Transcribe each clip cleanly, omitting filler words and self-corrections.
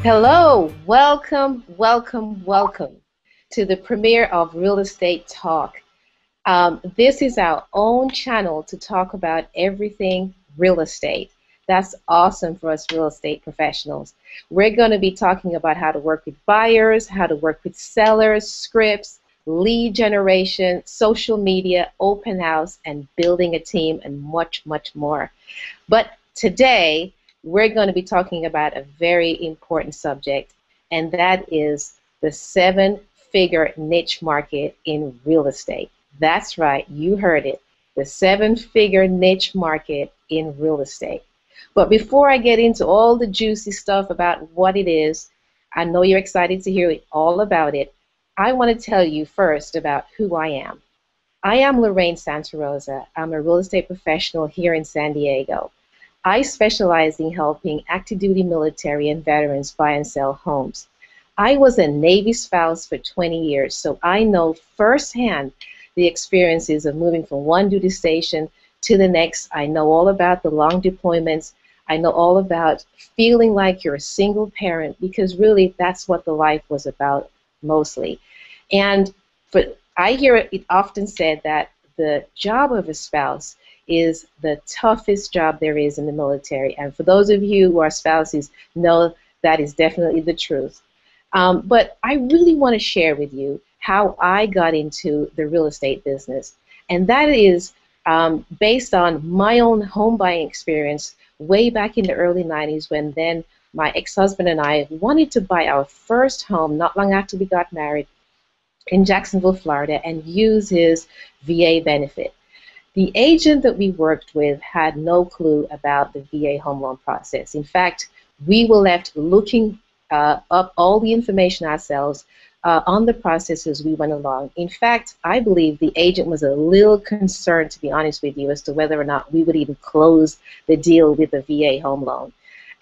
Hello, welcome, welcome, welcome to the premiere of Real Estate Talk. This is our own channel to talk about everything real estate. That's awesome for us real estate professionals. We're going to be talking about how to work with buyers, how to work with sellers, scripts, lead generation, social media, open house, and building a team, and much, much more. But today, we're going to be talking about a very important subject, and that is the seven-figure niche market in real estate. That's right, you heard it, the seven-figure niche market in real estate. But before I get into all the juicy stuff about what it is, I know you're excited to hear all about it. I want to tell you first about who I am. I am Lorraine Santarosa. I'm a real estate professional here in San Diego. I specialize in helping active duty military and veterans buy and sell homes. I was a Navy spouse for 20 years, so I know firsthand the experiences of moving from one duty station to the next. I know all about the long deployments. I know all about feeling like you're a single parent, because really that's what the life was about mostly. And I hear it often said that the job of a spouse is the toughest job there is in the military. And for those of you who are spouses, know that is definitely the truth. But I really want to share with you how I got into the real estate business. And that is based on my own home buying experience way back in the early 90s, when then my ex-husband and I wanted to buy our first home not long after we got married in Jacksonville, Florida, and use his VA benefit. The agent that we worked with had no clue about the VA home loan process. In fact, we were left looking up all the information ourselves on the process as we went along. In fact, I believe the agent was a little concerned, to be honest with you, as to whether or not we would even close the deal with the VA home loan.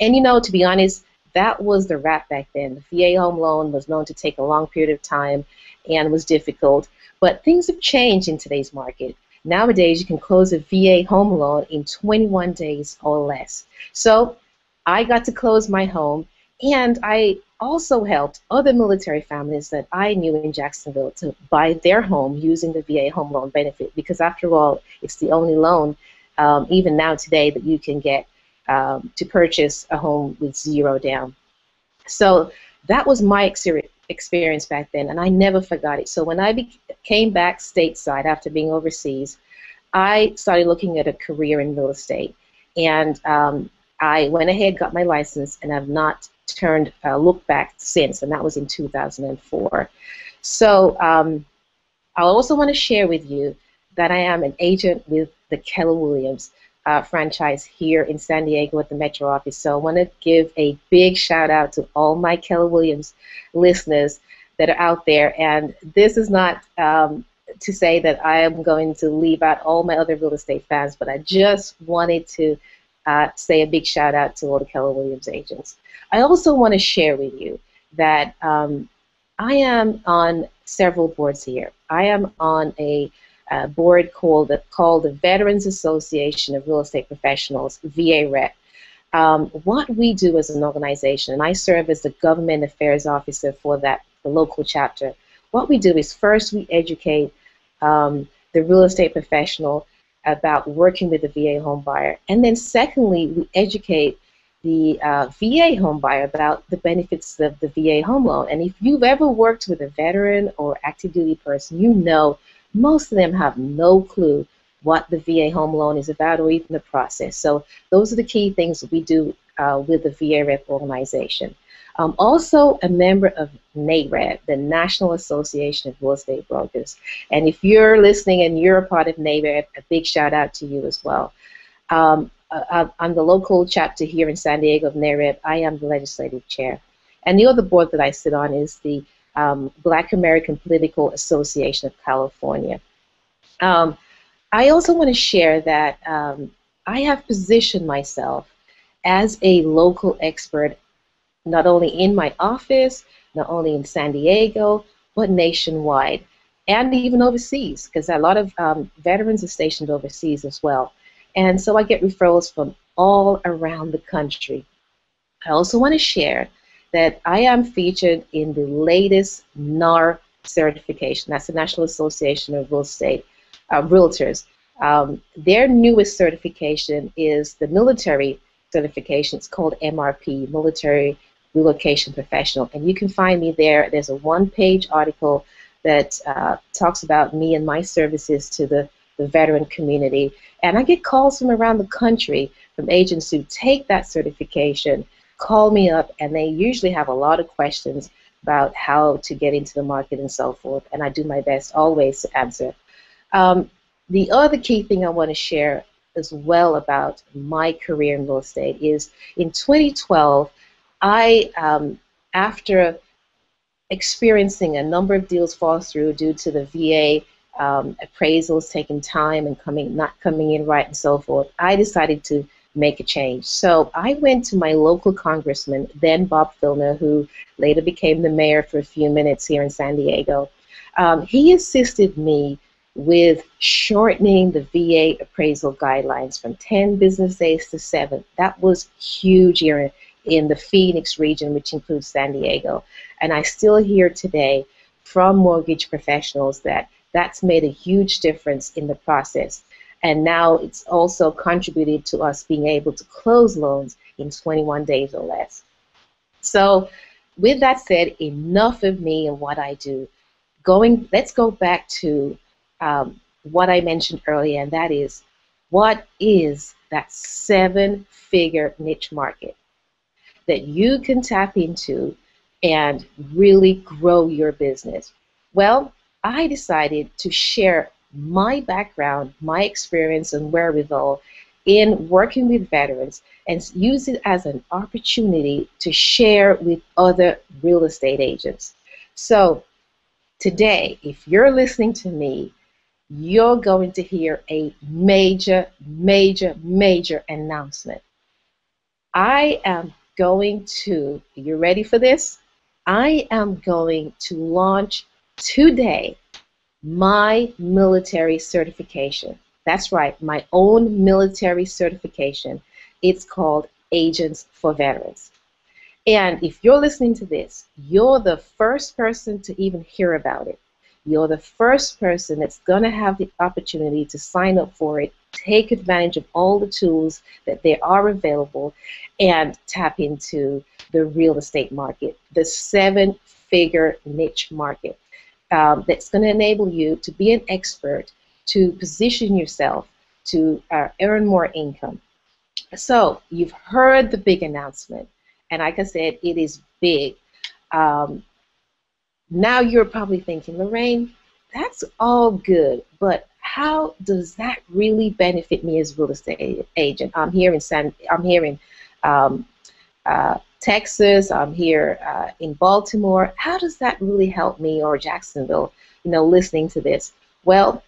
And you know, to be honest, that was the rap back then. The VA home loan was known to take a long period of time and was difficult. But things have changed in today's market. Nowadays, you can close a VA home loan in 21 days or less. So I got to close my home, and I also helped other military families that I knew in Jacksonville to buy their home using the VA home loan benefit, because after all, it's the only loan, even now today, that you can get to purchase a home with zero down. So that was my experience back then, and I never forgot it. So when I came back stateside after being overseas, I started looking at a career in real estate, and I went ahead, got my license, and I've not looked back since, and that was in 2004. So I also want to share with you that I am an agent with the Keller Williams franchise here in San Diego at the Metro office. So I want to give a big shout out to all my Keller Williams listeners that are out there. And this is not to say that I am going to leave out all my other real estate fans, but I just wanted to say a big shout out to all the Keller Williams agents. I also want to share with you that I am on several boards here. I am on a board called the Veterans Association of Real Estate Professionals, VA Rep. What we do as an organization, and I serve as the government affairs officer for the local chapter. What we do is, first, we educate the real estate professional about working with the VA home buyer, and then secondly, we educate the VA home buyer about the benefits of the VA home loan. And if you've ever worked with a veteran or active duty person, you know most of them have no clue what the VA home loan is about, or even the process. So those are the key things that we do with the VA Rep organization. I'm also a member of NAREB, the National Association of Real Estate Brokers. And if you're listening and you're a part of NAREB, a big shout out to you as well. I'm the local chapter here in San Diego of NAREB. I am the legislative chair. And the other board that I sit on is the Black American Political Association of California. I also want to share that I have positioned myself as a local expert, not only in my office, not only in San Diego, but nationwide, and even overseas, because a lot of veterans are stationed overseas as well. And so I get referrals from all around the country. I also want to share that I am featured in the latest NAR certification. That's the National Association of Real Estate Realtors. Their newest certification is the military certification. It's called MRP, Military Relocation Professional. And you can find me there. There's a one-page article that talks about me and my services to the veteran community. And I get calls from around the country from agents who take that certification, call me up, and they usually have a lot of questions about how to get into the market and so forth. And I do my best always to answer. The other key thing I want to share as well about my career in real estate is in 2012, after experiencing a number of deals fall through due to the VA appraisals taking time and not coming in right and so forth, I decided to make a change. So I went to my local congressman, then Bob Filner, who later became the mayor for a few minutes here in San Diego. He assisted me with shortening the VA appraisal guidelines from 10 business days to 7. That was huge here in the Phoenix region, which includes San Diego. And I still hear today from mortgage professionals that that's made a huge difference in the process. And now it's also contributed to us being able to close loans in 21 days or less. So with that said, enough of me and what I do. Let's go back to what I mentioned earlier, and that is, what is that 7-figure niche market that you can tap into and really grow your business? Well, I decided to share my background, my experience and wherewithal in working with veterans and use it as an opportunity to share with other real estate agents. So today, if you're listening to me, you're going to hear a major, major, major announcement. I am going to, are you ready for this? I am going to launch today my military certification. That's right, my own military certification. It's called Agents for Veterans. And if you're listening to this, you're the first person to even hear about it. You're the first person that's going to have the opportunity to sign up for it, take advantage of all the tools that there are available, and tap into the real estate market, the 7-figure niche market. That's going to enable you to be an expert, to position yourself, to earn more income. So you've heard the big announcement, and like I said, it is big. Now you're probably thinking, Lorraine, that's all good, but how does that really benefit me as a real estate agent? I'm here in Texas. I'm here in Baltimore. How does that really help me, or Jacksonville, listening to this? Well,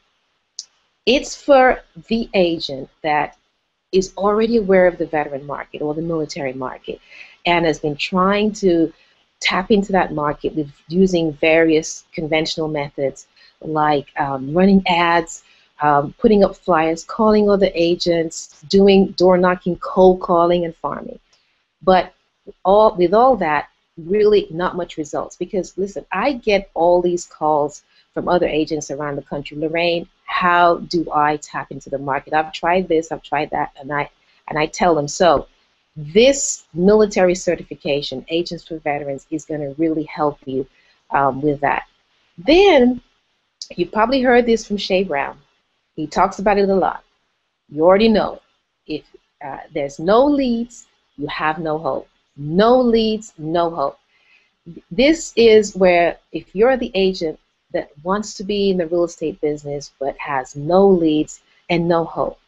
it's for the agent that is already aware of the veteran market or the military market and has been trying to tap into that market with using various conventional methods like running ads, putting up flyers, calling other agents, doing door knocking, cold calling, and farming. But with all that, really not much results, because listen, I get all these calls from other agents around the country. Lorraine, how do I tap into the market? I've tried this, I've tried that, and I tell them so. This military certification, Agents for Veterans, is going to really help you with that. Then, you probably heard this from Shay Brown. He talks about it a lot. You already know, if there's no leads, you have no hope. No leads, no hope. This is where, if you're the agent that wants to be in the real estate business but has no leads and no hope,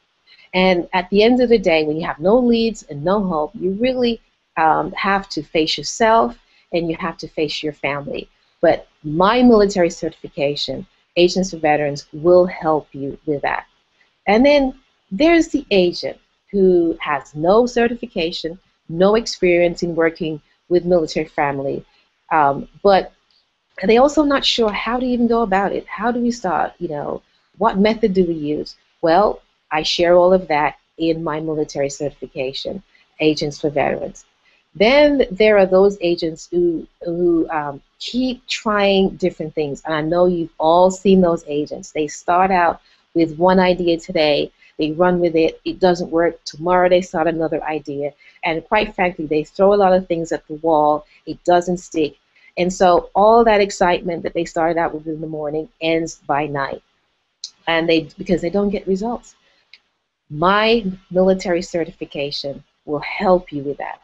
and at the end of the day, when you have no leads and no hope, you really have to face yourself and you have to face your family. But my military certification, Agents for Veterans, will help you with that. And then there's the agent who has no certification, no experience in working with military family, but they're also not sure how to even go about it. How do we start? What method do we use? Well, I share all of that in my military certification, Agents for Veterans. Then there are those agents who keep trying different things. And I know you've all seen those agents. They start out with one idea today, they run with it, it doesn't work. Tomorrow they start another idea. And quite frankly, they throw a lot of things at the wall, it doesn't stick. And so all that excitement that they started out with in the morning ends by night. And because they don't get results. My military certification will help you with that.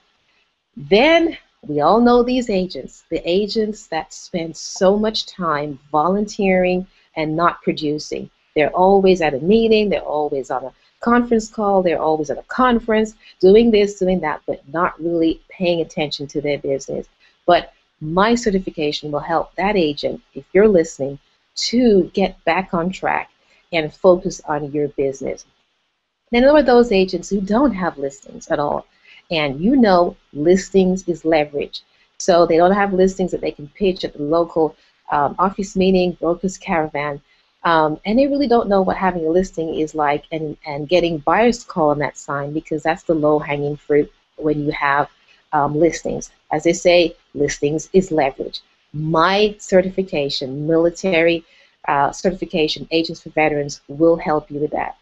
Then we all know these agents, the agents that spend so much time volunteering and not producing. They're always at a meeting, they're always on a conference call, they're always at a conference, doing this, doing that, but not really paying attention to their business. But my certification will help that agent, if you're listening, to get back on track and focus on your business. Then there are those agents who don't have listings at all. And you know listings is leverage. So they don't have listings that they can pitch at the local office meeting, brokers caravan. And they really don't know what having a listing is like and getting buyers to call on that sign, because that's the low-hanging fruit when you have listings. As they say, listings is leverage. My certification, military certification, Agents for Veterans, will help you with that.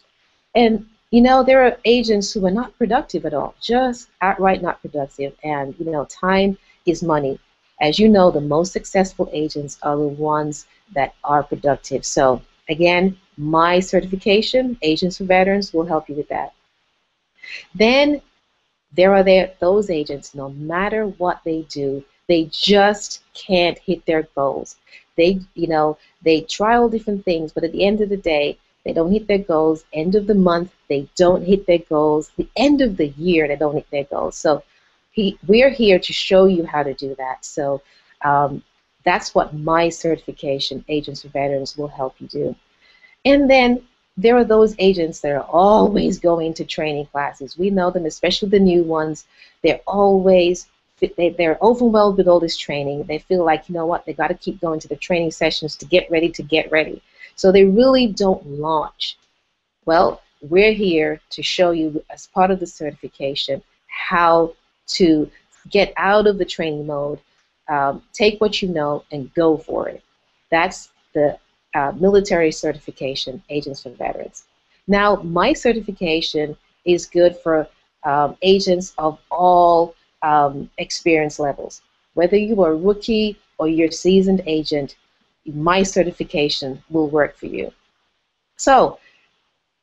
And you know, there are agents who are not productive at all, just outright not productive. And, you know, time is money. As you know, the most successful agents are the ones that are productive. So, again, my certification, Agents for Veterans, will help you with that. Then there are those agents, no matter what they do, they just can't hit their goals. They try all different things, but at the end of the day, they don't hit their goals. End of the month, they don't hit their goals. The end of the year, they don't hit their goals. So we're here to show you how to do that. So that's what my certification, Agents for Veterans, will help you do. And then there are those agents that are always going to training classes. We know them, especially the new ones. They're overwhelmed with all this training. They feel like, you know what, they got to keep going to the training sessions to get ready. So they really don't launch. Well, we're here to show you, as part of the certification, how to get out of the training mode, take what you know, and go for it. That's the military certification, Agents for Veterans. Now, my certification is good for agents of all experience levels. Whether you are a rookie or you're a seasoned agent, my certification will work for you. So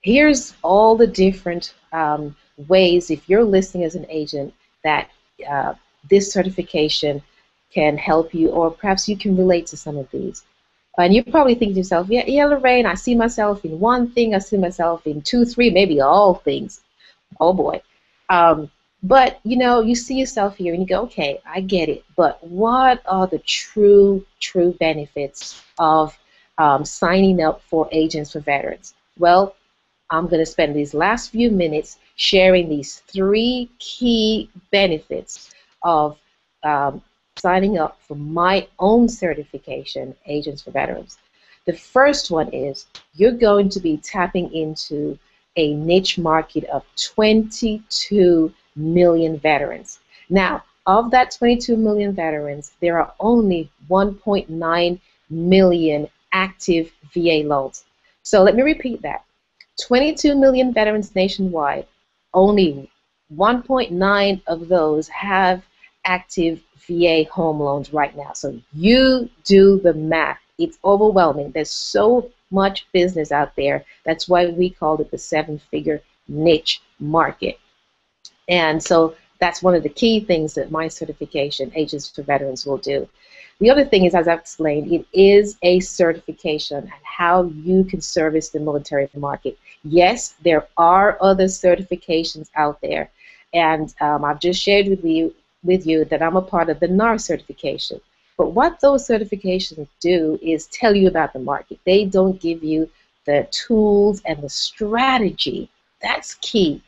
here's all the different ways, if you're listening as an agent, that this certification can help you, or perhaps you can relate to some of these. And you're probably thinking to yourself, yeah, Lorraine, I see myself in one thing, I see myself in 2, 3, maybe all things. Oh boy. But, you know, you see yourself here and you go, okay, I get it, but what are the true benefits of signing up for Agents for Veterans? Well, I'm going to spend these last few minutes sharing these 3 key benefits of signing up for my own certification, Agents for Veterans. The first one is you're going to be tapping into a niche market of 22 million veterans. Now, of that 22 million veterans, there are only 1.9 million active VA loans. So let me repeat that. 22 million veterans nationwide, only 1.9 of those have active VA home loans right now. So you do the math. It's overwhelming. There's so much business out there. That's why we called it the 7-figure niche market. And so that's one of the key things that my certification, Agents for Veterans, will do. The other thing is, as I've explained, it is a certification on how you can service the military market. Yes, there are other certifications out there, and I've just shared with you that I'm a part of the NAR certification. But what those certifications do is tell you about the market. They don't give you the tools and the strategy. That's key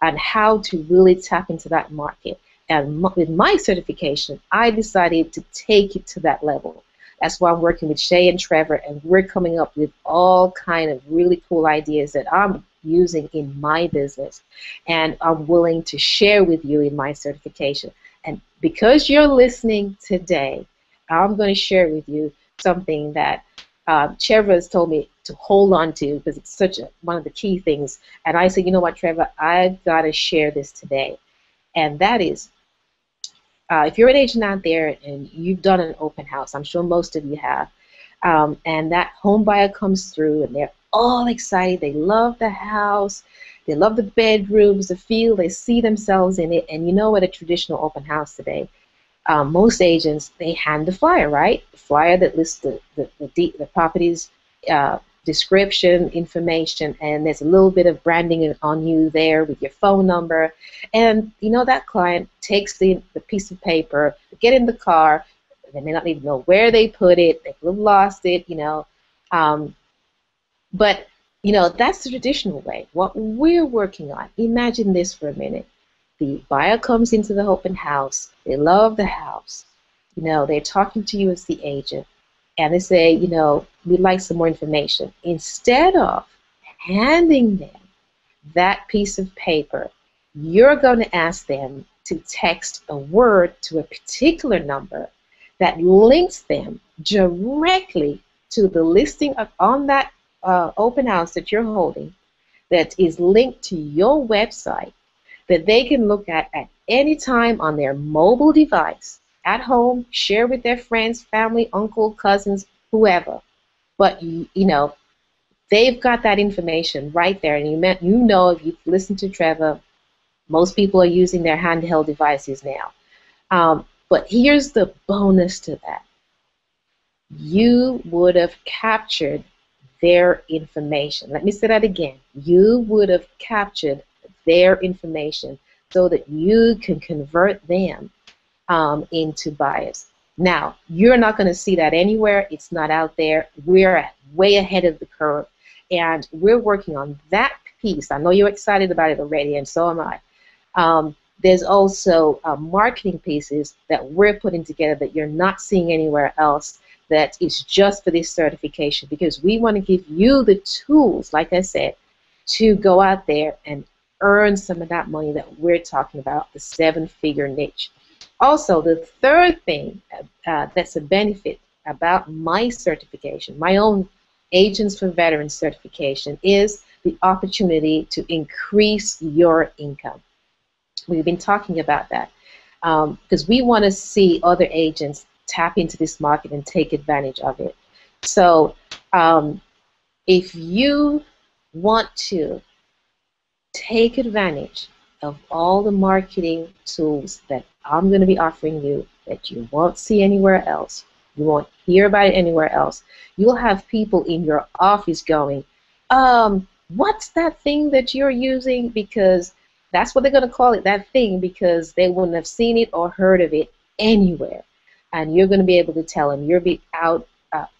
on how to really tap into that market. And with my certification, I decided to take it to that level. That's why I'm working with Shay and Trevor, and we're coming up with all kind of really cool ideas that I'm using in my business, and I'm willing to share with you in my certification. And because you're listening today, I'm going to share with you something that Trevor has told me to hold on to because it's one of the key things. And I said, you know what, Trevor, I've got to share this today. And that is, if you're an agent out there and you've done an open house, I'm sure most of you have, and that home buyer comes through and they're all excited. They love the house. They love the bedrooms, the feel. They see themselves in it. And you know, at a traditional open house today, most agents, they hand the flyer, right? The flyer that lists the property's description, information, and there's a little bit of branding on you there with your phone number. And you know, that client takes the piece of paper, get in the car, they may not even know where they put it, they could have lost it, you know. But you know, that's the traditional way. What we're working on, imagine this for a minute. The buyer comes into the open house, they love the house, you know, they're talking to you as the agent, and they say, you know, we'd like some more information. Instead of handing them that piece of paper, you're going to ask them to text a word to a particular number that links them directly to the listing on that open house that you're holding, that is linked to your website, that they can look at any time on their mobile device, at home, share with their friends, family, uncle, cousins, whoever. But you know, they've got that information right there, and you know, if you've listened to Trevor, most people are using their handheld devices now. But here's the bonus to that. You would have captured their information. Let me say that again. You would have captured their information so that you can convert them into buyers. Now, you're not going to see that anywhere. It's not out there. We're way ahead of the curve, and we're working on that piece. I know you're excited about it already, and so am I. There's also marketing pieces that we're putting together that you're not seeing anywhere else, that is just for this certification, because we want to give you the tools, like I said, to go out there and earn some of that money that we're talking about, the 7-figure niche. Also, the third thing that's a benefit about my certification, my own Agents for Veterans certification, is the opportunity to increase your income. We've been talking about that because we want to see other agents tap into this market and take advantage of it. So if you want to take advantage of all the marketing tools that I'm going to be offering you that you won't see anywhere else, you won't hear about it anywhere else, you'll have people in your office going, what's that thing that you're using? Because that's what they're going to call it, that thing, because they wouldn't have seen it or heard of it anywhere. And you're going to be able to tell them you'll be out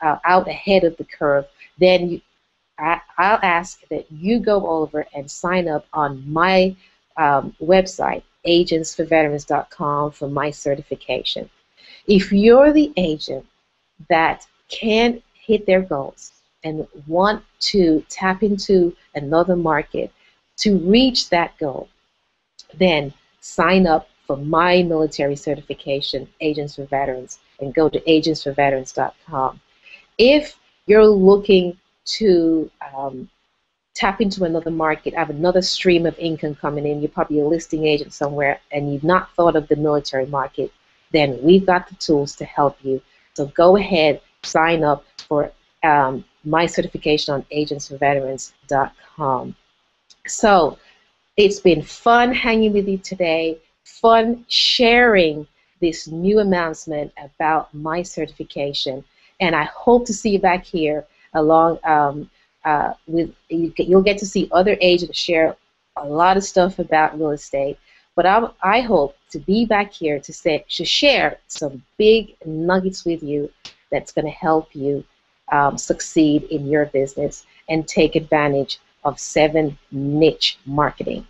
ahead of the curve. Then I'll ask that you go over and sign up on my website, agentsforveterans.com, for my certification. If you're the agent that can't hit their goals and want to tap into another market to reach that goal, then sign up for my military certification, Agents for Veterans, and go to agentsforveterans.com. If you're looking to tap into another market, have another stream of income coming in, you're probably a listing agent somewhere and you've not thought of the military market, then we've got the tools to help you. So go ahead, sign up for my certification on agentsforveterans.com. So it's been fun hanging with you today, fun sharing this new announcement about my certification, and I hope to see you back here along you'll get to see other agents share a lot of stuff about real estate, but I hope to be back here to share some big nuggets with you that's going to help you succeed in your business and take advantage of 7 niche marketing.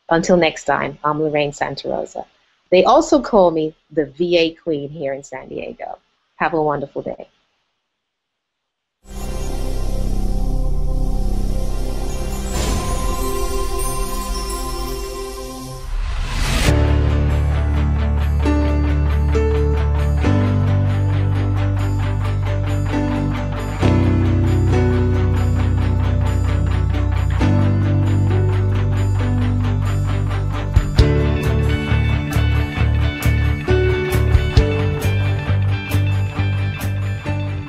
Until next time, I'm Lorraine Santa Rosa. They also call me the VA Queen here in San Diego. Have a wonderful day.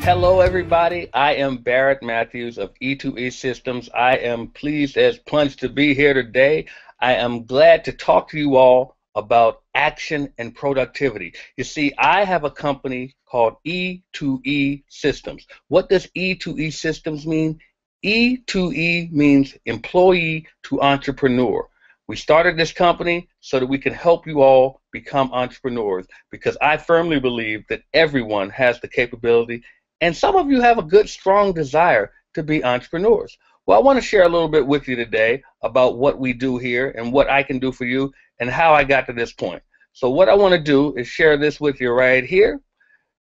Hello, everybody. I am Barrett Matthews of E2E Systems. I am pleased as punch to be here today. I am glad to talk to you all about action and productivity. You see, I have a company called E2E Systems. What does E2E Systems mean? E2E means employee to entrepreneur. We started this company so that we can help you all become entrepreneurs because I firmly believe that everyone has the capability, and some of you have a good, strong desire to be entrepreneurs. Well, I want to share a little bit with you today about what we do here and what I can do for you and how I got to this point. So what I want to do is share this with you right here.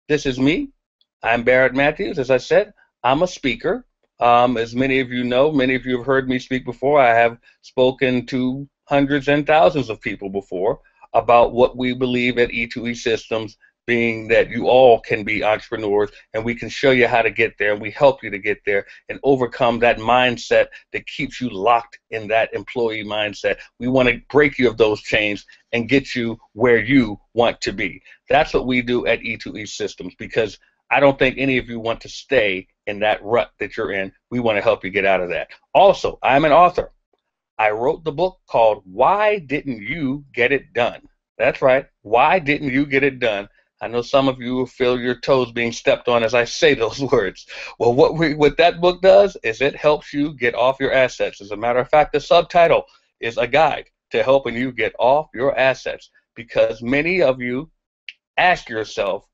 This is me. I'm Barrett Matthews. As I said, I'm a speaker. As many of you know, many of you have heard me speak before. I have spoken to hundreds and thousands of people before about what we believe at E2E Systems, being that you all can be entrepreneurs and we can show you how to get there and we help you to get there and overcome that mindset that keeps you locked in that employee mindset. We want to break you of those chains and get you where you want to be. That's what we do at E2E Systems, because I don't think any of you want to stay in that rut that you're in. We want to help you get out of that. Also, I'm an author. I wrote the book called Why Didn't You Get It Done? That's right. Why didn't you get it done? I know some of you will feel your toes being stepped on as I say those words. Well, what that book does is it helps you get off your assets. As a matter of fact, the subtitle is a guide to helping you get off your assets, because many of you ask yourself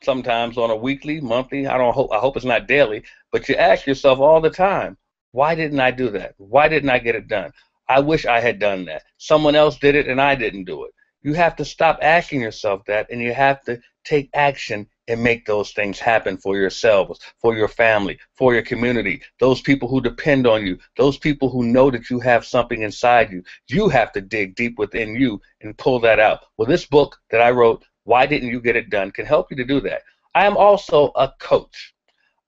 sometimes on a weekly, monthly, I hope it's not daily, but you ask yourself all the time, why didn't I do that? Why didn't I get it done? I wish I had done that. Someone else did it and I didn't do it. You have to stop asking yourself that, and you have to take action and make those things happen for yourselves, for your family, for your community, those people who depend on you, those people who know that you have something inside you. You have to dig deep within you and pull that out. Well, this book that I wrote, Why Didn't You Get It Done, can help you to do that. I am also a coach.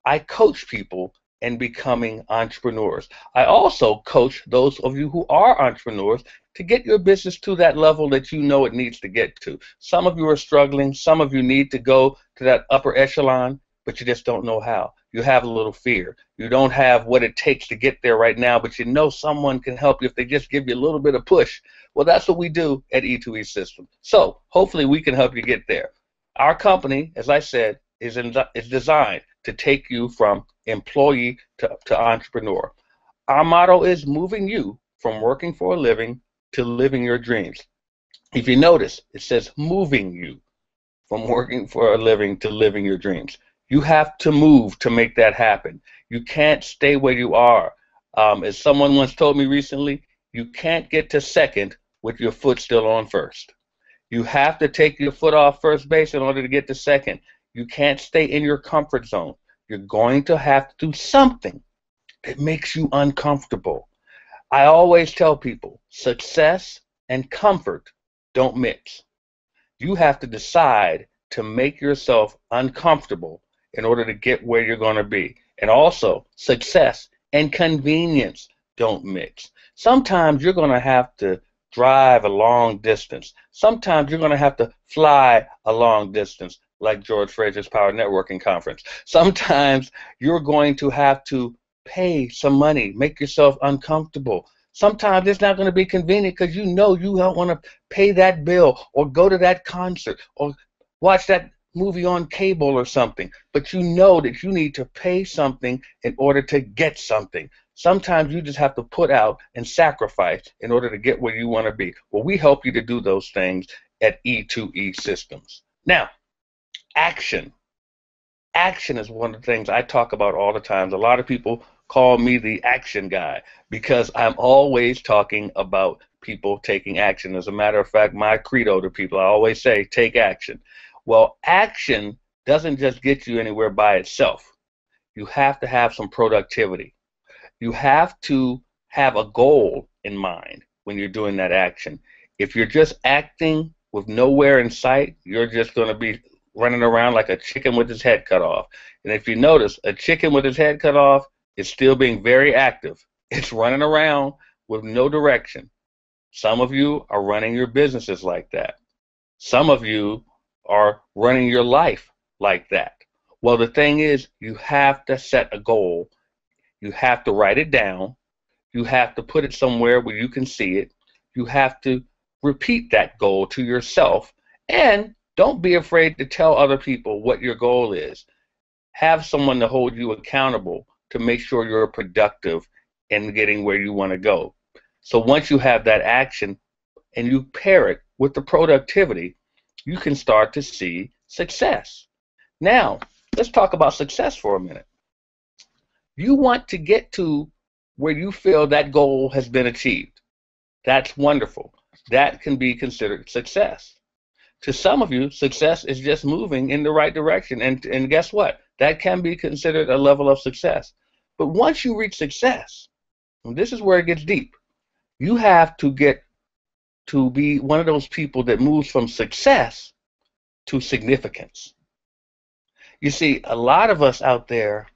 I coach people in becoming entrepreneurs. I also coach those of you who are entrepreneurs to get your business to that level that you know it needs to get to. Some of you are struggling. Some of you need to go to that upper echelon, but you just don't know how. You have a little fear. You don't have what it takes to get there right now, but you know someone can help you if they just give you a little bit of push. Well, that's what we do at E2E Systems. So hopefully we can help you get there. Our company, as I said, is designed to take you from employee to entrepreneur. Our motto is moving you from working for a living to living your dreams. If you notice, it says moving you from working for a living to living your dreams. You have to move to make that happen. You can't stay where you are. As someone once told me recently, you can't get to second with your foot still on first. You have to take your foot off first base in order to get to second. You can't stay in your comfort zone. You're going to have to do something that makes you uncomfortable. I always tell people, success and comfort don't mix. You have to decide to make yourself uncomfortable in order to get where you're going to be. And also, success and convenience don't mix. Sometimes you're going to have to drive a long distance. Sometimes you're going to have to fly a long distance, like George Frazier's Power Networking Conference. Sometimes you're going to have to pay some money, make yourself uncomfortable. Sometimes it's not going to be convenient because you know you don't want to pay that bill or go to that concert or watch that movie on cable or something, but you know that you need to pay something in order to get something. Sometimes you just have to put out and sacrifice in order to get where you want to be. Well, we help you to do those things at E2E Systems. Now, action. Action is one of the things I talk about all the time. A lot of people call me the action guy because I'm always talking about people taking action. As a matter of fact, my credo to people, I always say, take action. Well, action doesn't just get you anywhere by itself. You have to have some productivity. You have to have a goal in mind when you're doing that action. If you're just acting with nowhere in sight, you're just going to be running around like a chicken with his head cut off. And if you notice, a chicken with his head cut off is still being very active. It's running around with no direction. Some of you are running your businesses like that. Some of you are running your life like that. Well, the thing is, you have to set a goal. You have to write it down. You have to put it somewhere where you can see it. You have to repeat that goal to yourself. And don't be afraid to tell other people what your goal is. Have someone to hold you accountable to make sure you're productive in getting where you want to go. So once you have that action and you pair it with the productivity, you can start to see success. Now, let's talk about success for a minute. You want to get to where you feel that goal has been achieved. That's wonderful. That can be considered success. To some of you, success is just moving in the right direction. And guess what? That can be considered a level of success. But once you reach success, and this is where it gets deep, you have to get to be one of those people that moves from success to significance. You see, a lot of us out there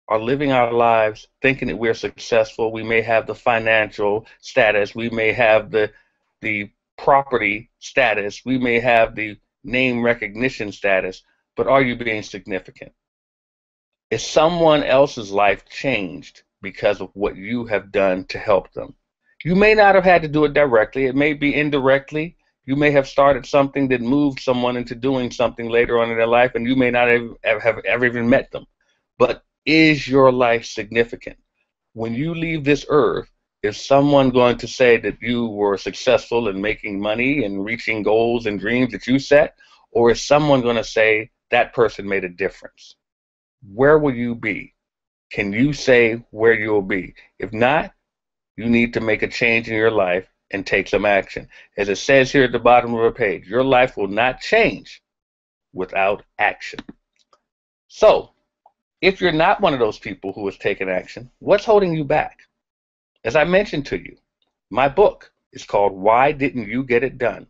are living our lives thinking that we're successful. We may have the financial status. We may have the property status. We may have the name recognition status. But are you being significant? Is someone else's life changed because of what you have done to help them? You may not have had to do it directly. It may be indirectly. You may have started something that moved someone into doing something later on in their life, and you may not have ever even met them. But is your life significant? When you leave this earth, is someone going to say that you were successful in making money and reaching goals and dreams that you set? Or is someone going to say that person made a difference? Where will you be? Can you say where you'll be? If not, you need to make a change in your life and take some action. As it says here at the bottom of the page, your life will not change without action. So, if you're not one of those people who has taken action, what's holding you back? As I mentioned to you, my book is called Why Didn't You Get It Done?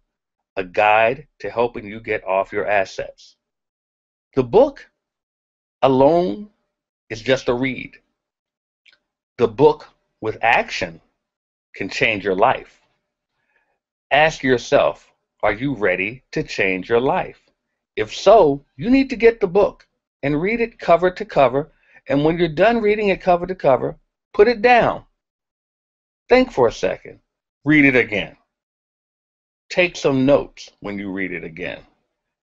A Guide to Helping You Get Off Your Assets. The book alone is just a read. The book with action can change your life. Ask yourself, are you ready to change your life? If so, you need to get the book and read it cover to cover, and when you're done reading it cover to cover, put it down. Think for a second. Read it again. Take some notes when you read it again.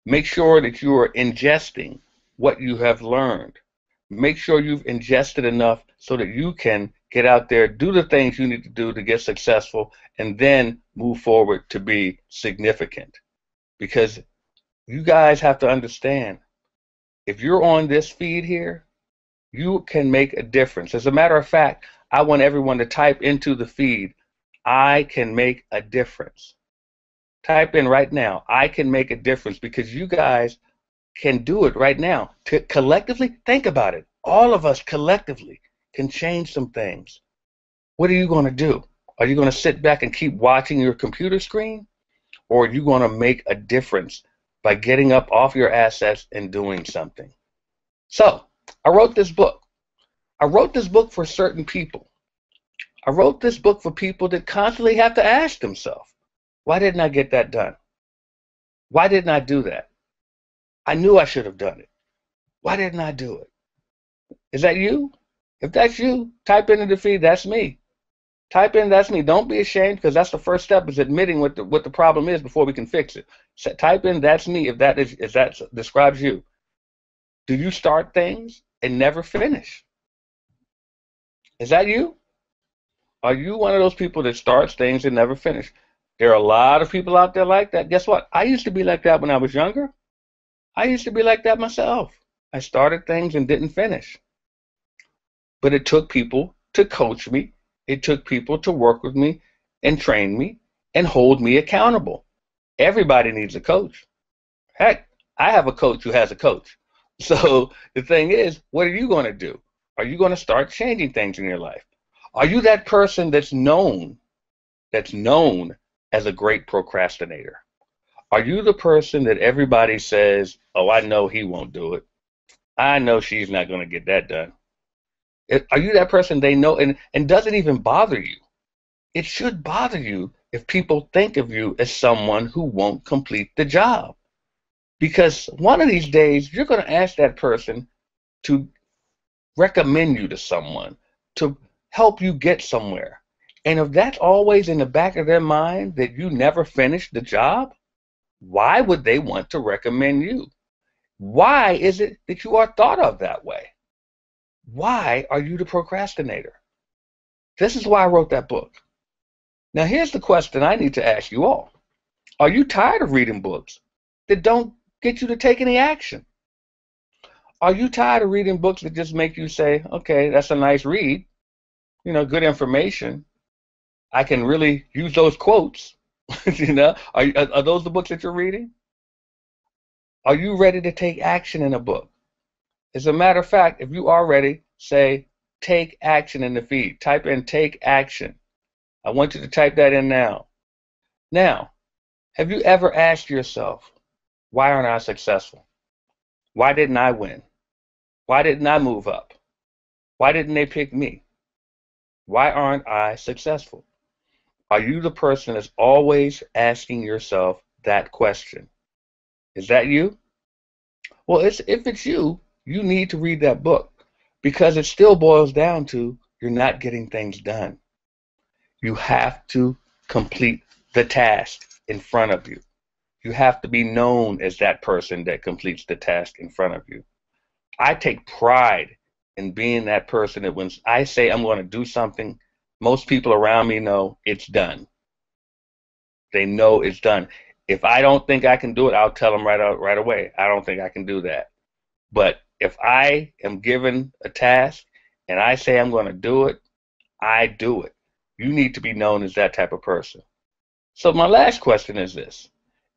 Make sure that you are ingesting what you have learned. Make sure you've ingested enough so that you can get out there, do the things you need to do to get successful, and then move forward to be significant. Because you guys have to understand, if you're on this feed here, you can make a difference. As a matter of fact, I want everyone to type into the feed, I can make a difference. Type in right now, I can make a difference, because you guys can do it right now. Collectively, think about it. All of us collectively can change some things. What are you going to do? Are you going to sit back and keep watching your computer screen? Or are you going to make a difference by getting up off your assets and doing something? So, I wrote this book. I wrote this book for certain people. I wrote this book for people that constantly have to ask themselves, why didn't I get that done? Why didn't I do that? I knew I should have done it. Why didn't I do it? Is that you? If that's you, type into the feed, that's me. Type in, that's me. Don't be ashamed, because that's the first step, is admitting what the problem is before we can fix it. So type in, that's me, if that describes you. Do you start things and never finish? Is that you? Are you one of those people that starts things and never finish? There are a lot of people out there like that. Guess what? I used to be like that when I was younger. I used to be like that myself. I started things and didn't finish. But it took people to coach me. It took people to work with me and train me and hold me accountable. Everybody needs a coach. Heck, I have a coach who has a coach. So the thing is, what are you going to do? Are you going to start changing things in your life? Are you that person that's known as a great procrastinator? Are you the person that everybody says, oh, I know he won't do it. I know she's not going to get that done. Are you that person they know and doesn't even bother you? It should bother you if people think of you as someone who won't complete the job. Because one of these days, you're going to ask that person, to recommend you to someone, to help you get somewhere. And if that's always in the back of their mind that you never finished the job, why would they want to recommend you? Why is it that you are thought of that way? Why are you the procrastinator? This is why I wrote that book. Now, here's the question I need to ask you all. Are you tired of reading books that don't get you to take any action? Are you tired of reading books that just make you say, okay, that's a nice read, good information. I can really use those quotes. Are those the books that you're reading? Are you ready to take action in a book? As a matter of fact, if you are ready, say take action in the feed. Type in take action. I want you to type that in now. Now, have you ever asked yourself, why aren't I successful? Why didn't I win? Why didn't I move up? Why didn't they pick me? Why aren't I successful? Are you the person that's always asking yourself that question? Is that you? Well, if it's you, you need to read that book, because it still boils down to you're not getting things done. You have to complete the task in front of you. You have to be known as that person that completes the task in front of you. I take pride in being that person that when I say I'm going to do something, most people around me know it's done. They know it's done. If I don't think I can do it, I'll tell them right away, I don't think I can do that. But if I am given a task and I say I'm going to do it, I do it. You need to be known as that type of person. So my last question is this.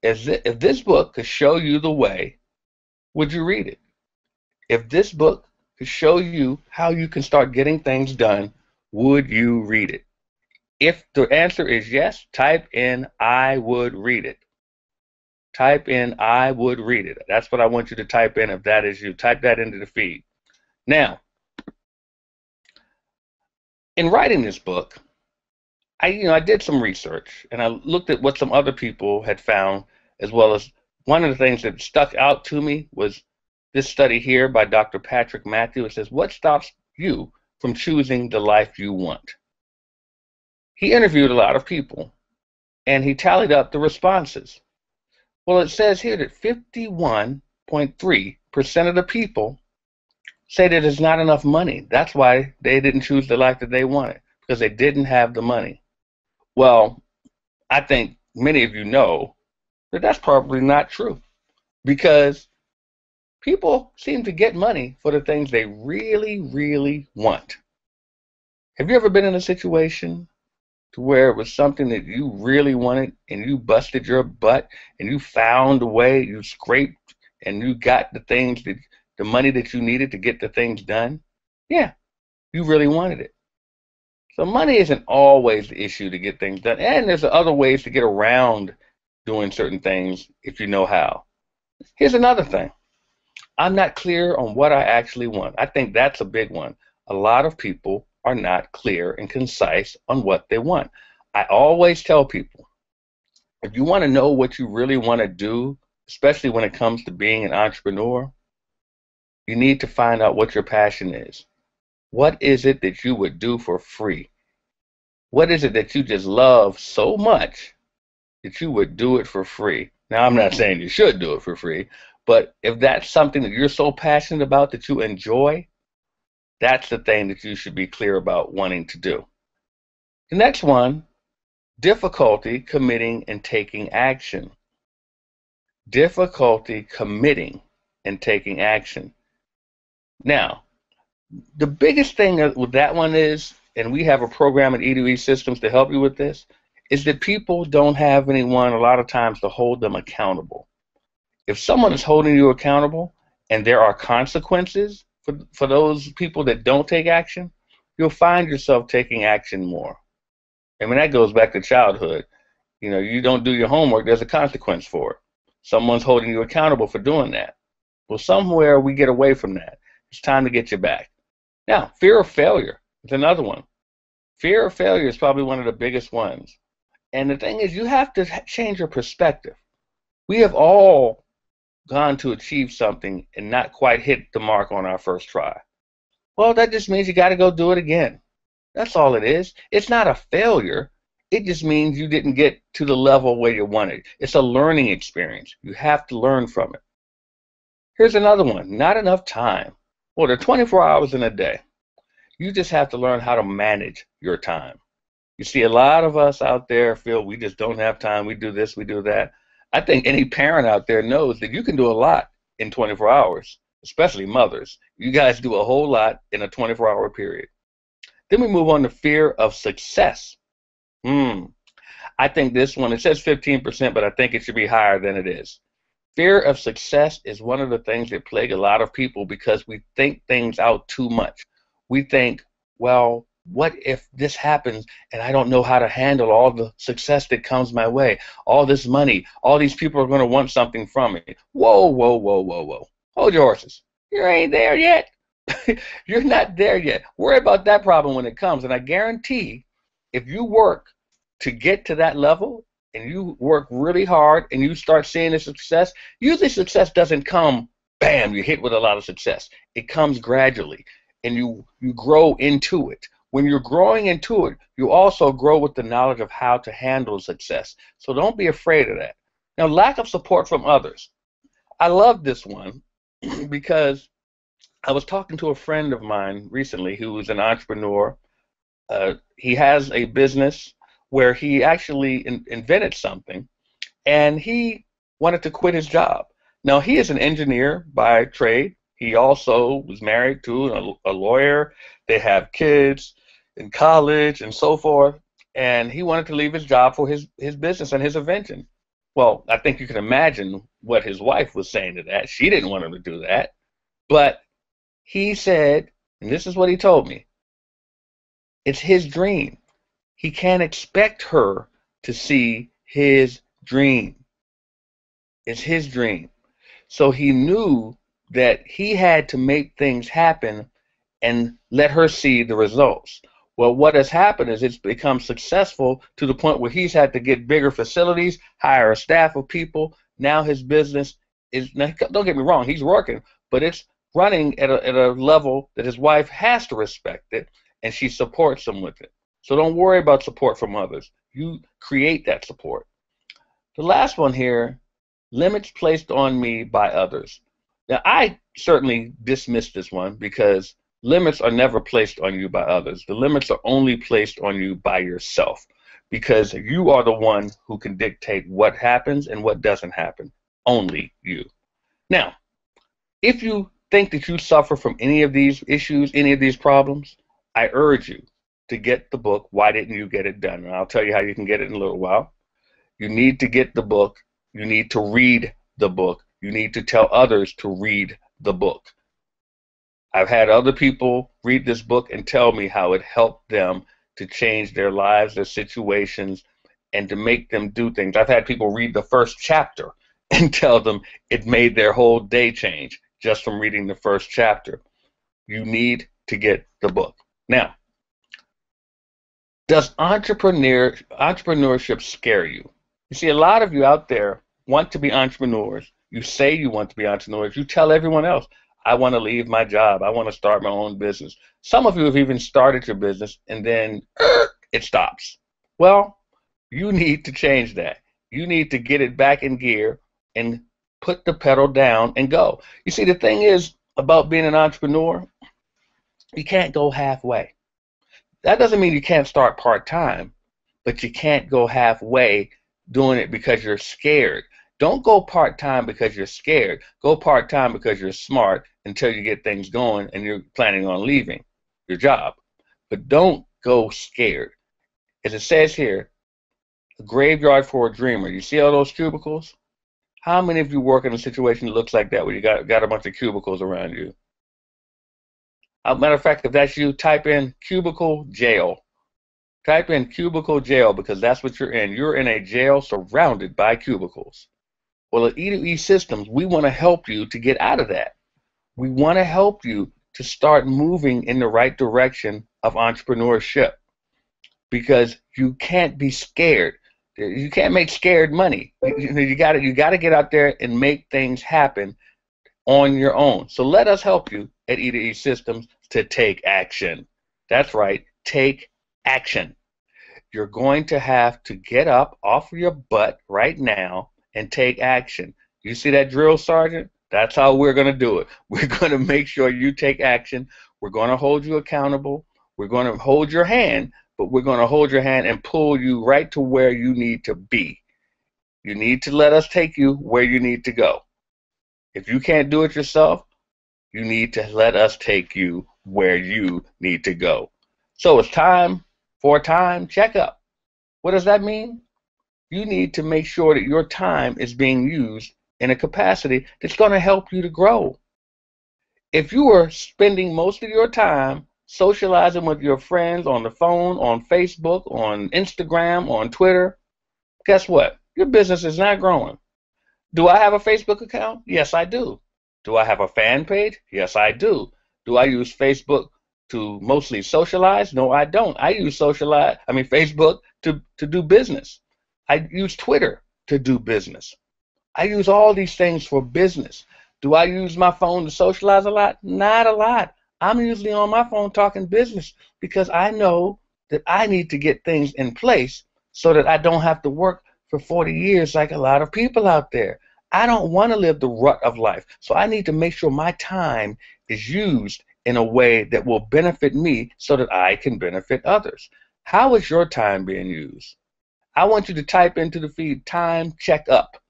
If this book could show you the way, would you read it? If this book could show you how you can start getting things done, would you read it? If the answer is yes, type in I would read it. Type in I would read it. That's what I want you to type in if that is you. Type that into the feed. Now, in writing this book, I did some research and I looked at what some other people had found, as well as one of the things that stuck out to me was this study here by Dr. Patrick Matthews. It says, what stops you from choosing the life you want? He interviewed a lot of people and he tallied up the responses. Well, it says here that 51.3% of the people say that there's not enough money. That's why they didn't choose the life that they wanted, because they didn't have the money. Well, I think many of you know that that's probably not true, because people seem to get money for the things they really, really want. Have you ever been in a situation to where it was something that you really wanted and you busted your butt and you found a way, you scraped and you got the money that you needed to get the things done? Yeah, you really wanted it. So money isn't always the issue to get things done, and there's other ways to get around doing certain things if you know how. Here's another thing. I'm not clear on what I actually want. I think that's a big one. A lot of people are not clear and concise on what they want. I always tell people, if you want to know what you really want to do, especially when it comes to being an entrepreneur, you need to find out what your passion is. What is it that you would do for free? What is it that you just love so much that you would do it for free? Now, I'm not saying you should do it for free, but if that's something that you're so passionate about that you enjoy, that's the thing that you should be clear about wanting to do. The next one, difficulty committing and taking action. Difficulty committing and taking action. Now, the biggest thing with that one is, and we have a program at E2E Systems to help you with this, is that people don't have anyone a lot of times to hold them accountable. If someone is holding you accountable and there are consequences for those people that don't take action, you'll find yourself taking action more. I mean, that goes back to childhood. You don't do your homework, there's a consequence for it. Someone's holding you accountable for doing that. Well, somewhere we get away from that. It's time to get you back. Now, fear of failure is another one. Fear of failure is probably one of the biggest ones. And the thing is, you have to change your perspective. We have all gone to achieve something and not quite hit the mark on our first try? Well, that just means you got to go do it again. That's all it is. It's not a failure. It just means you didn't get to the level where you wanted. It's a learning experience. You have to learn from it. Here's another one. Not enough time. Well, there are 24 hours in a day. You just have to learn how to manage your time. You see, a lot of us out there feel we just don't have time. We do this, we do that. I think any parent out there knows that you can do a lot in 24 hours, especially mothers. You guys do a whole lot in a 24-hour period. Then we move on to fear of success. I think this one, it says 15%, but I think it should be higher than it is. Fear of success is one of the things that plague a lot of people because we think things out too much. We think, well, what if this happens and I don't know how to handle all the success that comes my way, all this money, all these people are going to want something from me. Whoa, whoa, whoa, whoa, whoa. Hold your horses. You ain't there yet. You're not there yet. Worry about that problem when it comes. And I guarantee if you work to get to that level and you work really hard and you start seeing the success, usually success doesn't come, bam, you hit with a lot of success. It comes gradually and you grow into it. When you're growing into it, you also grow with the knowledge of how to handle success. So don't be afraid of that. Now, lack of support from others. I love this one because I was talking to a friend of mine recently who is an entrepreneur. He has a business where he actually invented something, and he wanted to quit his job. Now, he is an engineer by trade. He also was married to a lawyer. They have kids in college and so forth, and he wanted to leave his job for his business and his invention. Well, I think you can imagine what his wife was saying to that. She didn't want him to do that, but he said, and this is what he told me, it's his dream. He can't expect her to see his dream. It's his dream. So he knew that he had to make things happen and let her see the results. Well, what has happened is it's become successful to the point where he's had to get bigger facilities, hire a staff of people. Now his business is, now, don't get me wrong, he's working, but it's running at a level that his wife has to respect it, and she supports him with it. So don't worry about support from others. You create that support. The last one here, limits placed on me by others. Now, I certainly dismiss this one because limits are never placed on you by others. The limits are only placed on you by yourself because you are the one who can dictate what happens and what doesn't happen. Only you. Now, if you think that you suffer from any of these issues, any of these problems, I urge you to get the book, Why Didn't You Get It Done? And I'll tell you how you can get it in a little while. You need to get the book. You need to read the book. You need to tell others to read the book. I've had other people read this book and tell me how it helped them to change their lives, their situations, and to make them do things. I've had people read the first chapter and tell them it made their whole day change just from reading the first chapter. You need to get the book. Now, does entrepreneurship scare you? You see, a lot of you out there want to be entrepreneurs. You say you want to be entrepreneurs. You tell everyone else, I want to leave my job. I want to start my own business. Some of you have even started your business and then it stops. Well, you need to change that. You need to get it back in gear and put the pedal down and go. You see, the thing is about being an entrepreneur, you can't go halfway. That doesn't mean you can't start part-time, but you can't go halfway doing it because you're scared. Don't go part-time because you're scared. Go part-time because you're smart until you get things going and you're planning on leaving your job. But don't go scared. As it says here, a graveyard for a dreamer. You see all those cubicles? How many of you work in a situation that looks like that where you got a bunch of cubicles around you? Matter of fact, if that's you, type in cubicle jail. Type in cubicle jail because that's what you're in. You're in a jail surrounded by cubicles. Well, at E2E Systems, we want to help you to get out of that. We want to help you to start moving in the right direction of entrepreneurship because you can't be scared. You can't make scared money. You gotta get out there and make things happen on your own. So let us help you at E2E Systems to take action. That's right, take action. You're going to have to get up off of your butt right now and take action. You see that drill sergeant? That's how we're going to do it. We're going to make sure you take action. We're going to hold you accountable. We're going to hold your hand, but we're going to hold your hand and pull you right to where you need to be. You need to let us take you where you need to go. If you can't do it yourself, you need to let us take you where you need to go. So it's time for a time checkup. What does that mean? You need to make sure that your time is being used in a capacity that's going to help you to grow. If you are spending most of your time socializing with your friends on the phone, on Facebook, on Instagram, on Twitter, guess what? Your business is not growing. Do I have a Facebook account? Yes, I do. Do I have a fan page? Yes, I do. Do I use Facebook to mostly socialize? No, I don't. I use Facebook to do business. I use Twitter to do business. I use all these things for business. Do I use my phone to socialize a lot? Not a lot. I'm usually on my phone talking business because I know that I need to get things in place so that I don't have to work for 40 years like a lot of people out there. I don't want to live the rut of life, so I need to make sure my time is used in a way that will benefit me so that I can benefit others. How is your time being used? I want you to type into the feed time checkup.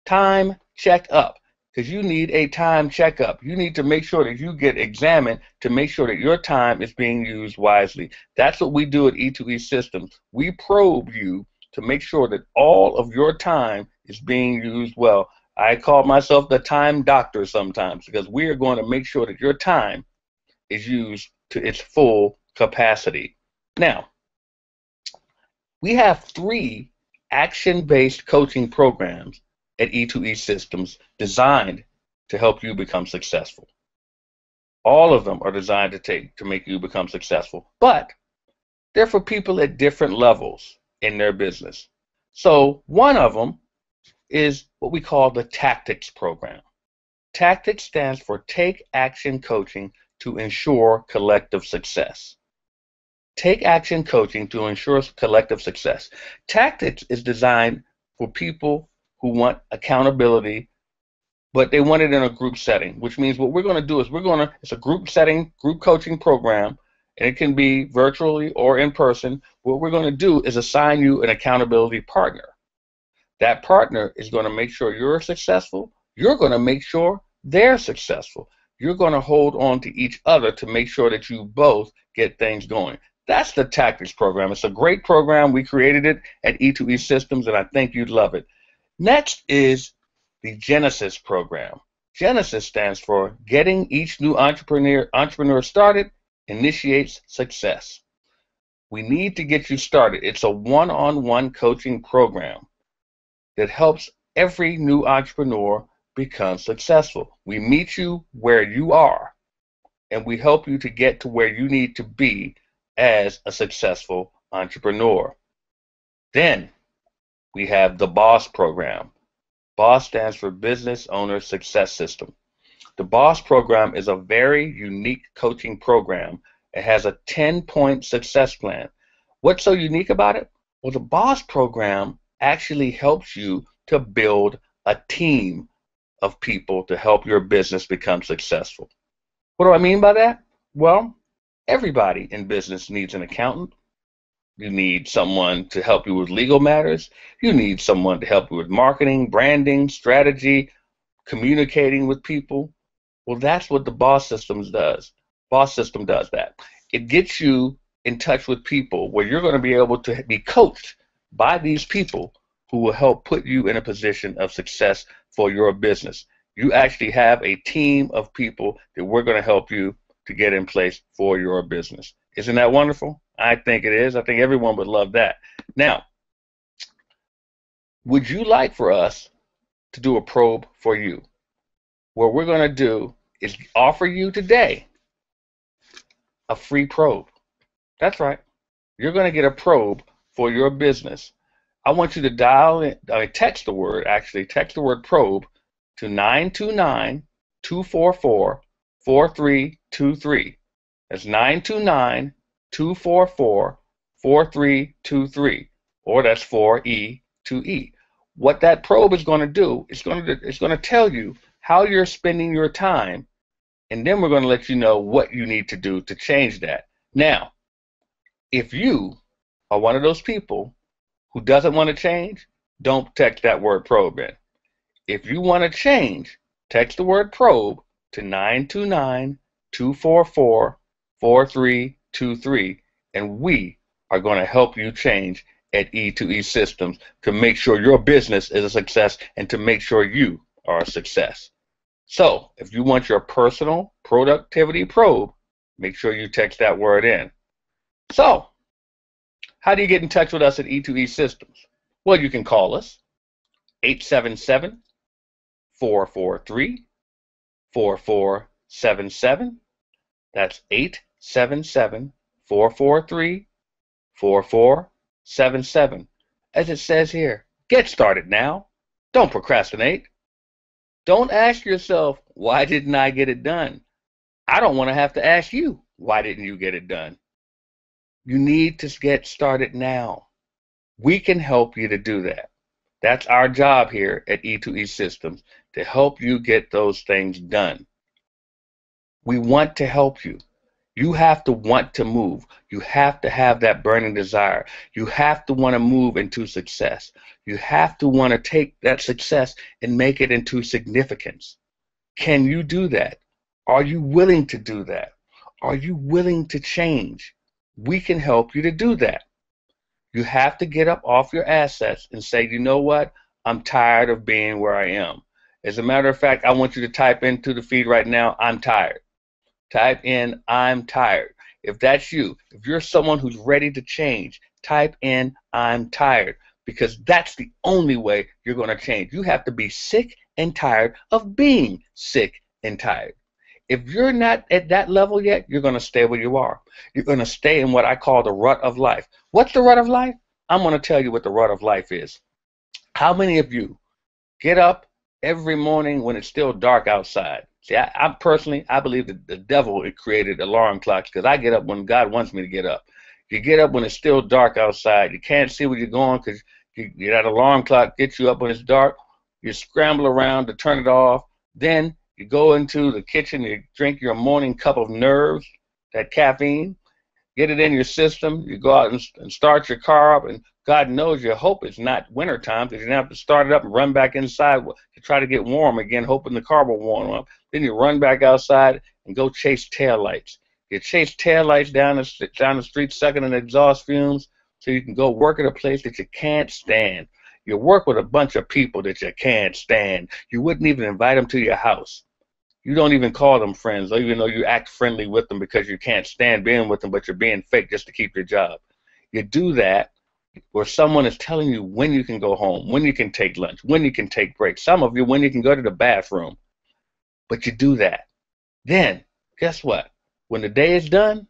Time checkup, because you need a time checkup. You need to make sure that you get examined to make sure that your time is being used wisely. That's what we do at E2E Systems. We probe you to make sure that all of your time is being used well. I call myself the time doctor sometimes because we are going to make sure that your time is used to its full capacity. Now, we have 3 action-based coaching programs at E2E Systems designed to help you become successful. All of them are designed to make you become successful, but they're for people at different levels in their business. So one of them is what we call the Tactics program. Tactics stands for Take Action Coaching to Ensure Collective Success. Take Action Coaching to Ensure Collective Success. Tactics is designed for people who want accountability, but they want it in a group setting, which means what we're going to do is it's a group setting, group coaching program, and it can be virtually or in person. What we're going to do is assign you an accountability partner. That partner is going to make sure you're successful. You're going to make sure they're successful. You're going to hold on to each other to make sure that you both get things going. That's the Tactics program. It's a great program. We created it at E2E Systems, and I think you'd love it. Next is the Genesis program. Genesis stands for Getting Each New Entrepreneur Started Initiates Success. We need to get you started. It's a one-on-one coaching program that helps every new entrepreneur become successful. We meet you where you are, and we help you to get to where you need to be as a successful entrepreneur. Then we have the BOSS program. BOSS stands for Business Owner Success System. The BOSS program is a very unique coaching program. It has a 10-point success plan. What's so unique about it? Well, the BOSS program actually helps you to build a team of people to help your business become successful. What do I mean by that? Well, everybody in business needs an accountant. You need someone to help you with legal matters. You need someone to help you with marketing, branding, strategy, communicating with people. Well, that's what the BOSS system does. BOSS system does that. It gets you in touch with people where you're going to be able to be coached by these people who will help put you in a position of success for your business. You actually have a team of people that we're going to help you to get in place for your business. Isn't that wonderful? I think it is. I think everyone would love that. Now, would you like for us to do a probe for you? What we're going to do is offer you today a free probe. That's right. You're going to get a probe for your business. I want you to dial in, text the word, text the word probe to 929-244-4323. That's 929-244-4323, or that's 4E2E. What that probe is going to do, it's going to tell you how you're spending your time, and then we're going to let you know what you need to do to change that. Now, if you are one of those people who doesn't want to change, don't text that word probe in. If you want to change, text the word probe to 929-244-4323, and we are going to help you change at E2E Systems to make sure your business is a success and to make sure you are a success. So if you want your personal productivity probe, make sure you text that word in. So how do you get in touch with us at E2E Systems? Well, you can call us 877-443-4477. That's 877-443-4477. As it says here, get started now. Don't procrastinate. Don't ask yourself, why didn't I get it done? I don't want to have to ask you, why didn't you get it done? You need to get started now. We can help you to do that. That's our job here at E2E Systems, to help you get those things done. We want to help you. You have to want to move. You have to have that burning desire. You have to want to move into success. You have to want to take that success and make it into significance. Can you do that? Are you willing to do that? Are you willing to change? We can help you to do that. You have to get up off your assets and say, you know what? I'm tired of being where I am. As a matter of fact, I want you to type into the feed right now, I'm tired. Type in, I'm tired. If that's you, if you're someone who's ready to change, type in, I'm tired, because that's the only way you're going to change. You have to be sick and tired of being sick and tired. If you're not at that level yet, you're going to stay where you are. You're going to stay in what I call the rut of life. What's the rut of life? I'm going to tell you what the rut of life is. How many of you get up every morning when it's still dark outside? See, I personally believe that the devil created alarm clocks, because I get up when God wants me to get up. You get up when it's still dark outside. You can't see where you're going because that alarm clock gets you up when it's dark. You scramble around to turn it off. Then you go into the kitchen, you drink your morning cup of nerves, that caffeine, get it in your system. You go out and start your car up, and God knows you hope it's not wintertime, because you have to start it up and run back inside to try to get warm again, hoping the car will warm up. Then you run back outside and go chase taillights. You chase taillights down the street, sucking in exhaust fumes, so you can go work at a place that you can't stand. You work with a bunch of people that you can't stand. You wouldn't even invite them to your house. You don't even call them friends, even though you act friendly with them because you can't stand being with them, but you're being fake just to keep your job. You do that where someone is telling you when you can go home, when you can take lunch, when you can take breaks. Some of you, when you can go to the bathroom. But you do that. Then, guess what? When the day is done,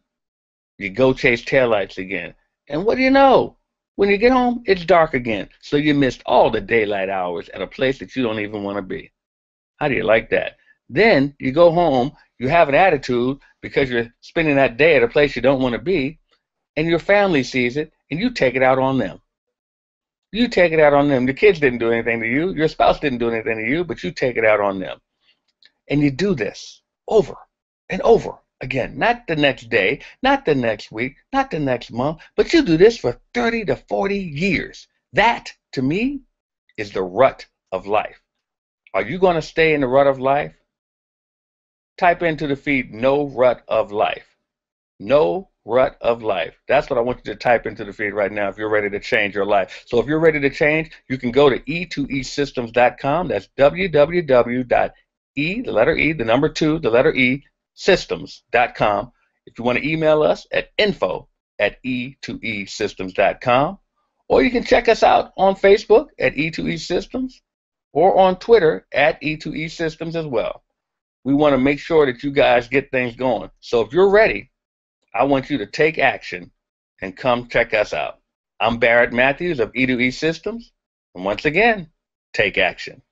you go chase taillights again. And what do you know? When you get home, it's dark again. So you missed all the daylight hours at a place that you don't even want to be. How do you like that? Then you go home, you have an attitude because you're spending that day at a place you don't want to be, and your family sees it, and you take it out on them. You take it out on them. The kids didn't do anything to you. Your spouse didn't do anything to you, but you take it out on them. And you do this over and over again. Not the next day, not the next week, not the next month, but you do this for 30 to 40 years. That, to me, is the rut of life. Are you going to stay in the rut of life? Type into the feed, no rut of life. No rut of life. That's what I want you to type into the feed right now if you're ready to change your life. So if you're ready to change, you can go to e2esystems.com. That's www.e, the letter E, the number 2, the letter E, systems.com. If you want to email us at info@e2esystems.com, or you can check us out on Facebook at E2E Systems, or on Twitter at E2E Systems as well. We want to make sure that you guys get things going. So if you're ready, I want you to take action and come check us out. I'm Barrett Matthews of E2E Systems, and once again, take action.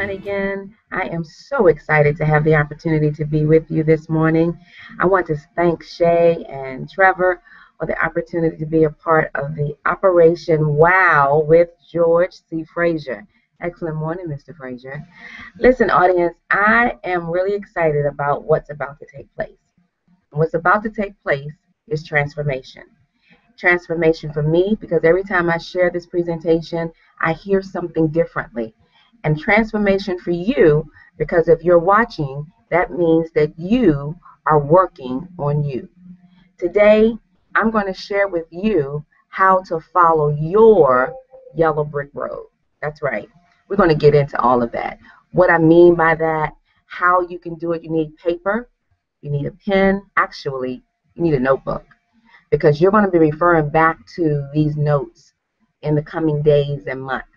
Again, I am so excited to have the opportunity to be with you this morning. I want to thank Shay and Trevor for the opportunity to be a part of the Operation WOW with George C. Frazier. Excellent morning, Mr. Frazier. Listen, audience, I am really excited about what's about to take place. What's about to take place is transformation. Transformation for me, because every time I share this presentation, I hear something differently. And transformation for you, because if you're watching, that means that you are working on you. Today, I'm going to share with you how to follow your yellow brick road. That's right. We're going to get into all of that. What I mean by that, how you can do it. You need paper, you need a pen. Actually, you need a notebook, because you're going to be referring back to these notes in the coming days and months.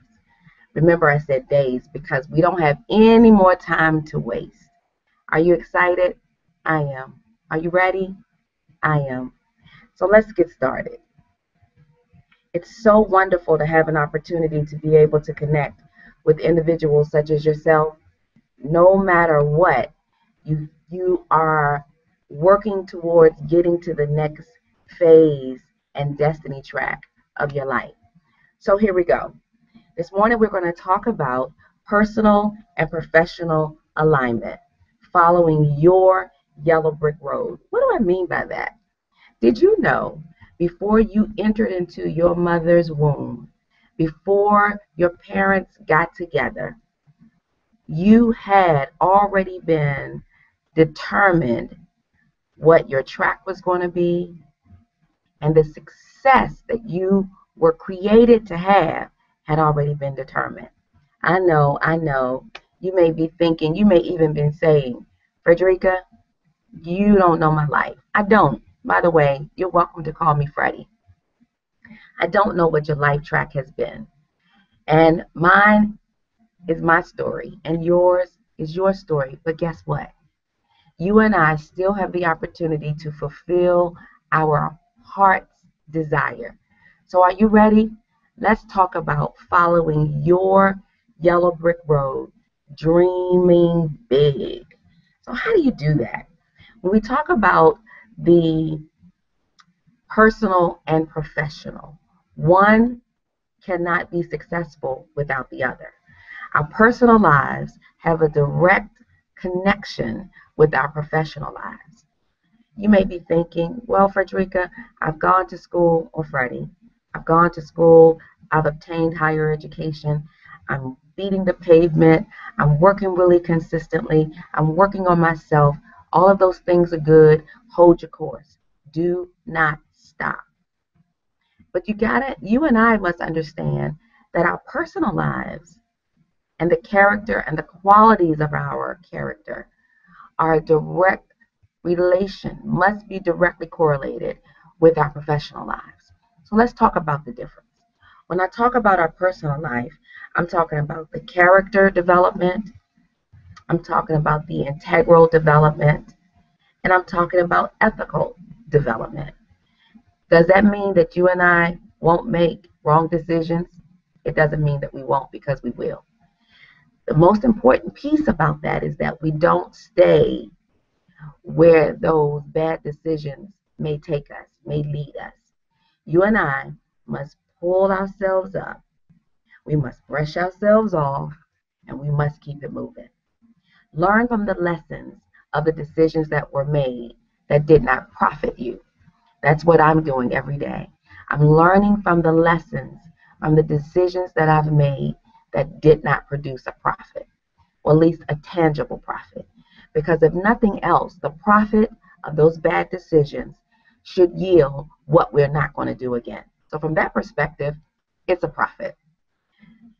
Remember, I said days because we don't have any more time to waste. Are you excited? I am. Are you ready? I am. So let's get started. It's so wonderful to have an opportunity to be able to connect with individuals such as yourself. No matter what, you are working towards getting to the next phase and destiny track of your life. So here we go. This morning we're going to talk about personal and professional alignment, following your yellow brick road. What do I mean by that? Did you know before you entered into your mother's womb, before your parents got together, you had already been determined what your track was going to be and the success that you were created to have had already been determined. I know, you may be thinking, you may even been saying, Frederica, you don't know my life. I don't. By the way, you're welcome to call me Freddie. I don't know what your life track has been. And mine is my story, and yours is your story. But guess what? You and I still have the opportunity to fulfill our heart's desire. So are you ready? Let's talk about following your yellow brick road, dreaming big. So how do you do that? When we talk about the personal and professional, one cannot be successful without the other. Our personal lives have a direct connection with our professional lives. You may be thinking, well, Frederica, I've gone to school, or Freddie, I've gone to school, I've obtained higher education, I'm beating the pavement, I'm working really consistently, I'm working on myself. All of those things are good. Hold your course. Do not stop. But you and I must understand that our personal lives and the character and the qualities of our character are a direct relation, must be directly correlated with our professional lives. So let's talk about the difference. When I talk about our personal life, I'm talking about the character development, I'm talking about the integral development, and I'm talking about ethical development. Does that mean that you and I won't make wrong decisions? It doesn't mean that we won't, because we will. The most important piece about that is that we don't stay where those bad decisions may take us, may lead us. You and I must pull ourselves up. We must brush ourselves off, and we must keep it moving. Learn from the lessons of the decisions that were made that did not profit you. That's what I'm doing every day. I'm learning from the lessons, from the decisions that I've made that did not produce a profit, or at least a tangible profit. Because if nothing else, the profit of those bad decisions should yield what we're not going to do again. So from that perspective, it's a profit.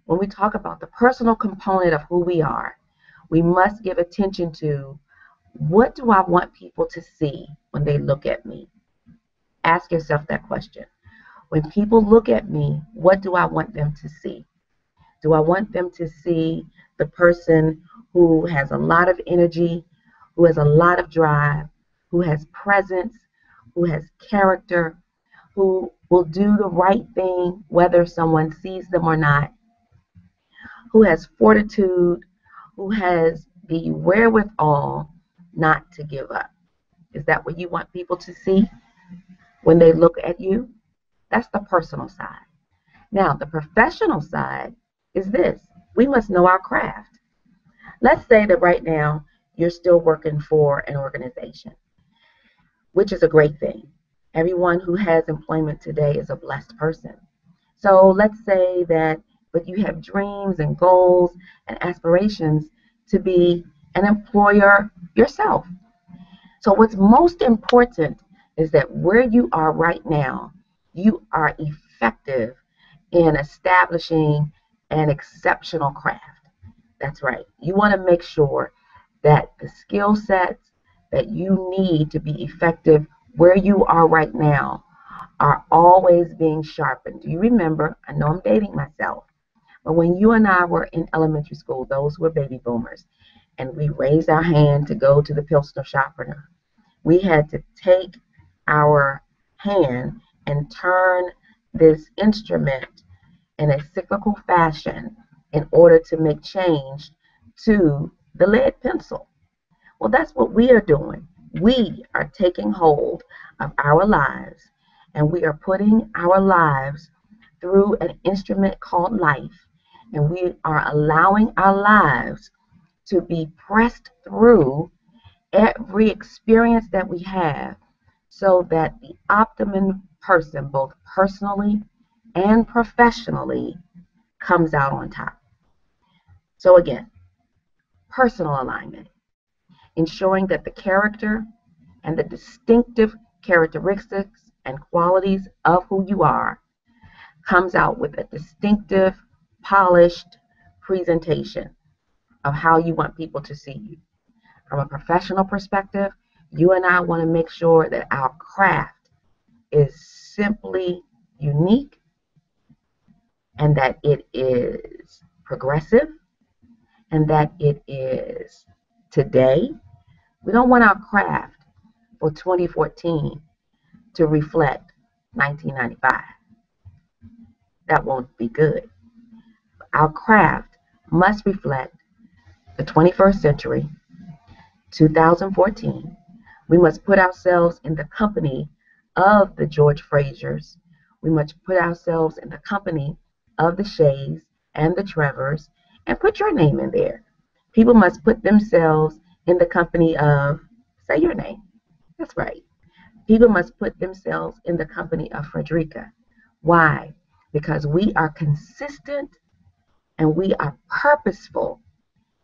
When we talk about the personal component of who we are, we must give attention to, what do I want people to see when they look at me? Ask yourself that question. When people look at me, what do I want them to see? Do I want them to see the person who has a lot of energy, who has a lot of drive, who has presence, who has character, who will do the right thing whether someone sees them or not, who has fortitude, who has the wherewithal not to give up? Is that what you want people to see when they look at you? That's the personal side. Now, the professional side is this. We must know our craft. Let's say that right now you're still working for an organization, which is a great thing. Everyone who has employment today is a blessed person. So let's say that, but you have dreams and goals and aspirations to be an employer yourself. So what's most important is that where you are right now, you are effective in establishing an exceptional craft. That's right. You want to make sure that the skill sets that you need to be effective where you are right now are always being sharpened. Do you remember? I know I'm dating myself, but when you and I were in elementary school, those were baby boomers, and we raised our hand to go to the Pilsner sharpener. We had to take our hand and turn this instrument in a cyclical fashion in order to make change to the lead pencil. Well, that's what we are doing. We are taking hold of our lives, and we are putting our lives through an instrument called life, and we are allowing our lives to be pressed through every experience that we have, so that the optimum person, both personally and professionally, comes out on top. So again, personal alignment, ensuring that the character and the distinctive characteristics and qualities of who you are comes out with a distinctive, polished presentation of how you want people to see you. From a professional perspective, you and I want to make sure that our craft is simply unique and that it is progressive and that it is today. We don't want our craft for 2014 to reflect 1995. That won't be good. Our craft must reflect the 21st century, 2014. We must put ourselves in the company of the George Frasers. We must put ourselves in the company of the Shays and the Trevors, and put your name in there. People must put themselves in the company of, say your name. That's right. People must put themselves in the company of Frederica. Why? Because we are consistent and we are purposeful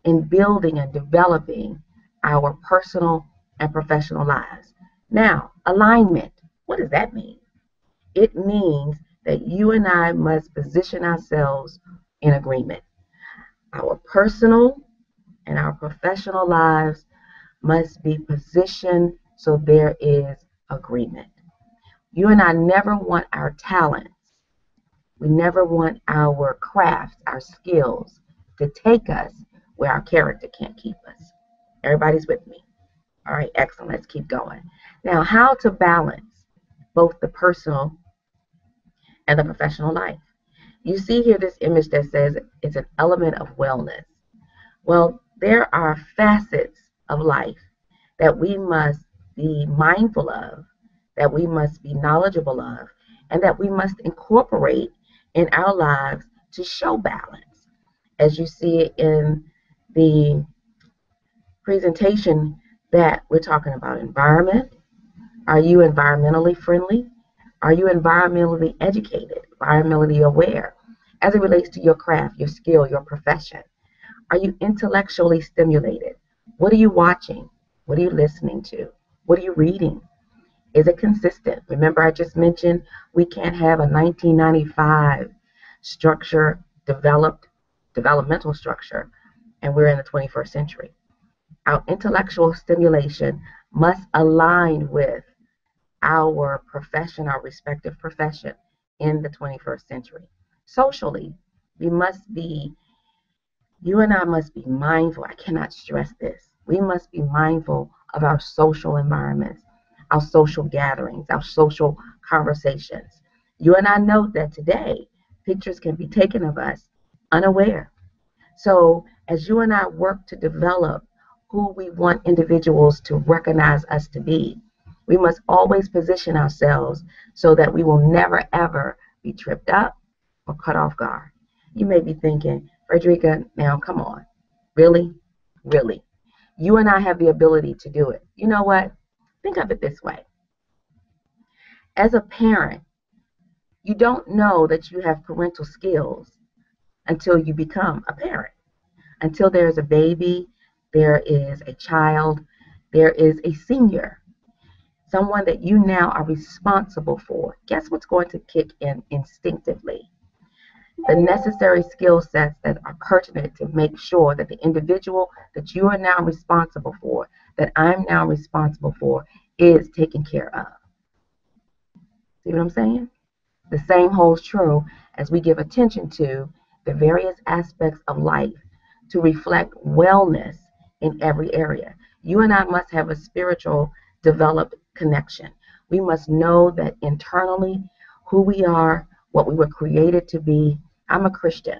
in building and developing our personal and professional lives. Now, alignment, what does that mean? It means that you and I must position ourselves in agreement. Our personal and our professional lives must be positioned so there is agreement. You and I never want our talents, we never want our crafts, our skills to take us where our character can't keep us. Everybody's with me? All right, excellent. Let's keep going. Now, how to balance both the personal and the professional life. You see here this image that says it's an element of wellness. Well, there are facets of life that we must be mindful of, that we must be knowledgeable of, and that we must incorporate in our lives to show balance. As you see it in the presentation, that we're talking about environment. Are you environmentally friendly? Are you environmentally educated, environmentally aware as it relates to your craft, your skill, your profession? Are you intellectually stimulated? What are you watching? What are you listening to? What are you reading? Is it consistent? Remember, I just mentioned we can't have a 1995 structure, developmental structure, and we're in the 21st century. Our intellectual stimulation must align with our profession, our respective profession in the 21st century. Socially, you and I must be mindful. I cannot stress this. We must be mindful of our social environments, our social gatherings, our social conversations. You and I know that today, pictures can be taken of us unaware. So as you and I work to develop who we want individuals to recognize us to be, we must always position ourselves so that we will never, ever be tripped up or caught off guard. You may be thinking, Frederica, now come on. Really? Really? You and I have the ability to do it. You know what? Think of it this way. As a parent, you don't know that you have parental skills until you become a parent. Until there is a baby, there is a child, there is a senior, someone that you now are responsible for. Guess what's going to kick in instinctively? The necessary skill sets that are pertinent to make sure that the individual that you are now responsible for, that I'm now responsible for, is taken care of. See what I'm saying? The same holds true as we give attention to the various aspects of life to reflect wellness in every area. You and I must have a spiritual developed connection. We must know that internally who we are, what we were created to be. I'm a Christian.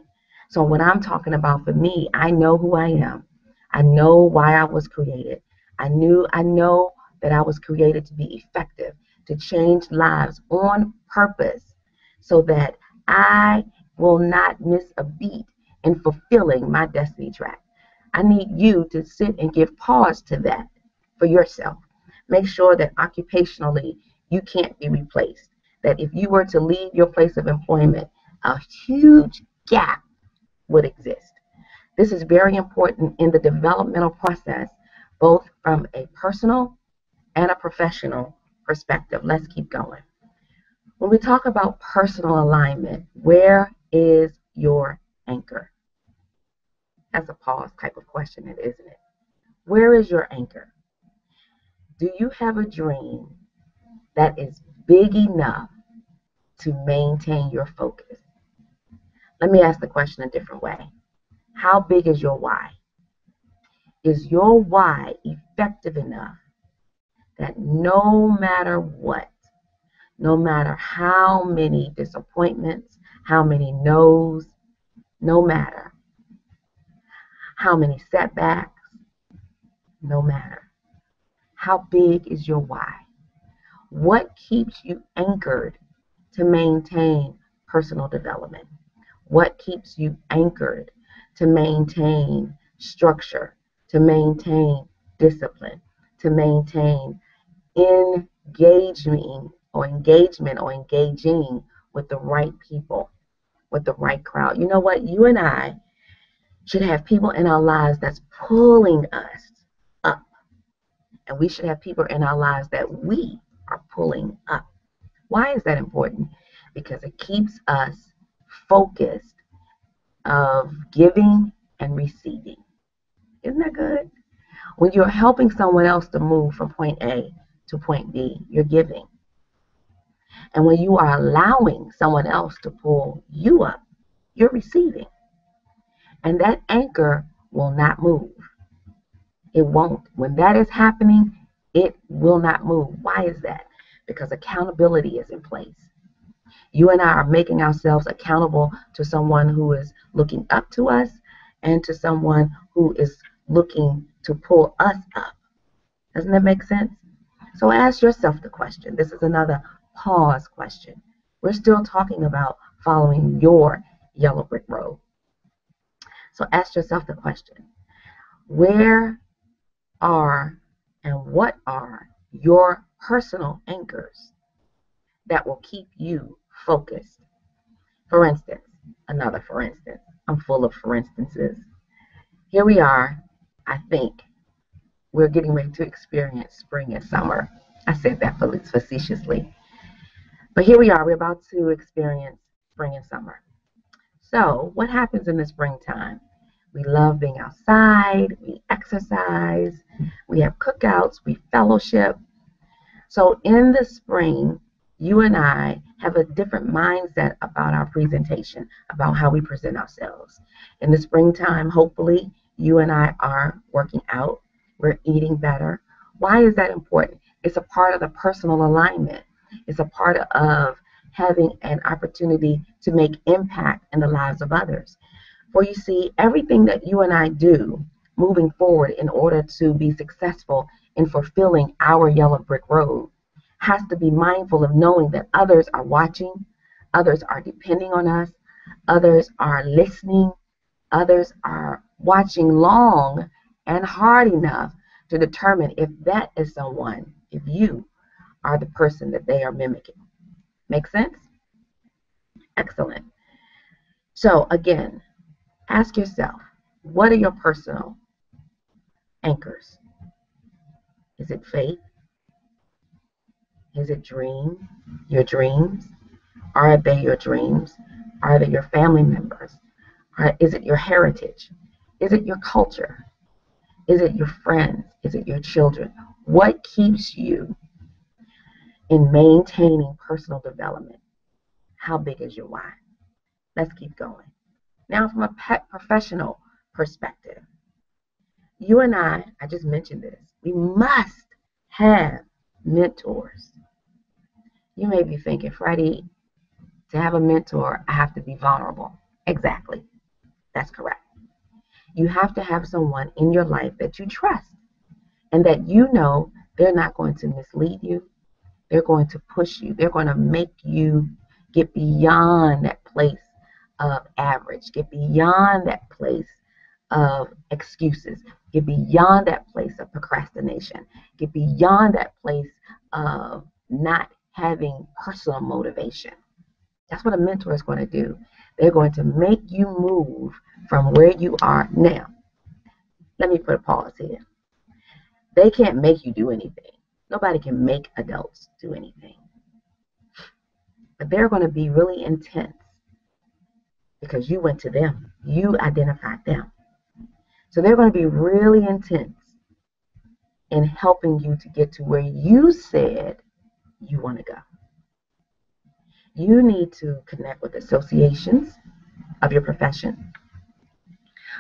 So what I'm talking about for me, I know who I am. I know why I was created. I know that I was created to be effective, to change lives on purpose so that I will not miss a beat in fulfilling my destiny track. I need you to sit and give pause to that for yourself. Make sure that occupationally you can't be replaced. That if you were to leave your place of employment, a huge gap would exist. This is very important in the developmental process, both from a personal and a professional perspective. Let's keep going. When we talk about personal alignment, where is your anchor? That's a pause type of question, isn't it? Where is your anchor? Do you have a dream that is big enough to maintain your focus? Let me ask the question a different way. How big is your why? Is your why effective enough that no matter what, no matter how many disappointments, how many no's, no matter how many setbacks, no matter how big is your why? What keeps you anchored to maintain personal development? What keeps you anchored to maintain structure, to maintain discipline, to maintain engaging with the right people, with the right crowd? You know what? You and I should have people in our lives that's pulling us up. And we should have people in our lives that we are pulling up. Why is that important? Because it keeps us focused of giving and receiving. Isn't that good? When you're helping someone else to move from point A to point B, you're giving. And when you are allowing someone else to pull you up, you're receiving. And that anchor will not move. It won't. When that is happening, it will not move. Why is that? Because accountability is in place. You and I are making ourselves accountable to someone who is looking up to us and to someone who is looking to pull us up. Doesn't that make sense? So ask yourself the question. This is another pause question. We're still talking about following your yellow brick road. So ask yourself the question. Where are and what are your personal anchors that will keep you focused? For instance, another for instance. I'm full of for instances. Here we are. I think we're getting ready to experience spring and summer. I said that facetiously. But here we are. We're about to experience spring and summer. So what happens in the springtime? We love being outside, we exercise, we have cookouts, we fellowship. So in the spring, you and I have a different mindset about our presentation, about how we present ourselves. In the springtime, hopefully, you and I are working out, we're eating better. Why is that important? It's a part of the personal alignment. It's a part of having an opportunity to make impact in the lives of others. For you see, everything that you and I do moving forward in order to be successful in fulfilling our yellow brick road has to be mindful of knowing that others are watching, others are depending on us, others are listening, others are watching long and hard enough to determine if that is someone, if you are the person that they are mimicking. Make sense? Excellent. So again, ask yourself, what are your personal anchors? Is it faith? Is it your dreams? Are they your dreams? Are they your family members? Is it your heritage? Is it your culture? Is it your friends? Is it your children? What keeps you in maintaining personal development? How big is your why? Let's keep going. Now, from a professional perspective, you and I just mentioned this, we must have mentors. You may be thinking, Freddie, to have a mentor, I have to be vulnerable. Exactly. That's correct. You have to have someone in your life that you trust and that you know they're not going to mislead you. They're going to push you. They're going to make you get beyond that place of average, get beyond that place of excuses, get beyond that place of procrastination, get beyond that place of not having personal motivation. That's what a mentor is going to do. They're going to make you move from where you are now. Let me put a pause here. They can't make you do anything. Nobody can make adults do anything. But they're going to be really intense because you went to them. You identified them. So they're going to be really intense in helping you to get to where you said you want to go. You need to connect with associations of your profession.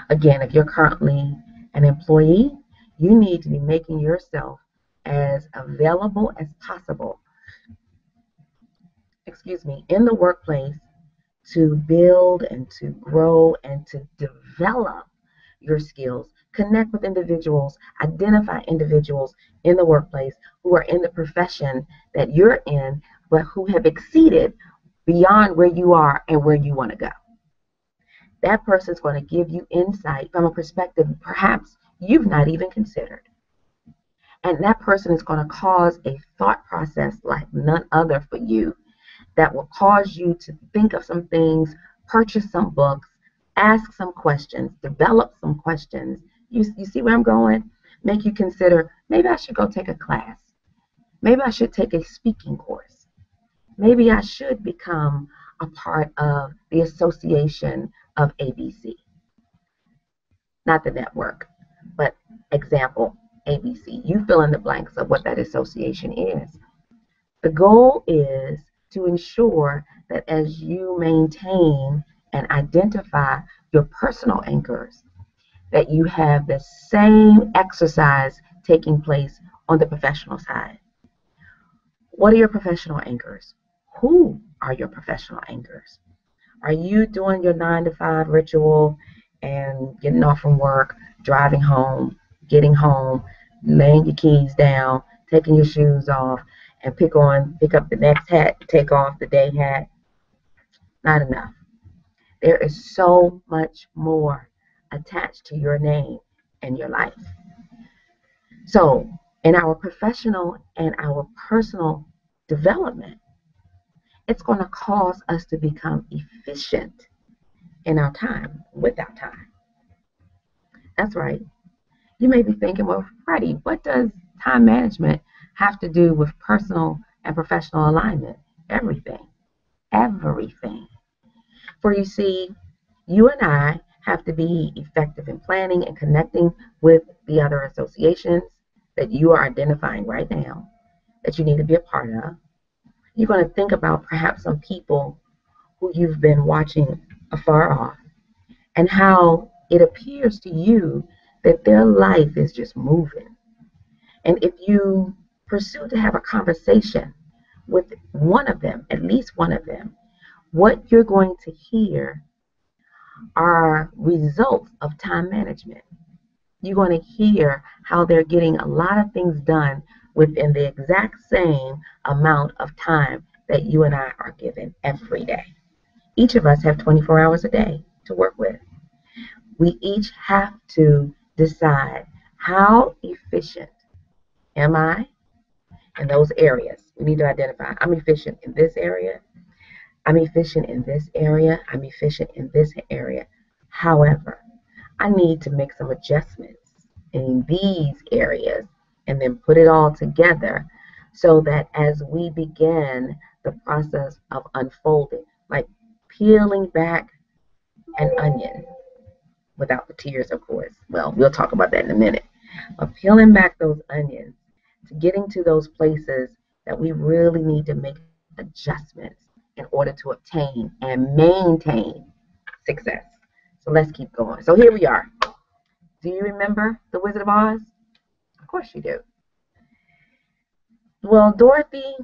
Again, if you're currently an employee, you need to be making yourself as available as possible, in the workplace to build and to grow and to develop your skills. Connect with individuals, identify individuals in the workplace who are in the profession that you're in, but who have exceeded beyond where you are and where you want to go. That person is going to give you insight from a perspective perhaps you've not even considered. And that person is going to cause a thought process like none other for you that will cause you to think of some things, purchase some books, ask some questions, develop some questions. You see where I'm going? Make you consider, maybe I should go take a class. Maybe I should take a speaking course. Maybe I should become a part of the association of ABC. Not the network, but example, ABC. You fill in the blanks of what that association is. The goal is to ensure that as you maintain and identify your personal anchors, that you have the same exercise taking place on the professional side. What are your professional anchors? Who are your professional anchors? Are you doing your 9-to-5 ritual and getting off from work, driving home, getting home, laying your keys down, taking your shoes off, and pick up the next hat, take off the day hat? Not enough. There is so much more attached to your name and your life. So in our professional and our personal development, it's going to cause us to become efficient in our time, with our time. That's right. You may be thinking, well, Freddie, what does time management have to do with personal and professional alignment? Everything. Everything. For you see, You and I have to be effective in planning and connecting with the other associations that you are identifying right now that you need to be a part of. You're going to think about perhaps some people who you've been watching afar off and how it appears to you that their life is just moving. And if you pursue to have a conversation with one of them, at least one of them, what you're going to hear are results of time management. You're going to hear how they're getting a lot of things done within the exact same amount of time that you and I are given every day. Each of us have 24 hours a day to work with. We each have to decide, how efficient am I in those areas? We need to identify, I'm efficient in this area, I'm efficient in this area, I'm efficient in this area. However, I need to make some adjustments in these areas and then put it all together so that as we begin the process of unfolding, like peeling back an onion, without the tears, of course. Well, we'll talk about that in a minute. But peeling back those onions to getting to those places that we really need to make adjustments in order to obtain and maintain success. So let's keep going. So here we are. Do you remember The Wizard of Oz? Of course you do. Well, Dorothy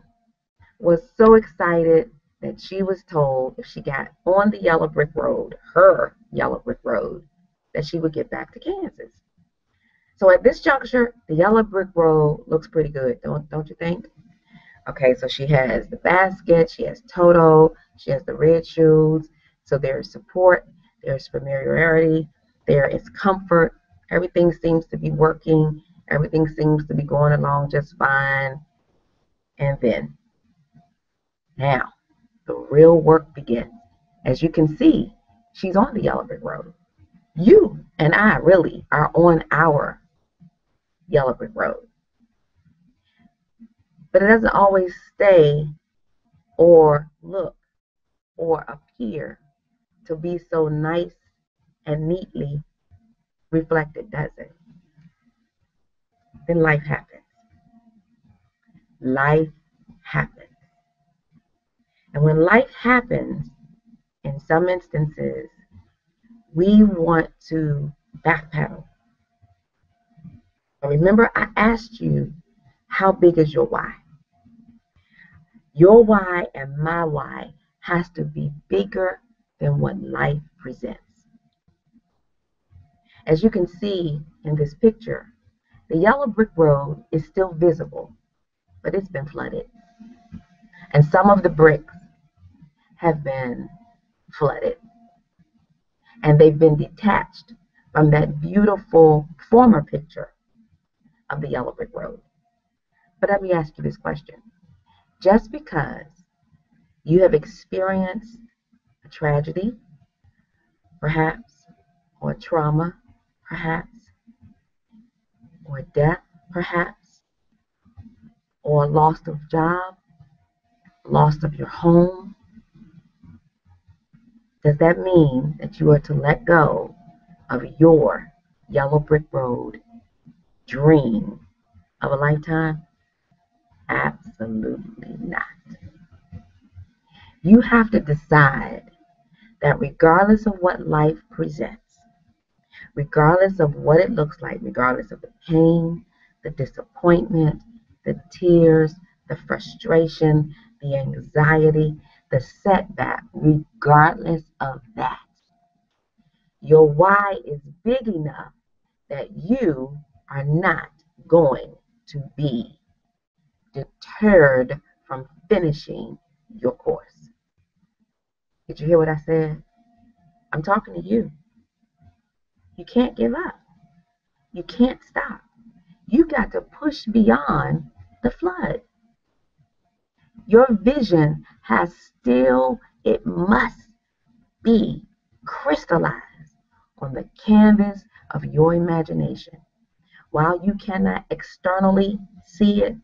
was so excited that she was told if she got on the yellow brick road, her yellow brick road, that she would get back to Kansas. So at this juncture, the yellow brick road looks pretty good, don't you think? Okay, so she has the basket, she has Toto, she has the red shoes. So there's support, there's familiarity, there is comfort. Everything seems to be working. Everything seems to be going along just fine. And then, now, the real work begins. As you can see, she's on the yellow brick road. You and I really are on our yellow brick road. But it doesn't always stay or look or appear to be so nice and neatly reflected, does it? Then life happens. Life happens. And when life happens, in some instances, we want to backpedal. But remember, I asked you, how big is your why? Your why and my why has to be bigger than what life presents. As you can see in this picture, the yellow brick road is still visible, but it's been flooded. And some of the bricks have been flooded. And they've been detached from that beautiful former picture of the yellow brick road. But let me ask you this question. Just because you have experienced a tragedy, perhaps, or trauma, perhaps, or death, perhaps, or loss of job, loss of your home, does that mean that you are to let go of your yellow brick road dream of a lifetime? Absolutely not. You have to decide that regardless of what life presents, regardless of what it looks like, regardless of the pain, the disappointment, the tears, the frustration, the anxiety, the setback, regardless of that, your why is big enough that you are not going to be deterred from finishing your course. Did you hear what I said? I'm talking to you. You can't give up. You can't stop. You got to push beyond the flood. Your vision has still, it must be crystallized on the canvas of your imagination. While you cannot externally see it,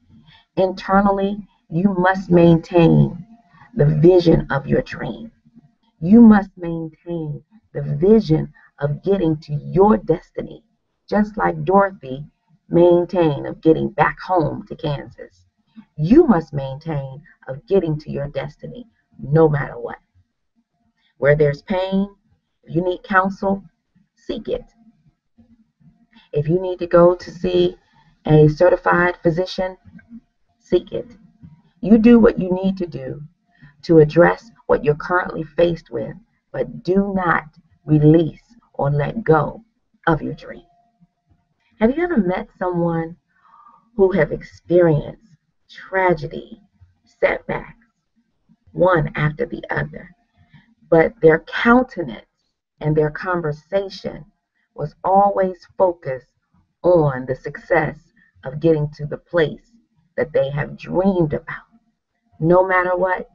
internally, you must maintain the vision of your dream. You must maintain the vision of getting to your destiny, just like Dorothy maintained of getting back home to Kansas. You must maintain of getting to your destiny no matter what. Where there's pain, if you need counsel, seek it. If you need to go to see a certified physician, seek it. You do what you need to do to address what you're currently faced with, but do not release or let go of your dream. Have you ever met someone who have experienced tragedy, setbacks, one after the other, but their countenance and their conversation was always focused on the success of getting to the place that they have dreamed about? No matter what,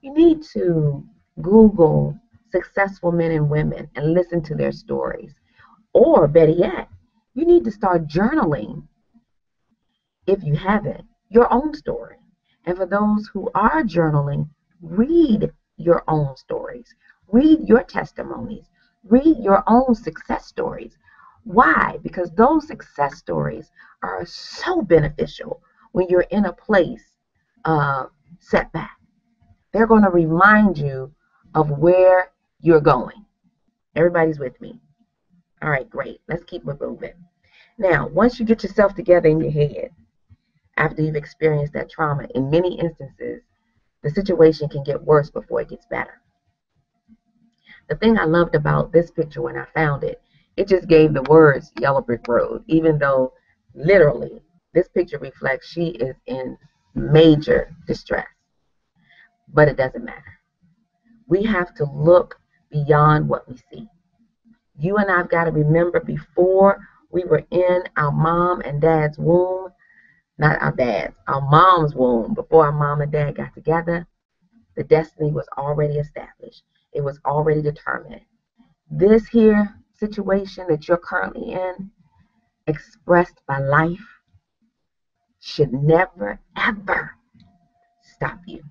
you need to Google successful men and women and listen to their stories. Or better yet, you need to start journaling, if you haven't, your own story. And for those who are journaling, read your own stories. Read your testimonies. Read your own success stories. Why? Because those success stories are so beneficial when you're in a place of setback. They're going to remind you of where you're going. Everybody's with me? All right, great. Let's keep it moving. Now, once you get yourself together in your head, after you've experienced that trauma, in many instances, the situation can get worse before it gets better. The thing I loved about this picture when I found it, it just gave the words Yellow Brick Road, even though literally this picture reflects she is in major distress. But it doesn't matter. We have to look beyond what we see. You and I've got to remember, before we were in our mom and dad's womb, not our dad's, our mom's womb, before our mom and dad got together, the destiny was already established. It was already determined. This here situation that you're currently in, expressed by life, should never, ever stop you.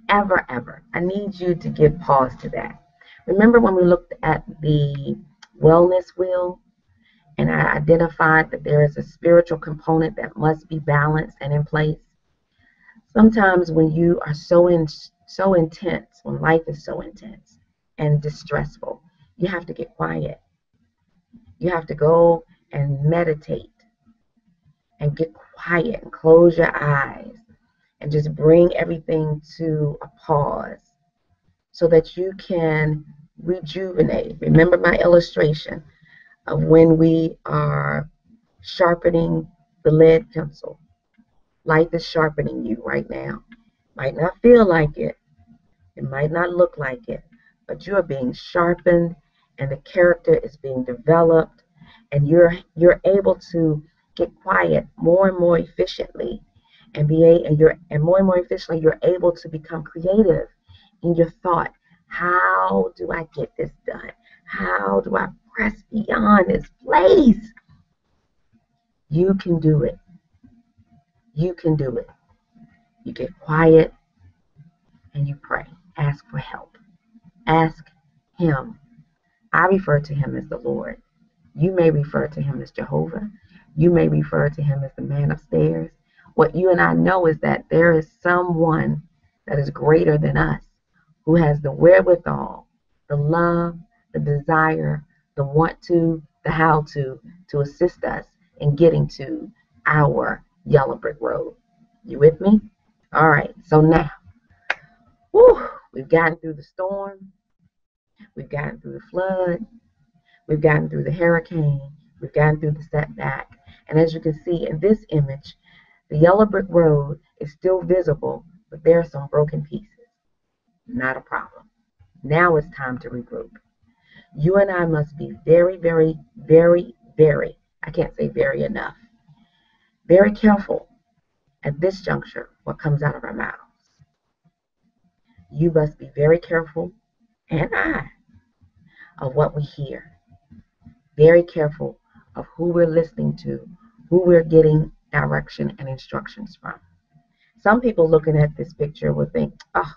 Ever, ever. I need you to give pause to that. Remember when we looked at the wellness wheel and I identified that there is a spiritual component that must be balanced and in place? Sometimes when you are so intense, when life is so intense and distressful, you have to get quiet. You have to go and meditate and get quiet and close your eyes and just bring everything to a pause so that you can rejuvenate. Remember my illustration of when we are sharpening the lead pencil. Life is sharpening you right now. Might not feel like it. It might not look like it, but you are being sharpened and the character is being developed, and you're able to get quiet more and more efficiently, and more and more efficiently you're able to become creative in your thought. How do I get this done? How do I press beyond this place? You can do it. You can do it. You get quiet and you pray. Ask for help. Ask Him. I refer to Him as the Lord. You may refer to Him as Jehovah. You may refer to Him as the man upstairs. What you and I know is that there is someone that is greater than us, who has the wherewithal, the love, the desire, the want to, the how to assist us in getting to our Yellow Brick Road. You with me? All right, so now, we've gotten through the storm, we've gotten through the flood, we've gotten through the hurricane, we've gotten through the setback, and as you can see in this image, the Yellow Brick Road is still visible, but there are some broken pieces. Not a problem. Now it's time to regroup. You and I must be very, very, very, very, I can't say very enough, very careful at this juncture what comes out of our mouths. You must be very careful, and I, of what we hear. Very careful of who we're listening to, who we're getting direction and instructions from. Some people looking at this picture will think, oh,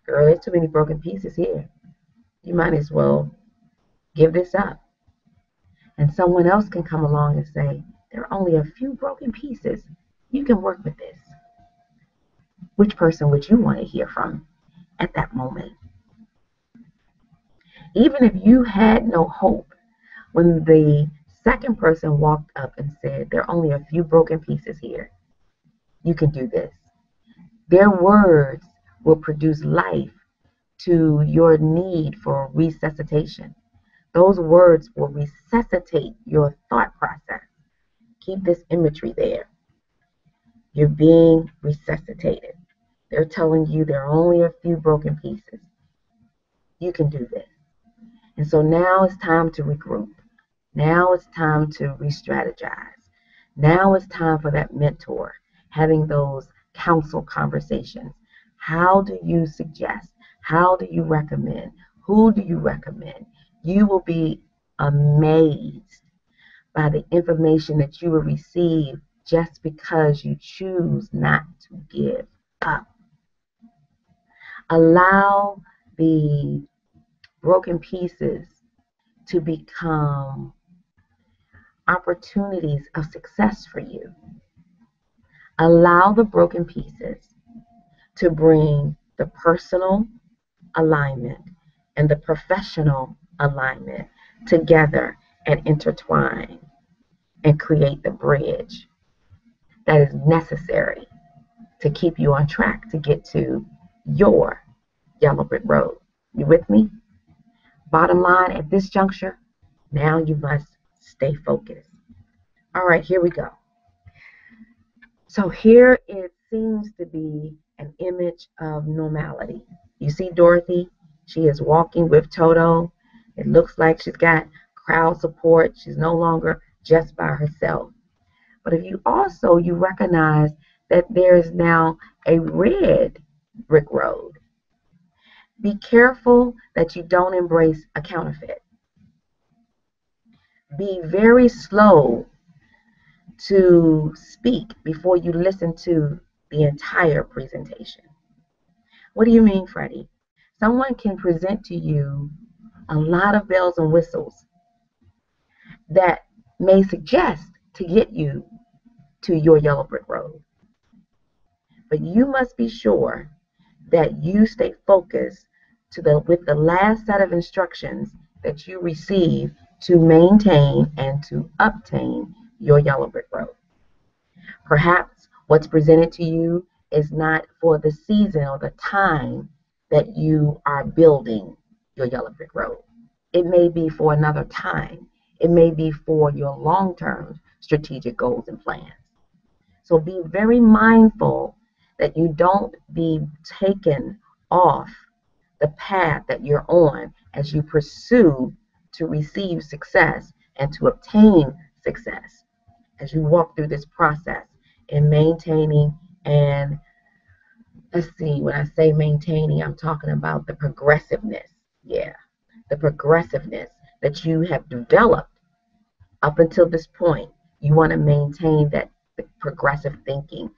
girl, there's too many broken pieces here. you might as well give this up. And someone else can come along and say, there are only a few broken pieces. You can work with this. Which person would you want to hear from at that moment? Even if you had no hope, when the second person walked up and said, there are only a few broken pieces here, you can do this. Their words will produce life to your need for resuscitation. Those words will resuscitate your thought process. Keep this imagery there. You're being resuscitated. They're telling you there are only a few broken pieces. You can do this. And so now it's time to regroup. Now it's time to re-strategize. Now it's time for that mentor, having those counsel conversations. How do you suggest? How do you recommend? Who do you recommend? You will be amazed by the information that you will receive just because you choose not to give up. Allow the broken pieces to become opportunities of success for you. Allow the broken pieces to bring the personal alignment and the professional alignment together and intertwine and create the bridge that is necessary to keep you on track to get to your yellow brick road. You with me? Bottom line, at this juncture, now you must stay focused. All right, here we go. So here it seems to be an image of normality. You see Dorothy? She is walking with Toto. It looks like she's got crowd support. She's no longer just by herself. But if you recognize that there is now a red brick road. Be careful that you don't embrace a counterfeit. Be very slow to speak before you listen to the entire presentation. What do you mean, Freddie? Someone can present to you a lot of bells and whistles that may suggest to get you to your yellow brick road. But you must be sure that you stay focused with the last set of instructions that you receive to maintain and to obtain your yellow brick road. Perhaps what's presented to you is not for the season or the time that you are building your yellow brick road. It may be for another time. It may be for your long-term strategic goals and plans. So be very mindful that you don't be taken off the path that you're on as you pursue to receive success and to obtain success as you walk through this process in maintaining and let's see, when I say maintaining, I'm talking about the progressiveness. Yeah, the progressiveness that you have developed up until this point. You want to maintain that progressive thinking,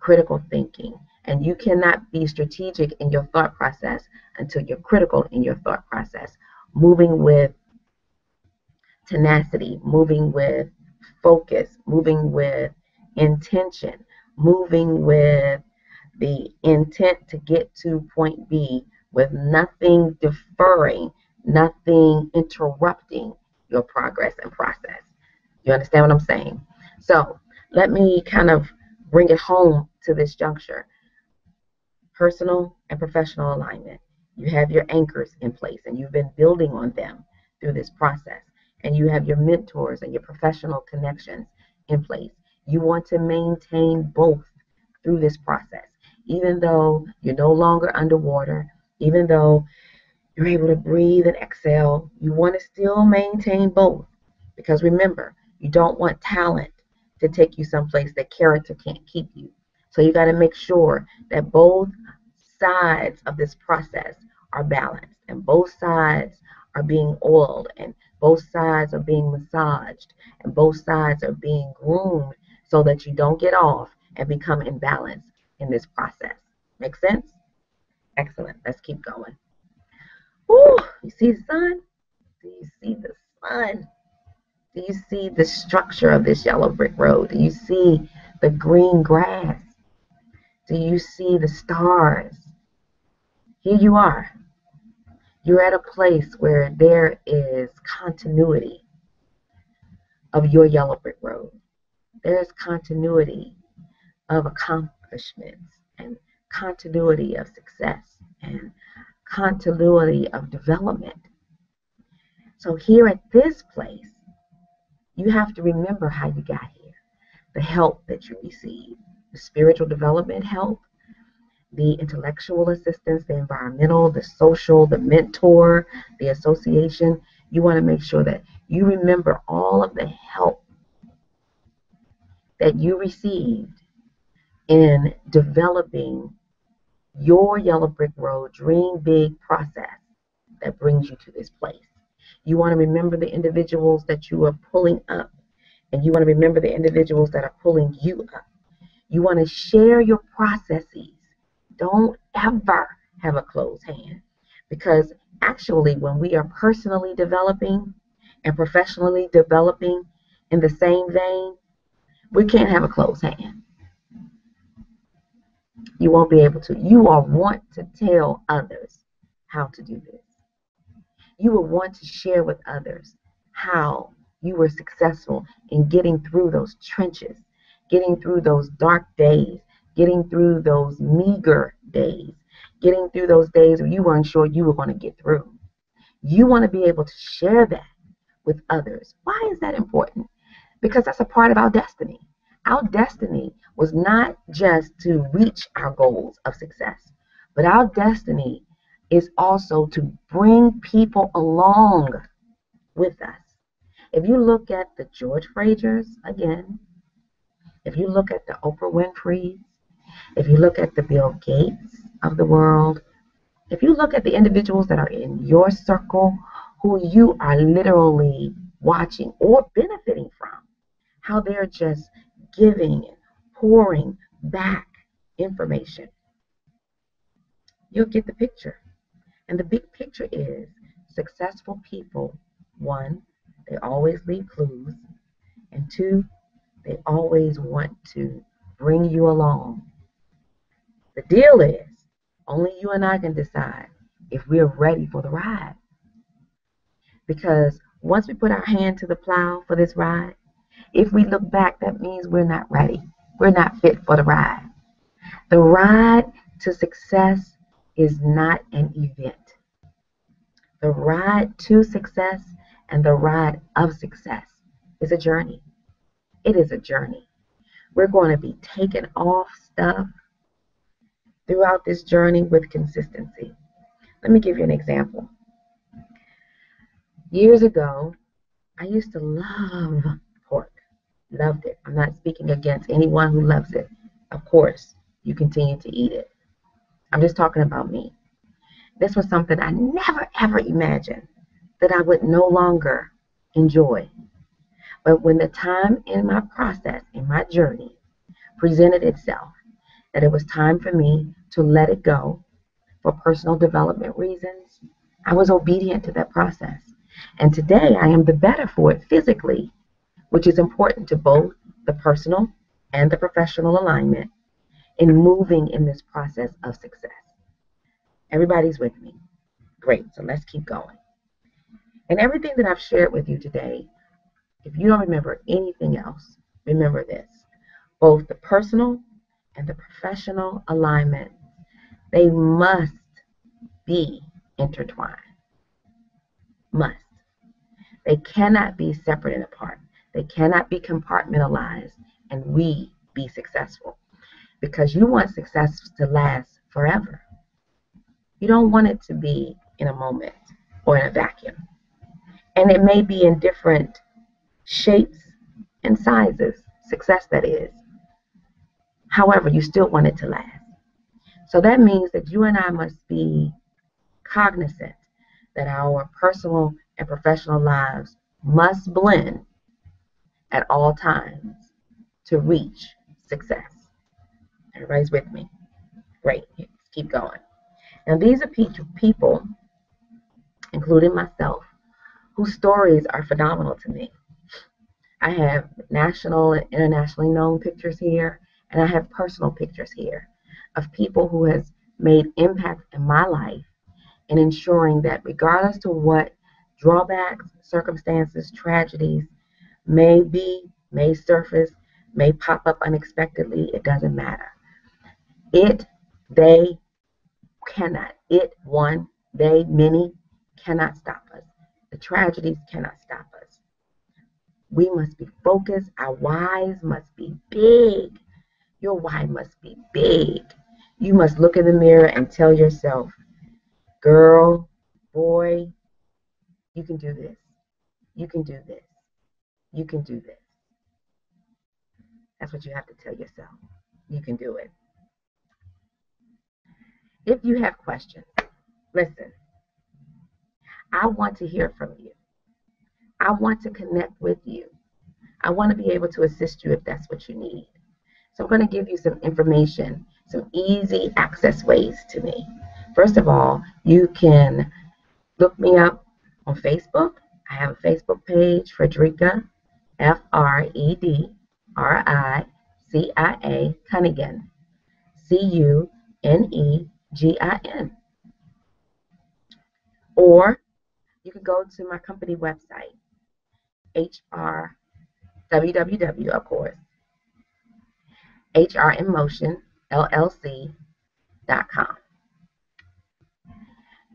critical thinking, and you cannot be strategic in your thought process until you're critical in your thought process, moving with tenacity, moving with focus, moving with intention, moving with the intent to get to point B with nothing deferring, nothing interrupting your progress and process. You understand what I'm saying? So let me kind of bring it home to this juncture. Personal and professional alignment. You have your anchors in place and you've been building on them through this process. And you have your mentors and your professional connections in place. You want to maintain both through this process. Even though you're no longer underwater, even though you're able to breathe and exhale, you want to still maintain both. Because remember, you don't want talent to take you someplace that character can't keep you. So you got to make sure that both sides of this process are balanced and both sides are being oiled and both sides are being massaged and both sides are being groomed so that you don't get off and become imbalanced in this process. Make sense? Excellent. Let's keep going. Ooh, you see the sun? Do you see the sun? Do you see the structure of this yellow brick road? Do you see the green grass? Do you see the stars? Here you are. You're at a place where there is continuity of your yellow brick road. There is continuity of accomplishments and continuity of success and continuity of development. So here at this place, you have to remember how you got here, the help that you received, the spiritual development help, the intellectual assistance, the environmental, the social, the mentor, the association. You want to make sure that you remember all of the help that you received in developing your Yellow Brick Road Dream Big process that brings you to this place. You want to remember the individuals that you are pulling up, and you want to remember the individuals that are pulling you up. You want to share your processes. Don't ever have a closed hand, because actually when we are personally developing and professionally developing in the same vein, we can't have a closed hand. You won't be able to. You will want to tell others how to do this. You will want to share with others how you were successful in getting through those trenches, getting through those dark days, getting through those meager days, getting through those days where you weren't sure you were going to get through. You want to be able to share that with others. Why is that important? Because that's a part of our destiny. Our destiny was not just to reach our goals of success, but our destiny is also to bring people along with us. If you look at the George Frasers again, if you look at the Oprah Winfreys, if you look at the Bill Gates of the world, if you look at the individuals that are in your circle who you are literally watching or benefiting from, how they're just giving and pouring back information, you'll get the picture. And the big picture is successful people, one, they always leave clues, and two, they always want to bring you along. The deal is, only you and I can decide if we're ready for the ride. Because once we put our hand to the plow for this ride, if we look back, that means we're not ready. We're not fit for the ride. The ride to success is not an event. The ride to success and the ride of success is a journey. It is a journey. We're going to be taking off stuff throughout this journey with consistency. Let me give you an example. Years ago, I used to love pork. Loved it. I'm not speaking against anyone who loves it. Of course, you continue to eat it. I'm just talking about me. This was something I never, ever imagined that I would no longer enjoy. But when the time in my process, in my journey, presented itself, that it was time for me to let it go for personal development reasons, I was obedient to that process. And today I am the better for it physically, which is important to both the personal and the professional alignment in moving in this process of success. Everybody's with me. Great, so let's keep going. And everything that I've shared with you today, if you don't remember anything else, remember this. Both the personal and the professional alignment, they must be intertwined. Must. They cannot be separate and apart. They cannot be compartmentalized and we be successful. Because you want success to last forever. You don't want it to be in a moment or in a vacuum. And it may be in different shapes and sizes, success that is. However, you still want it to last. So that means that you and I must be cognizant that our personal and professional lives must blend at all times to reach success. Everybody's with me? Great. Let's keep going. Now, these are people including myself, whose stories are phenomenal to me. I have national and internationally known pictures here, and I have personal pictures here of people who has made impact in my life in ensuring that regardless to what drawbacks, circumstances, tragedies may be, may surface, may pop up unexpectedly, it doesn't matter. They cannot. One, they, many, cannot stop us. The tragedies cannot stop us. We must be focused. Our whys must be big. Your why must be big. You must look in the mirror and tell yourself, girl, boy, you can do this. You can do this. You can do this. That's what you have to tell yourself. You can do it. If you have questions, listen. I want to hear from you. I want to connect with you. I want to be able to assist you if that's what you need. So I'm going to give you some information, some easy access ways to me. First of all, you can look me up on Facebook. I have a Facebook page, Frederica, Fredricia Cunningham, Cunegin. Or you can go to my company website, www, of course, HRMMotionLLC.com.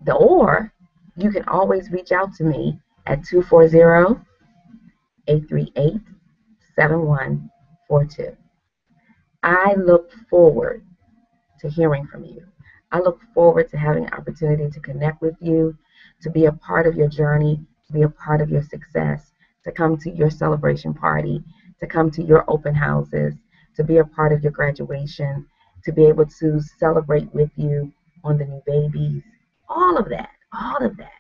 Or you can always reach out to me at 240-838-7142. I look forward to hearing from you. I look forward to having an opportunity to connect with you, to be a part of your journey, to be a part of your success, to come to your celebration party, to come to your open houses, to be a part of your graduation, to be able to celebrate with you on the new babies, all of that, all of that.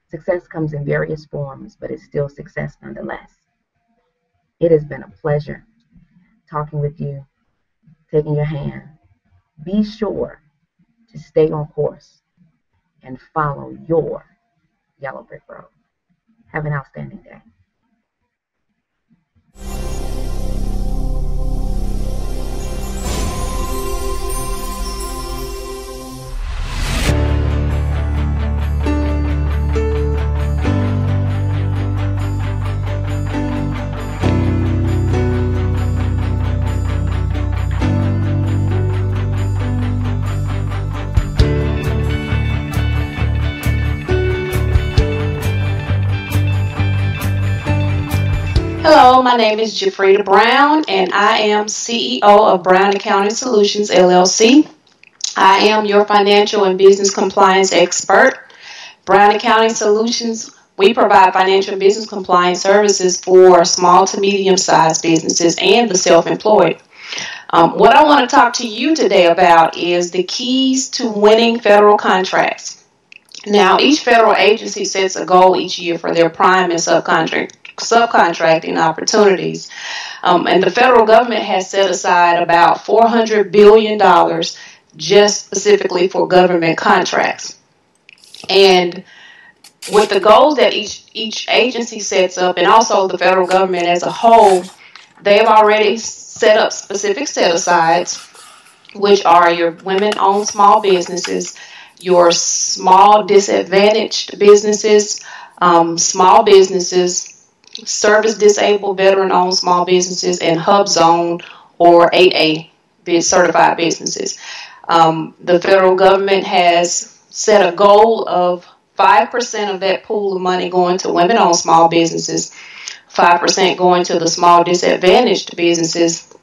Success comes in various forms, but it's still success nonetheless. It has been a pleasure talking with you, taking your hand. Be sure to stay on course and follow your yellow brick road. Have an outstanding day. Hello, my name is Jafrida Brown, and I am CEO of Brown Accounting Solutions, LLC. I am your financial and business compliance expert. Brown Accounting Solutions, we provide financial and business compliance services for small to medium-sized businesses and the self-employed. What I want to talk to you today about is the keys to winning federal contracts. Now, each federal agency sets a goal each year for their prime and subcontracting opportunities. And the federal government has set aside about $400 billion just specifically for government contracts. And with the goals that each agency sets up, and also the federal government as a whole, they've already set up specific set-asides, which are your women-owned small businesses, your small disadvantaged businesses, small businesses, service-disabled, veteran-owned small businesses, and HUBZone or 8A certified businesses. The federal government has set a goal of 5% of that pool of money going to women-owned small businesses, 5% going to the small disadvantaged businesses,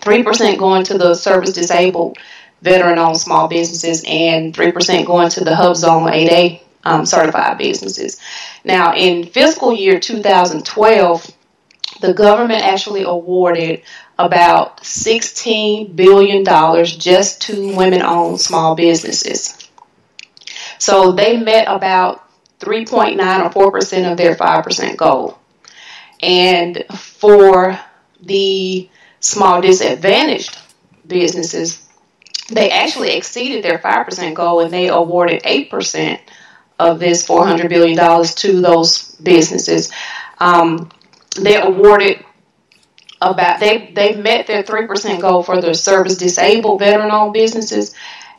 3% going to the service-disabled, veteran-owned small businesses, and 3% going to the HUBZone 8A certified businesses. Now, in fiscal year 2012, the government actually awarded about $16 billion just to women-owned small businesses. So they met about 3.9 or 4% of their 5% goal. And for the small disadvantaged businesses, they actually exceeded their 5% goal, and they awarded 8% of this $400 billion to those businesses. They awarded they've met their 3% goal for the service disabled veteran-owned businesses,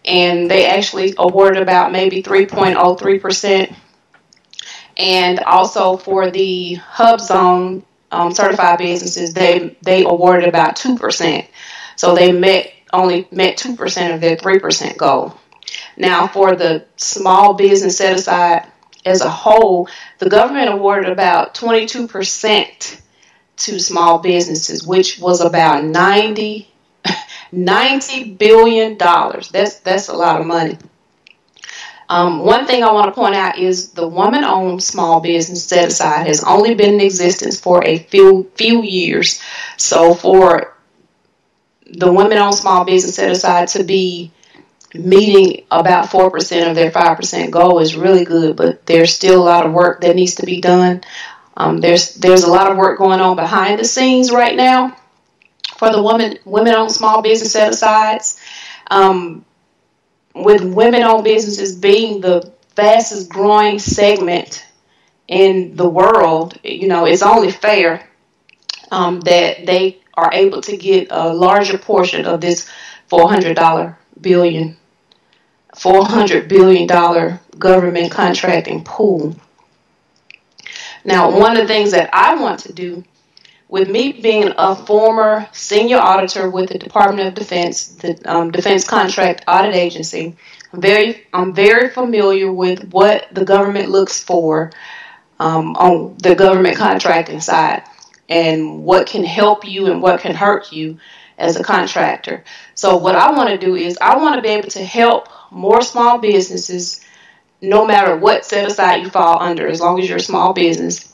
and they actually awarded about maybe 3.03%. And also for the HUBZone certified businesses, they awarded about 2%. So they only met 2% of their 3% goal. Now for the small business set aside as a whole, the government awarded about 22% to small businesses, which was about $90 billion. That's a lot of money. One thing I want to point out is the woman-owned small business set aside has only been in existence for a few years. So for the women-owned small business set aside to be meeting about 4% of their 5% goal is really good, but there's still a lot of work that needs to be done. There's a lot of work going on behind the scenes right now for the women-owned small business set-asides. With women-owned businesses being the fastest growing segment in the world, it's only fair that they are able to get a larger portion of this $400 billion government contracting pool. Now, one of the things that I want to do, with me being a former senior auditor with the Department of Defense, the Defense Contract Audit Agency, I'm very familiar with what the government looks for on the government contracting side, and what can help you and what can hurt you as a contractor. So what I want to do is I want to be able to help more small businesses, no matter what set aside you fall under, as long as you're a small business,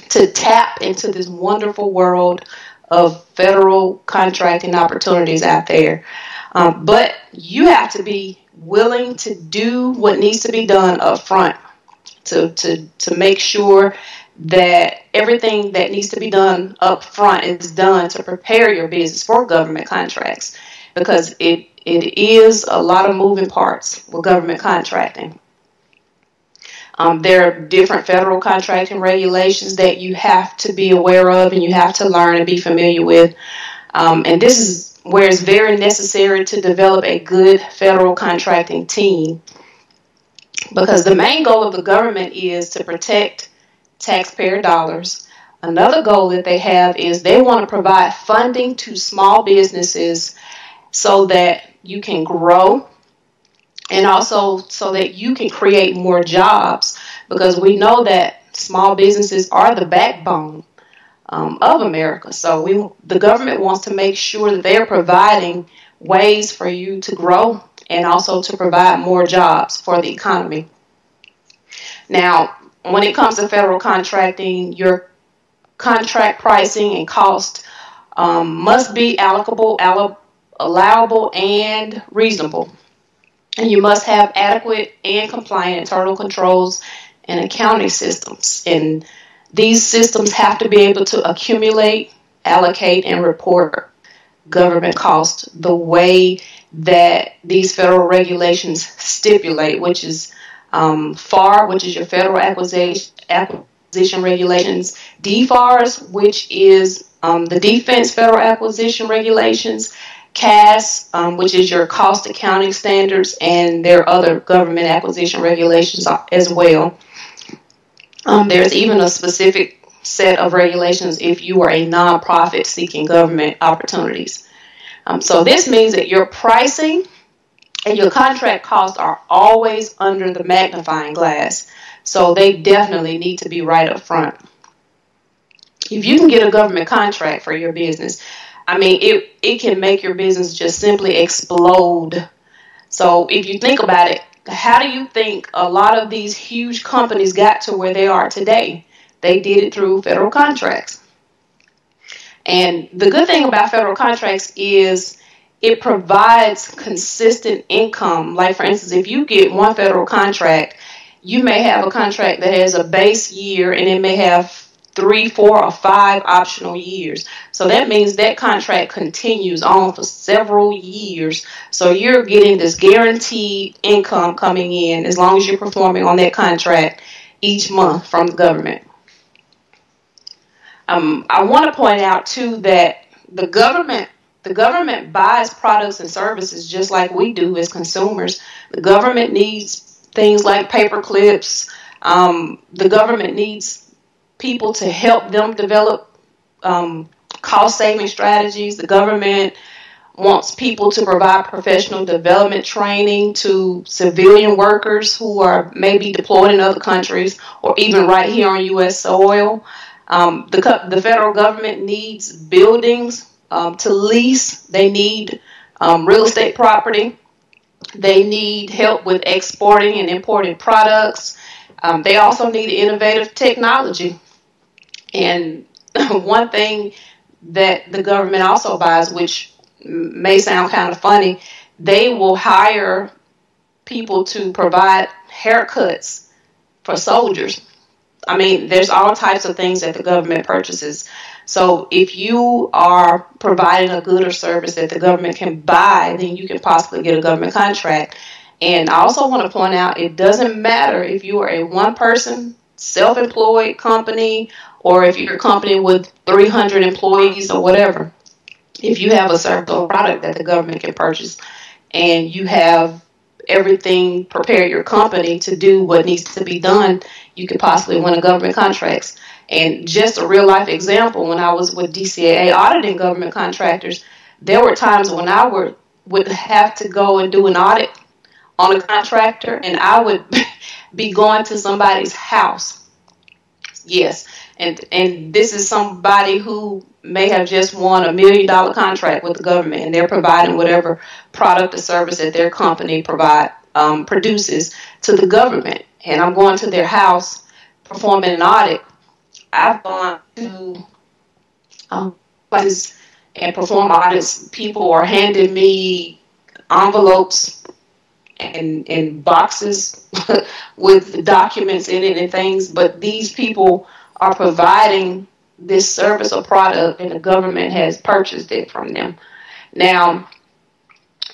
to tap into this wonderful world of federal contracting opportunities out there. But you have to be willing to do what needs to be done up front to make sure that everything that needs to be done up front is done to prepare your business for government contracts, because it is a lot of moving parts with government contracting. There are different federal contracting regulations that you have to be aware of and you have to learn and be familiar with. And this is where it's very necessary to develop a good federal contracting team, because the main goal of the government is to protect taxpayer dollars. Another goal that they have is they want to provide funding to small businesses so that you can grow, and also so that you can create more jobs, because we know that small businesses are the backbone of America. So the government wants to make sure that they're providing ways for you to grow and also to provide more jobs for the economy. Now, when it comes to federal contracting, your contract pricing and cost must be allowable and reasonable. And you must have adequate and compliant internal controls and accounting systems. And these systems have to be able to accumulate, allocate, and report government costs the way that these federal regulations stipulate, which is FAR, which is your Federal Acquisition Regulations, DFARS, which is the Defense Federal Acquisition Regulations, CAS, which is your cost accounting standards, and there are other government acquisition regulations as well. There's even a specific set of regulations if you are a nonprofit seeking government opportunities. So this means that your pricing and your contract costs are always under the magnifying glass. So they definitely need to be right up front. If you can get a government contract for your business, I mean, it can make your business just simply explode. So if you think about it, how do you think a lot of these huge companies got to where they are today? They did it through federal contracts. And the good thing about federal contracts is it provides consistent income. Like, for instance, if you get one federal contract, you may have a contract that has a base year and it may have 3, 4, or 5 optional years. So that means that contract continues on for several years. So you're getting this guaranteed income coming in as long as you're performing on that contract each month from the government. I want to point out too that the government buys products and services just like we do as consumers. The government needs things like paper clips. The government needs people to help them develop cost-saving strategies. The government wants people to provide professional development training to civilian workers who are maybe deployed in other countries or even right here on U.S. soil. The federal government needs buildings to lease. They need real estate property. They need help with exporting and importing products. They also need innovative technology. And one thing that the government also buys, which may sound kind of funny, they will hire people to provide haircuts for soldiers. I mean, there's all types of things that the government purchases. So if you are providing a good or service that the government can buy, then you can possibly get a government contract. And I also want to point out, it doesn't matter if you are a one-person, self-employed company, or if you're a company with 300 employees or whatever. If you have a service or product that the government can purchase and you have everything, prepare your company to do what needs to be done, you could possibly win a government contracts. And just a real life example, when I was with DCAA auditing government contractors, there were times when I would have to go and do an audit on a contractor, and I would be going to somebody's house. Yes, and this is somebody who may have just won $1 million contract with the government, and they're providing whatever product or service that their company produces to the government. And I'm going to their house, performing an audit. I've gone to places and perform audits. People are handing me envelopes and boxes with documents in it and things, but these people are providing this service or product and the government has purchased it from them. Now,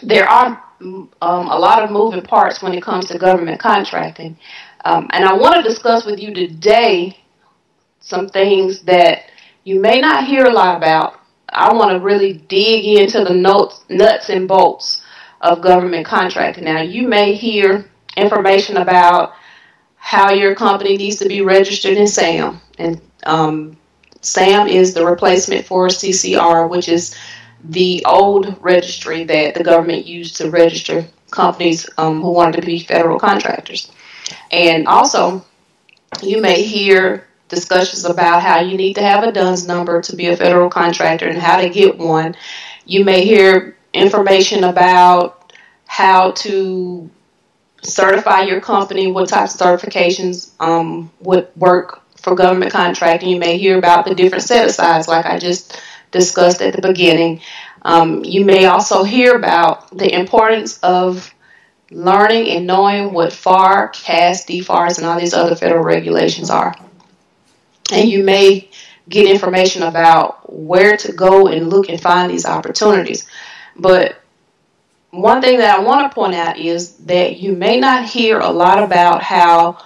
there are a lot of moving parts when it comes to government contracting, and I want to discuss with you today some things that you may not hear a lot about. I want to really dig into the nuts and bolts of government contracting. Now, you may hear information about how your company needs to be registered in SAM, and SAM is the replacement for CCR, which is the old registry that the government used to register companies who wanted to be federal contractors. And also, you may hear discussions about how you need to have a DUNS number to be a federal contractor and how to get one. You may hear information about how to certify your company, what types of certifications would work for government contracting. You may hear about the different set-asides like I just discussed at the beginning. You may also hear about the importance of learning and knowing what FAR, CAS, DFARS, and all these other federal regulations are. And you may get information about where to go and look and find these opportunities. But one thing that I want to point out is that you may not hear a lot about how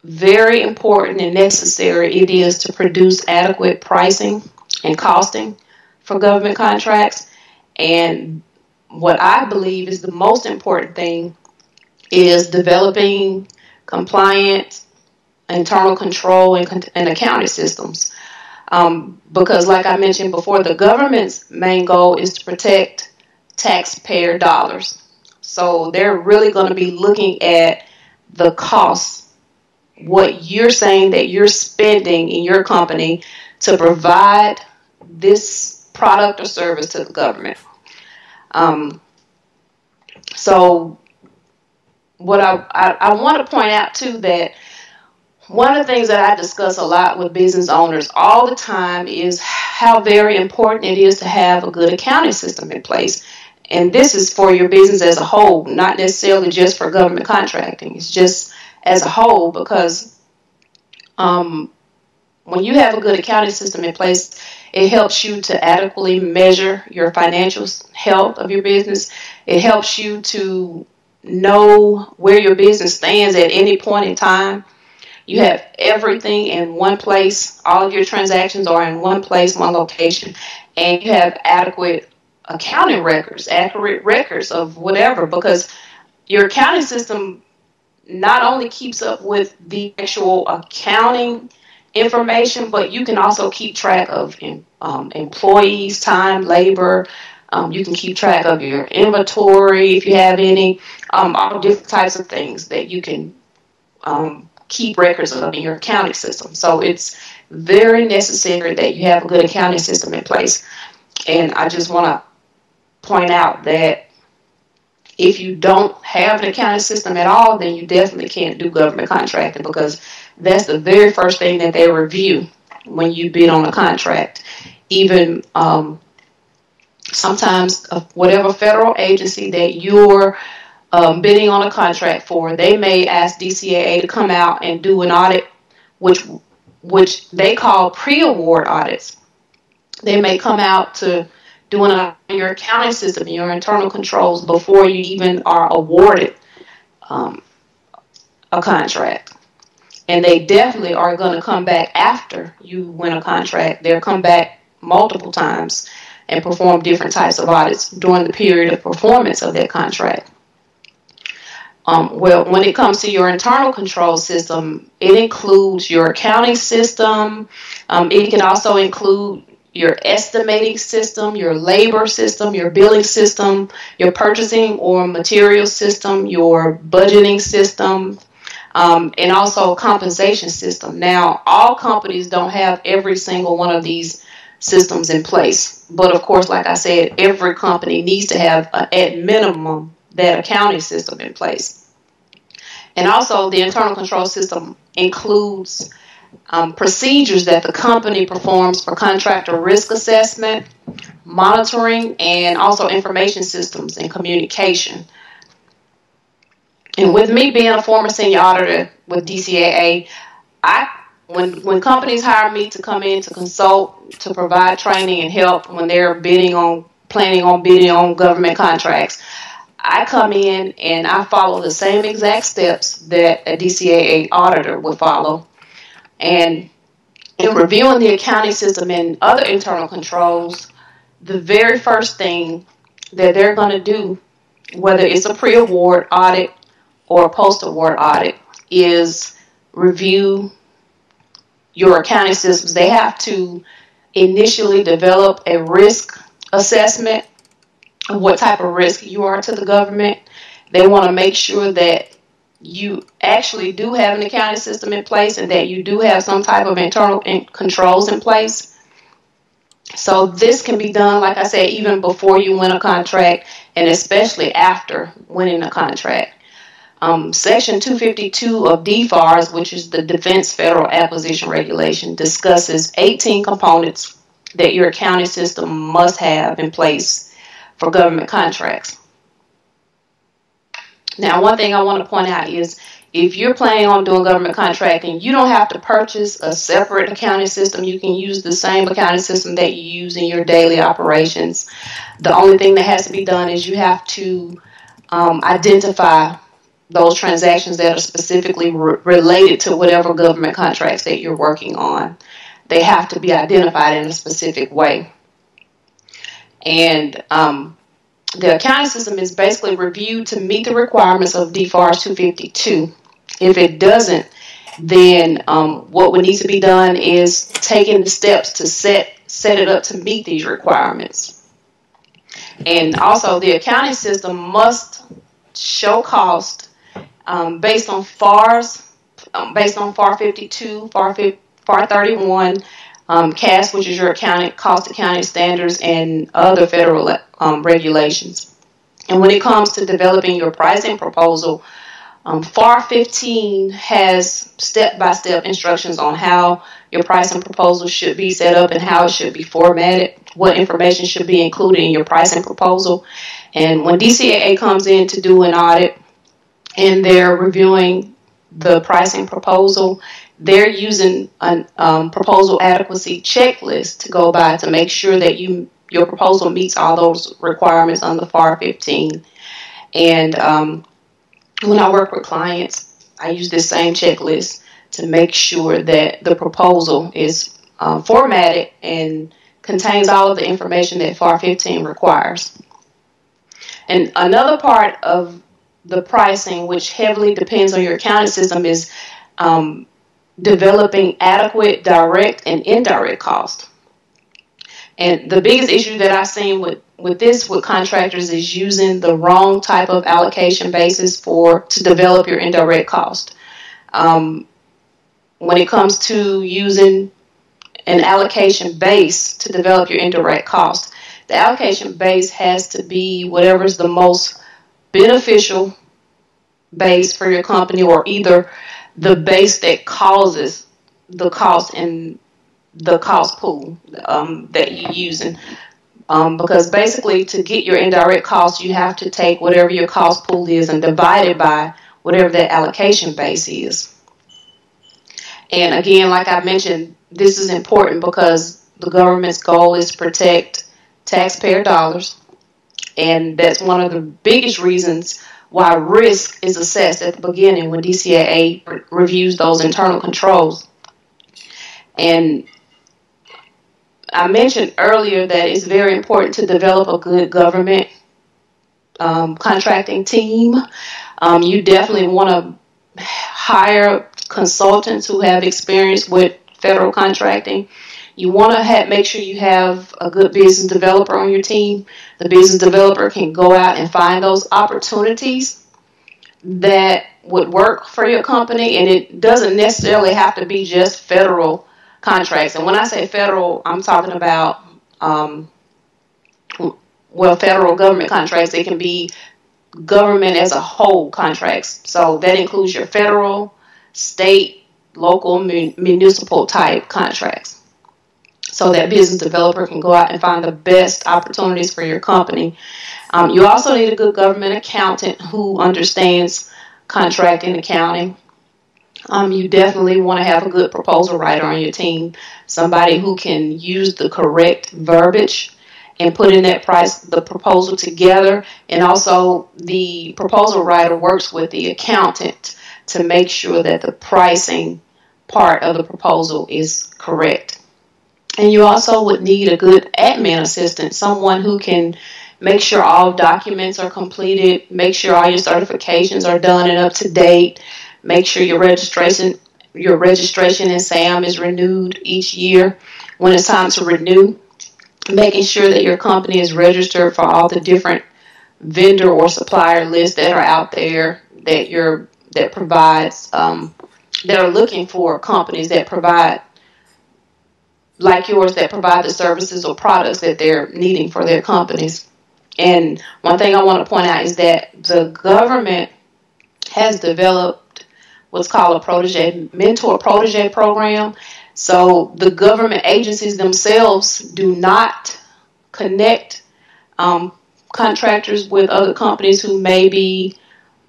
very important and necessary it is to produce adequate pricing and costing for government contracts. And what I believe is the most important thing is developing compliant internal control and accounting systems. Because like I mentioned before, the government's main goal is to protect taxpayer dollars. So they're really going to be looking at the costs, what you're saying that you're spending in your company to provide this product or service to the government. So what I want to point out too, that one of the things that I discuss a lot with business owners all the time is how very important it is to have a good accounting system in place. And this is for your business as a whole, not necessarily just for government contracting. It's just as a whole, because when you have a good accounting system in place, it helps you to adequately measure your financial health of your business. It helps you to know where your business stands at any point in time. You have everything in one place. All of your transactions are in one place, one location, and you have adequate accounting records, accurate records of whatever, because your accounting system not only keeps up with the actual accounting information, but you can also keep track of employees, time, labor. You can keep track of your inventory if you have any, all different types of things that you can keep records of in your accounting system. So it's very necessary that you have a good accounting system in place. And I just want to point out that if you don't have an accounting system at all, then you definitely can't do government contracting, because that's the very first thing that they review when you bid on a contract. Even sometimes whatever federal agency that you're bidding on a contract for, they may ask DCAA to come out and do an audit, which they call pre-award audits. They may come out to do an audit on your accounting system, your internal controls, before you even are awarded a contract. And they definitely are going to come back after you win a contract. They'll come back multiple times and perform different types of audits during the period of performance of that contract. Well, when it comes to your internal control system, it includes your accounting system. It can also include your estimating system, your labor system, your billing system, your purchasing or material system, your budgeting system, and also compensation system. Now, all companies don't have every single one of these systems in place. But of course, like I said, every company needs to have, at minimum, that accounting system in place. And also, the internal control system includes procedures that the company performs for contractor risk assessment, monitoring, and also information systems and communication. And with me being a former senior auditor with DCAA, when companies hire me to come in to consult, to provide training and help when they're planning on bidding on government contracts, I come in and I follow the same exact steps that a DCAA auditor would follow. And in reviewing the accounting system and other internal controls, the very first thing that they're going to do, whether it's a pre-award audit or a post-award audit, is review your accounting systems. They have to initially develop a risk assessment of what type of risk you are to the government. They want to make sure that you actually do have an accounting system in place and that you do have some type of internal controls in place. So this can be done, like I said, even before you win a contract and especially after winning a contract. Section 252 of DFARS, which is the Defense Federal Acquisition Regulation, discusses 18 components that your accounting system must have in place for government contracts. Now, one thing I want to point out is if you're planning on doing government contracting, you don't have to purchase a separate accounting system. You can use the same accounting system that you use in your daily operations. The only thing that has to be done is you have to identify those transactions that are specifically related to whatever government contracts that you're working on. They have to be identified in a specific way. And the accounting system is basically reviewed to meet the requirements of DFARS 252. If it doesn't, then what would need to be done is taking the steps to set it up to meet these requirements. And also, the accounting system must show cost based on FARS, based on FAR 52, FAR 31, CAS, which is your cost accounting standards, and other federal regulations. And when it comes to developing your pricing proposal, FAR 15 has step-by-step instructions on how your pricing proposal should be set up and how it should be formatted, what information should be included in your pricing proposal. And when DCAA comes in to do an audit and they're reviewing the pricing proposal, they're using a proposal adequacy checklist to go by to make sure that your proposal meets all those requirements under FAR 15. And when I work with clients, I use this same checklist to make sure that the proposal is formatted and contains all of the information that FAR 15 requires. And another part of the pricing, which heavily depends on your accounting system, is developing adequate direct and indirect cost. And the biggest issue that I've seen with contractors is using the wrong type of allocation basis to develop your indirect cost. When it comes to using an allocation base to develop your indirect cost, the allocation base has to be whatever's the most beneficial base for your company, or either the base that causes the cost in the cost pool that you're using. Because basically, to get your indirect cost, you have to take whatever your cost pool is and divide it by whatever that allocation base is. And again, like I mentioned, this is important because the government's goal is to protect taxpayer dollars. And that's one of the biggest reasons why risk is assessed at the beginning when DCAA reviews those internal controls. And I mentioned earlier that it's very important to develop a good government contracting team. You definitely want to hire consultants who have experience with federal contracting. You want to make sure you have a good business developer on your team. The business developer can go out and find those opportunities that would work for your company, and it doesn't necessarily have to be just federal contracts. And when I say federal, I'm talking about federal government contracts. They can be government as a whole contracts. So that includes your federal, state, local, municipal type contracts. So that business developer can go out and find the best opportunities for your company. You also need a good government accountant who understands contracting accounting. You definitely want to have a good proposal writer on your team, somebody who can use the correct verbiage and put in the proposal together. And also the proposal writer works with the accountant to make sure that the pricing part of the proposal is correct. And you also would need a good admin assistant, someone who can make sure all documents are completed, make sure all your certifications are done and up to date, make sure your registration in SAM is renewed each year when it's time to renew, making sure that your company is registered for all the different vendor or supplier lists that are out there that provides that are looking for companies that provide, like yours, that provide the services or products that they're needing for their companies. And one thing I want to point out is that the government has developed what's called a mentor-protege program. So the government agencies themselves do not connect contractors with other companies who maybe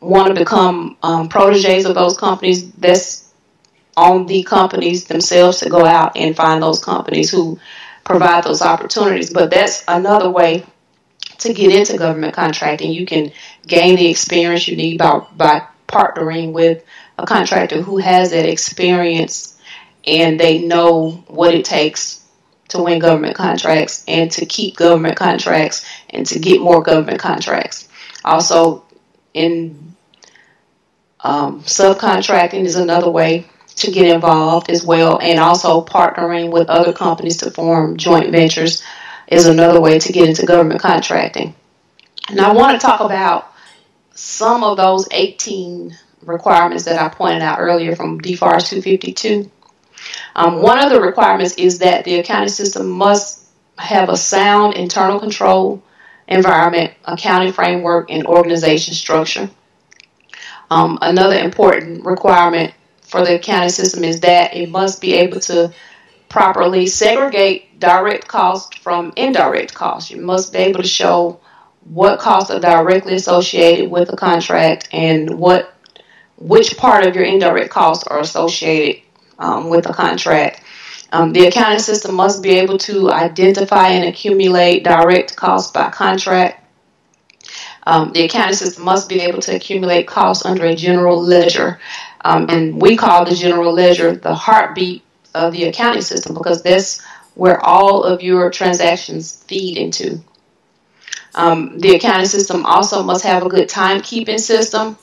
want to become proteges of those companies. That's on the companies themselves to go out and find those companies who provide those opportunities. But that's another way to get into government contracting. You can gain the experience you need by partnering with a contractor who has that experience and they know what it takes to win government contracts and to keep government contracts and to get more government contracts. Also, in subcontracting is another way to get involved as well, and also partnering with other companies to form joint ventures is another way to get into government contracting. And I want to talk about some of those 18 requirements that I pointed out earlier from DFARS 252. One of the requirements is that the accounting system must have a sound internal control environment, accounting framework, and organization structure. Another important requirement for the accounting system is that it must be able to properly segregate direct costs from indirect costs. You must be able to show what costs are directly associated with the contract and which part of your indirect costs are associated with the contract. The accounting system must be able to identify and accumulate direct costs by contract. The accounting system must be able to accumulate costs under a general ledger. And we call the general ledger the heartbeat of the accounting system because that's where all of your transactions feed into. The accounting system also must have a good timekeeping system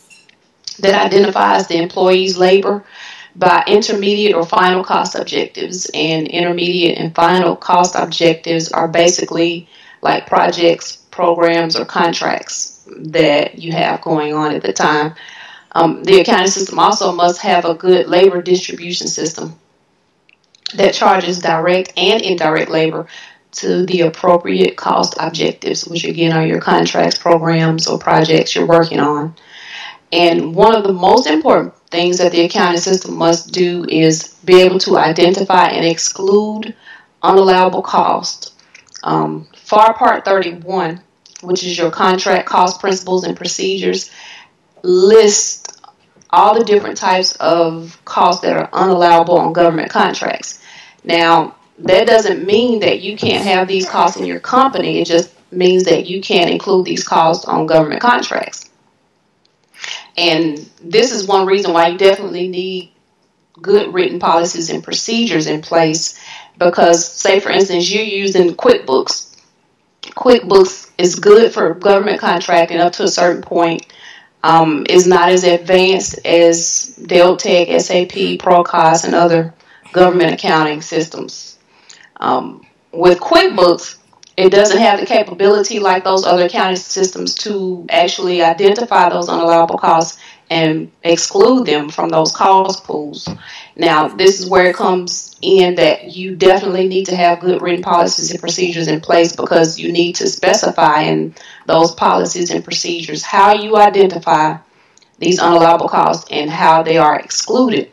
that identifies the employee's labor by intermediate or final cost objectives. And intermediate and final cost objectives are basically like projects, programs, or contracts that you have going on at the time. The accounting system also must have a good labor distribution system that charges direct and indirect labor to the appropriate cost objectives, which again are your contracts, programs, or projects you're working on. And one of the most important things that the accounting system must do is be able to identify and exclude unallowable costs. FAR Part 31, which is your contract cost principles and procedures, lists all the different types of costs that are unallowable on government contracts. Now, that doesn't mean that you can't have these costs in your company. It just means that you can't include these costs on government contracts. And this is one reason why you definitely need good written policies and procedures in place because, say, for instance, you're using QuickBooks. QuickBooks is good for government contracting up to a certain point. Is not as advanced as Deltek, SAP, Procos, and other government accounting systems. With QuickBooks, it doesn't have the capability like those other accounting systems to actually identify those unallowable costs and exclude them from those cost pools. Now, this is where it comes in that you definitely need to have good written policies and procedures in place because you need to specify in those policies and procedures how you identify these unallowable costs and how they are excluded.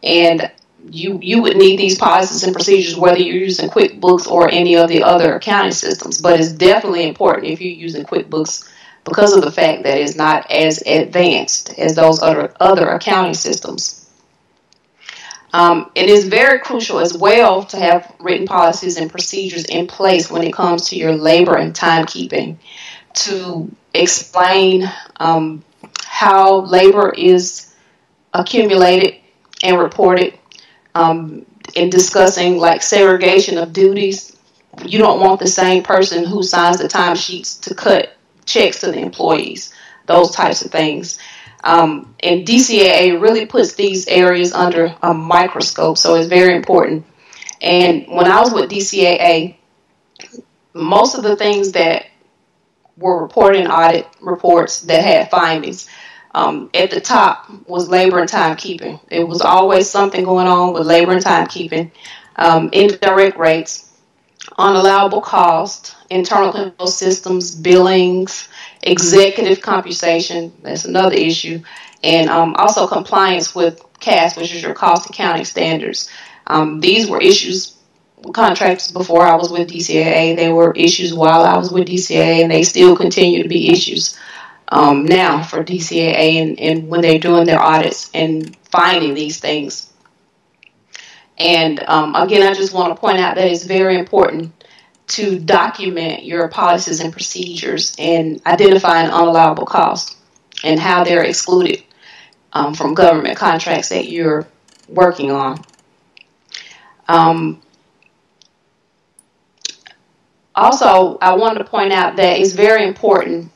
And you would need these policies and procedures whether you're using QuickBooks or any of the other accounting systems. But it's definitely important if you're using QuickBooks because of the fact that it's not as advanced as those other accounting systems. It is very crucial as well to have written policies and procedures in place when it comes to your labor and timekeeping to explain how labor is accumulated and reported. In discussing like segregation of duties, you don't want the same person who signs the timesheets to cut checks to the employees, those types of things. And DCAA really puts these areas under a microscope, so it's very important. And when I was with DCAA, most of the things that were reported in audit reports that had findings, at the top was labor and timekeeping. It was always something going on with labor and timekeeping, indirect rates, unallowable cost, internal control systems, billings, executive compensation, that's another issue, and also compliance with CAS, which is your cost accounting standards. These were issues, contracts before I was with DCAA. They were issues while I was with DCAA, and they still continue to be issues now for DCAA and when they're doing their audits and finding these things. And again, I just want to point out that it's very important to document your policies and procedures and identifying unallowable costs and how they're excluded from government contracts that you're working on. Also, I wanted to point out that it's very important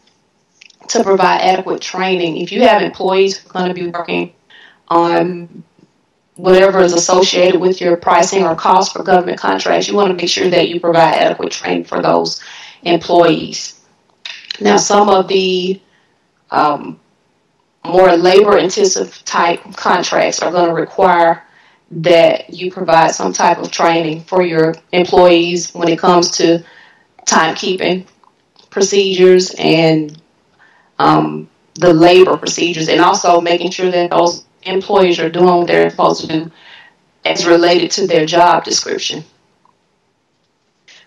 to provide adequate training. If you have employees who are going to be working on whatever is associated with your pricing or cost for government contracts, you want to make sure that you provide adequate training for those employees. Now, some of the more labor-intensive type contracts are going to require that you provide some type of training for your employees when it comes to timekeeping procedures and the labor procedures, and also making sure that those employees are doing what they're supposed to do as related to their job description.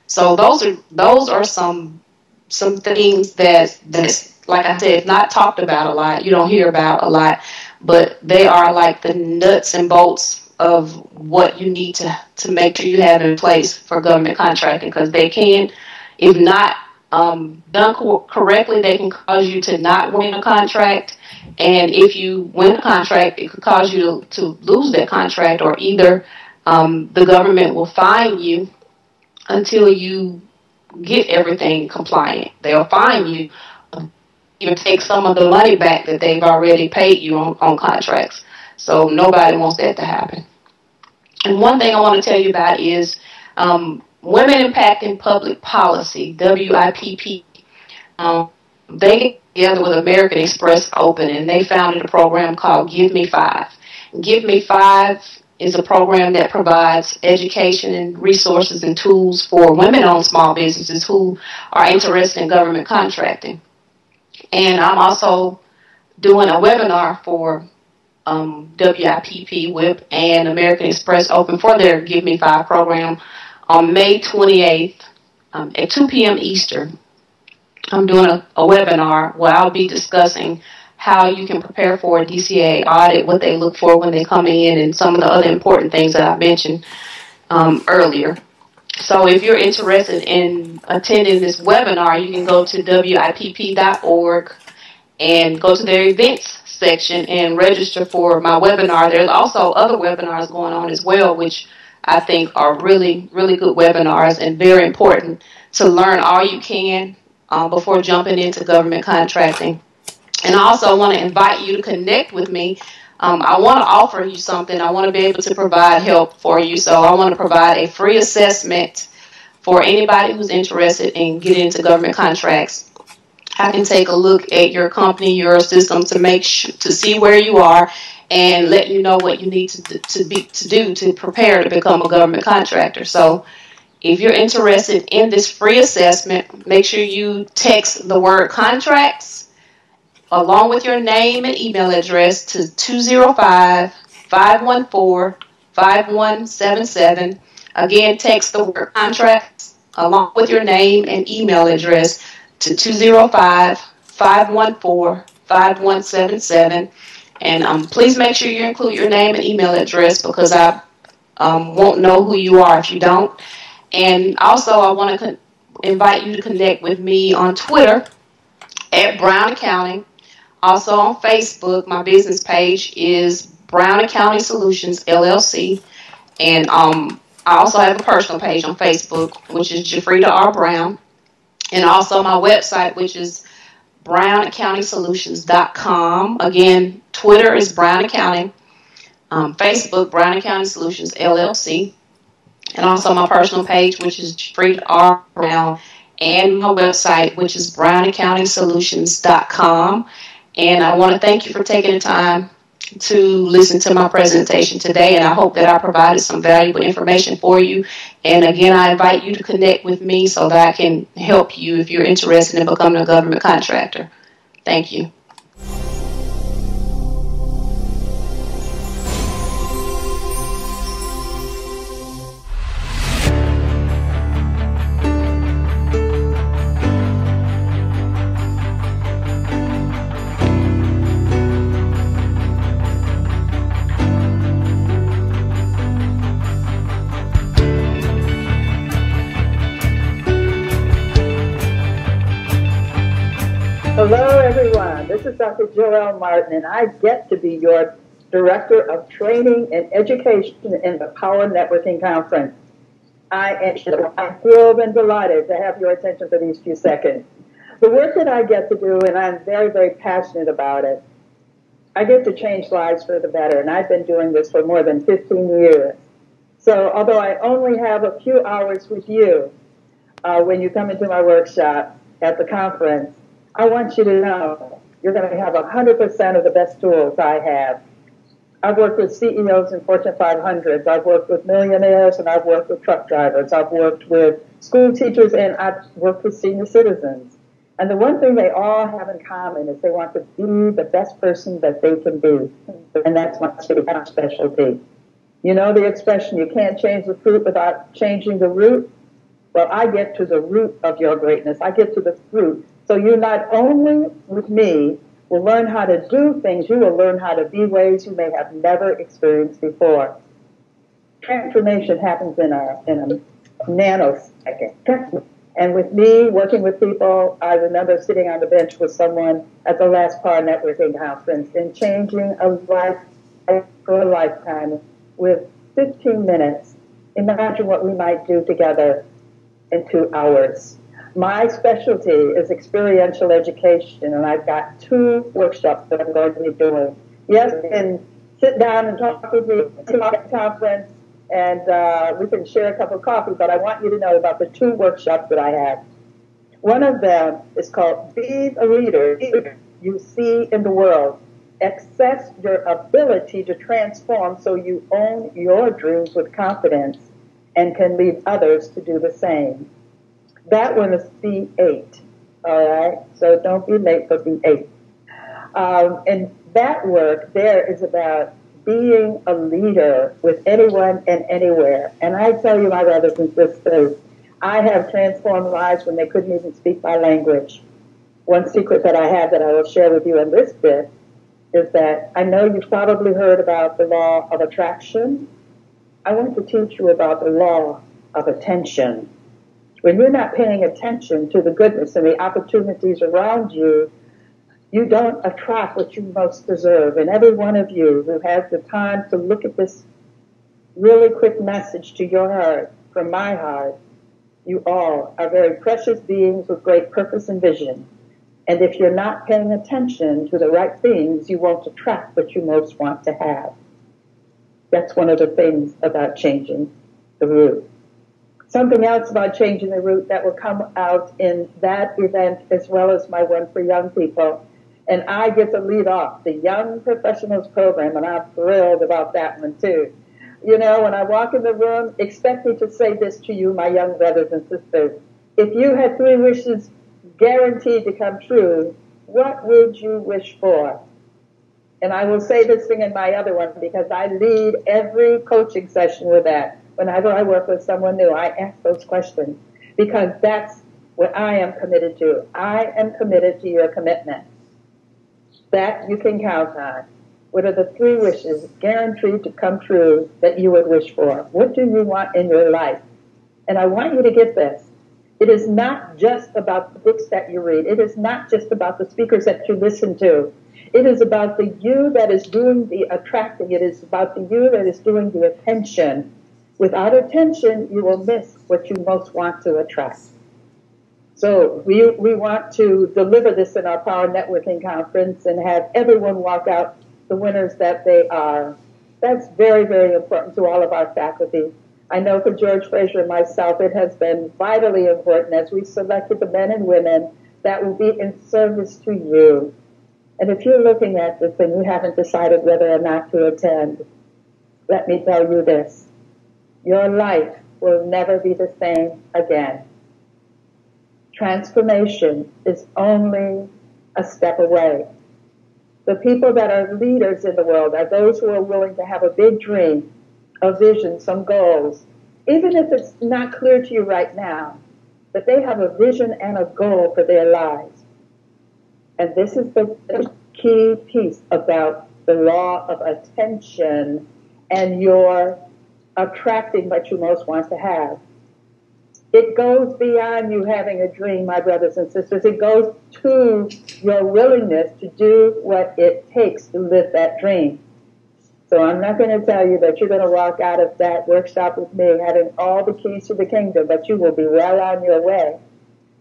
So those are some things that's like I said, not talked about a lot. You don't hear about a lot, but they are like the nuts and bolts of what you need to make sure you have in place for government contracting, because they can, if not done correctly, they can cause you to not win a contract. And if you win a contract, it could cause you to lose that contract, or either the government will fine you until you get everything compliant. They'll fine you, even take some of the money back that they've already paid you on contracts. So nobody wants that to happen. And one thing I want to tell you about is Women Impacting Public Policy, WIPP. They get together with American Express Open, and they founded a program called Give Me Five. Give Me Five is a program that provides education and resources and tools for women-owned small businesses who are interested in government contracting. And I'm also doing a webinar for WIPP, WIP, and American Express Open for their Give Me Five program on May 28th at 2 p.m. Eastern. I'm doing a webinar where I'll be discussing how you can prepare for a DCA audit, what they look for when they come in, and some of the other important things that I mentioned earlier. So if you're interested in attending this webinar, you can go to WIPP.org and go to their events section and register for my webinar. There's also other webinars going on as well, which I think are really, really good webinars and very important to learn all you can before jumping into government contracting. And I also want to invite you to connect with me. I want to offer you something. I want to be able to provide help for you. So I want to provide a free assessment for anybody who's interested in getting into government contracts. I can take a look at your company, your system, to see where you are and let you know what you need to do to prepare to become a government contractor. So if you're interested in this free assessment, make sure you text the word contracts along with your name and email address to 205-514-5177. Again, text the word contracts along with your name and email address to 205-514-5177. And please make sure you include your name and email address, because I won't know who you are if you don't. And also, I want to invite you to connect with me on Twitter at Brown Accounting. Also on Facebook, my business page is Brown Accounting Solutions, LLC. And I also have a personal page on Facebook, which is Jafrida R. Brown. And also my website, which is brownaccountingsolutions.com. Again, Twitter is Brown Accounting. Facebook, Brown Accounting Solutions, LLC. And also my personal page, which is Jafrida R. Brown. And my website, which is brownaccountingsolutions.com. And I want to thank you for taking the time to listen to my presentation today, and I hope that I provided some valuable information for you. And again, I invite you to connect with me so that I can help you if you're interested in becoming a government contractor. Thank you. Hello, everyone. This is Dr. Joelle Martin, and I get to be your Director of Training and Education in the Power Networking Conference. I'm thrilled and delighted to have your attention for these few seconds. The work that I get to do, and I'm very, very passionate about it, I get to change lives for the better, and I've been doing this for more than 15 years. So although I only have a few hours with you when you come into my workshop at the conference, I want you to know you're going to have 100% of the best tools I have. I've worked with CEOs in Fortune 500s. I've worked with millionaires, and I've worked with truck drivers. I've worked with school teachers, and I've worked with senior citizens. And the one thing they all have in common is they want to be the best person that they can be. And that's my specialty. You know the expression, you can't change the fruit without changing the root? Well, I get to the root of your greatness. I get to the fruit. So you not only, with me, will learn how to do things, you will learn how to be ways you may have never experienced before. transformation happens in a nanosecond. And with me working with people, I remember sitting on the bench with someone at the last Power Networking conference and changing a life for a lifetime with 15 minutes. Imagine what we might do together in 2 hours. My specialty is experiential education, and I've got 2 workshops that I'm going to be doing. Yes, you can sit down and talk with me at the conference, and we can share a cup of coffee, but I want you to know about the 2 workshops that I have. One of them is called Be the Leader You See in the World. Access your ability to transform so you own your dreams with confidence and can lead others to do the same. That one is B8, all right? So don't be late for B8. And that work there is about being a leader with anyone and anywhere. And I tell you, my brothers and sisters, I have transformed lives when they couldn't even speak my language. One secret that I have that I will share with you in this bit is that I know you've probably heard about the law of attraction. I want to teach you about the law of attention. When you're not paying attention to the goodness and the opportunities around you, you don't attract what you most deserve. And every one of you who has the time to look at this really quick message to your heart, from my heart, you all are very precious beings with great purpose and vision. And if you're not paying attention to the right things, you won't attract what you most want to have. That's one of the things about changing the route. Something else about changing the route that will come out in that event as well as my one for young people. And I get to lead off the Young Professionals Program, and I'm thrilled about that one too. You know, when I walk in the room, expect me to say this to you, my young brothers and sisters. If you had 3 wishes guaranteed to come true, what would you wish for? And I will say this thing in my other one because I lead every coaching session with that. Whenever I work with someone new, I ask those questions because that's what I am committed to. I am committed to your commitment. That you can count on. What are the 3 wishes guaranteed to come true that you would wish for? What do you want in your life? And I want you to get this. It is not just about the books that you read. It is not just about the speakers that you listen to. It is about the you that is doing the attracting. It is about the you that is doing the attention. Without attention, you will miss what you most want to attract. So we want to deliver this in our Power Networking Conference and have everyone walk out the winners that they are. That's very, very important to all of our faculty. I know for George Fraser and myself, it has been vitally important as we selected the men and women that will be in service to you. And if you're looking at this and you haven't decided whether or not to attend, let me tell you this. Your life will never be the same again. Transformation is only a step away. The people that are leaders in the world are those who are willing to have a big dream, a vision, some goals, even if it's not clear to you right now, but they have a vision and a goal for their lives. And this is the key piece about the law of attention and your attracting what you most want to have. It goes beyond you having a dream, my brothers and sisters. It goes to your willingness to do what it takes to live that dream. So I'm not going to tell you that you're going to walk out of that workshop with me having all the keys to the kingdom, but you will be well on your way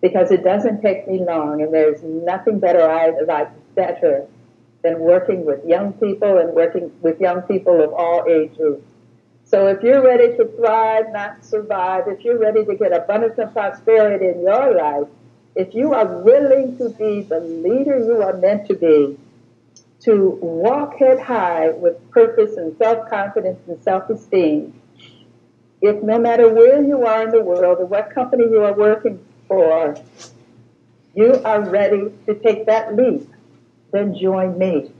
because it doesn't take me long, and there's nothing better I like better than working with young people and working with young people of all ages. So if you're ready to thrive, not survive, if you're ready to get abundance and prosperity in your life, if you are willing to be the leader you are meant to be, to walk head high with purpose and self-confidence and self-esteem, if no matter where you are in the world or what company you are working for, you are ready to take that leap, then join me.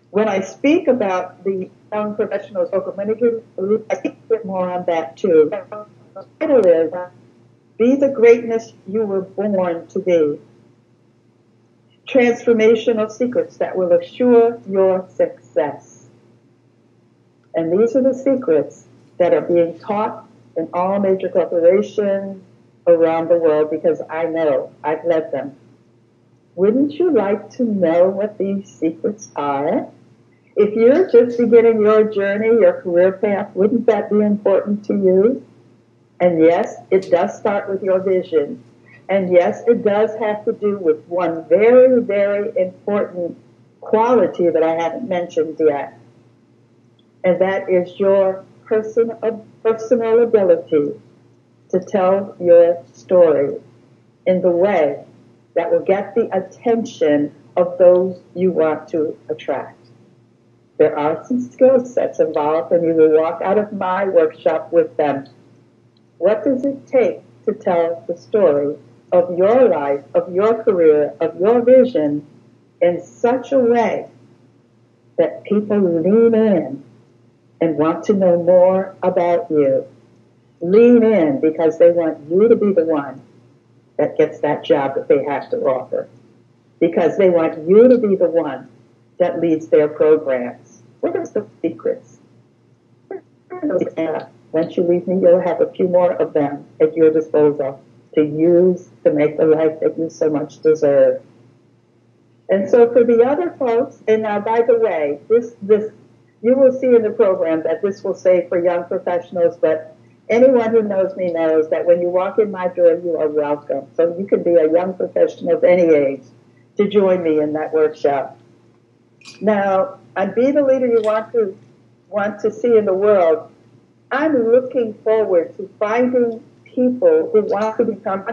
When I speak about the Young Professionals Program, I'm going to give a bit more on that too. The title is, Be the Greatness You Were Born to Be. Transformational secrets that will assure your success. And these are the secrets that are being taught in all major corporations around the world because I know I've led them. Wouldn't you like to know what these secrets are? If you're just beginning your journey, your career path, wouldn't that be important to you? And yes, it does start with your vision. And yes, it does have to do with one very, very important quality that I haven't mentioned yet. And that is your personal ability to tell your story in the way that will get the attention of those you want to attract. There are some skill sets involved, and you will walk out of my workshop with them. What does it take to tell the story of your life, of your career, of your vision in such a way that people lean in and want to know more about you? Lean in because they want you to be the one that gets that job that they have to offer. Because they want you to be the one that leads their programs. What are the secrets? Once you leave me, you'll have a few more of them at your disposal to use to make the life that you so much deserve. And so for the other folks, and by the way, this you will see in the program that this will say for young professionals, but anyone who knows me knows that when you walk in my door, you are welcome. So you can be a young professional of any age to join me in that workshop. Now, and be the leader you want to see in the world. I'm looking forward to finding people who want to become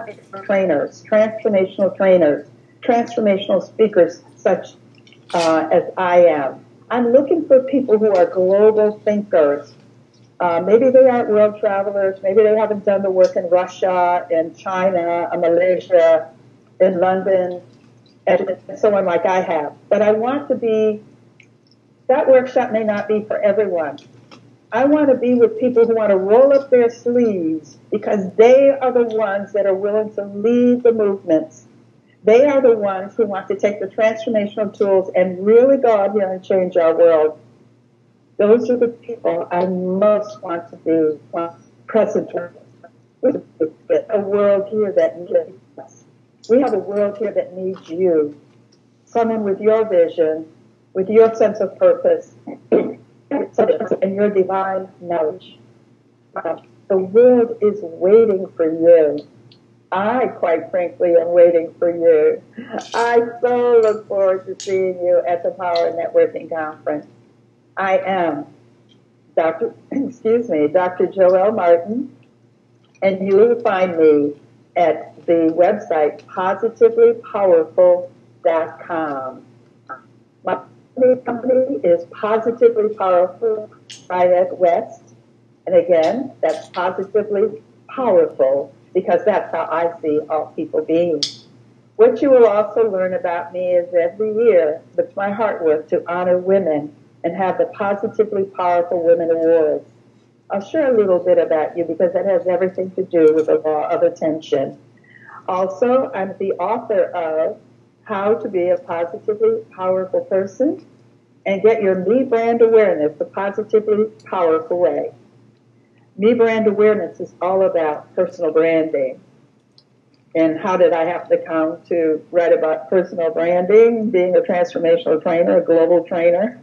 trainers, transformational speakers, such as I am. I'm looking for people who are global thinkers. Maybe they aren't world travelers. Maybe they haven't done the work in Russia, in China, in Malaysia, in London, and so on like I have. But I want to be, that workshop may not be for everyone. I want to be with people who want to roll up their sleeves because they are the ones that are willing to lead the movements. They are the ones who want to take the transformational tools and really go out here and change our world. Those are the people I most want to be present with. A world here that needs us. We have a world here that needs you. Someone with your vision, with your sense of purpose, and your divine knowledge. The world is waiting for you. I, quite frankly, am waiting for you. I so look forward to seeing you at the Power Networking Conference. I am Dr. Joelle Martin, and you will find me at the website positivelypowerful.com. My company is Positively Powerful Triad West, and again, that's Positively Powerful because that's how I see all people being. What you will also learn about me is every year, it's my heart work to honor women and have the Positively Powerful Women Awards. I'll share a little bit about you because that has everything to do with the law of attention. Also, I'm the author of How to Be a Positively Powerful Person and Get Your Me Brand Awareness the Positively Powerful Way. Me Brand Awareness is all about personal branding. And how did I have to come to write about personal branding, being a transformational trainer, a global trainer?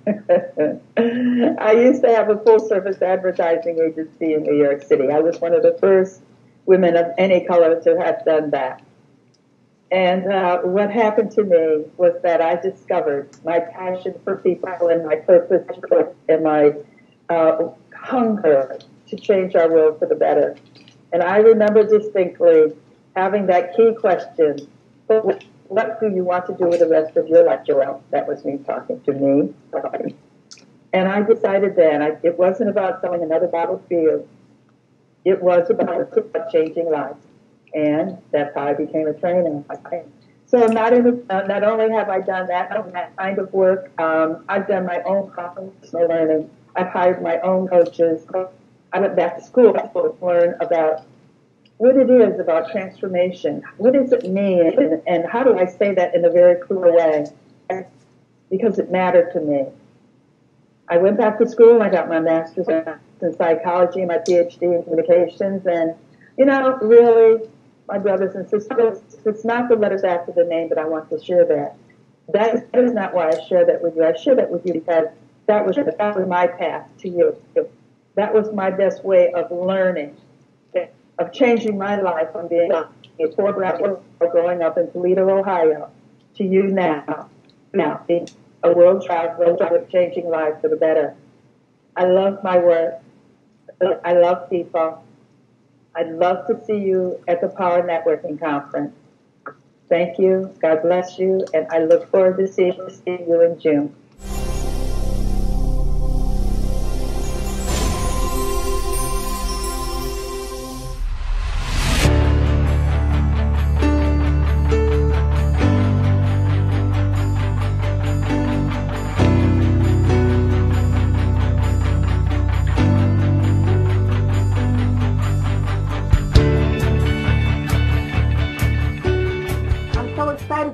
I used to have a full-service advertising agency in New York City. I was one of the first women of any color to have done that. And what happened to me was that I discovered my passion for people and my purpose and my hunger to change our world for the better. And I remember distinctly having that key question, what do you want to do with the rest of your life, Joelle? That was me talking to me. And I decided then, it wasn't about selling another bottle of beer. It was about changing lives. And that's how I became a trainer. So not only have I done that kind of work, I've done my own personal learning. I've hired my own coaches. I went back to school to learn about what it is about transformation. What does it mean? And how do I say that in a very clear way? Because it mattered to me. I went back to school. I got my master's in psychology, my PhD in communications, and really, my brothers and sisters, it's not the letters after the name, but I want to share that. That is not why I share that with you. I share that with you because that was my path to you. That was my best way of learning, of changing my life from being a poor black girl growing up in Toledo, Ohio, to you now being a world traveler, changing lives for the better. I love my work. I love people. I'd love to see you at the Power Networking Conference. Thank you. God bless you. And I look forward to seeing you in June.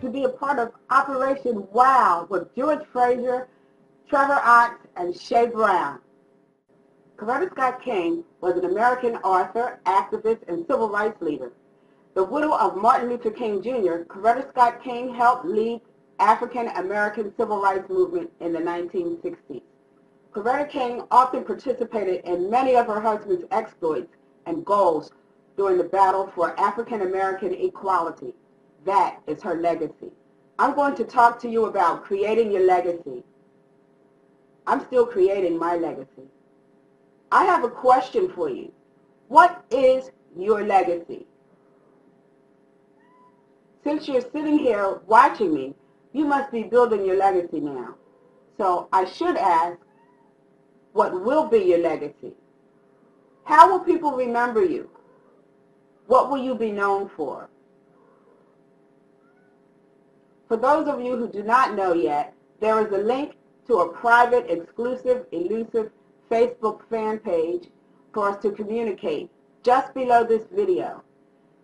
To be a part of Operation WOW with George Fraser, Trevor Ott, and Shay Brown. Coretta Scott King was an American author, activist, and civil rights leader. The widow of Martin Luther King Jr., Coretta Scott King helped lead African American civil rights movement in the 1960s. Coretta King often participated in many of her husband's exploits and goals during the battle for African American equality. That is her legacy. I'm going to talk to you about creating your legacy. I'm still creating my legacy. I have a question for you. What is your legacy? Since you're sitting here watching me, you must be building your legacy now. So I should ask, what will be your legacy? How will people remember you? What will you be known for? For those of you who do not know yet, there is a link to a private, exclusive, elusive Facebook fan page for us to communicate just below this video.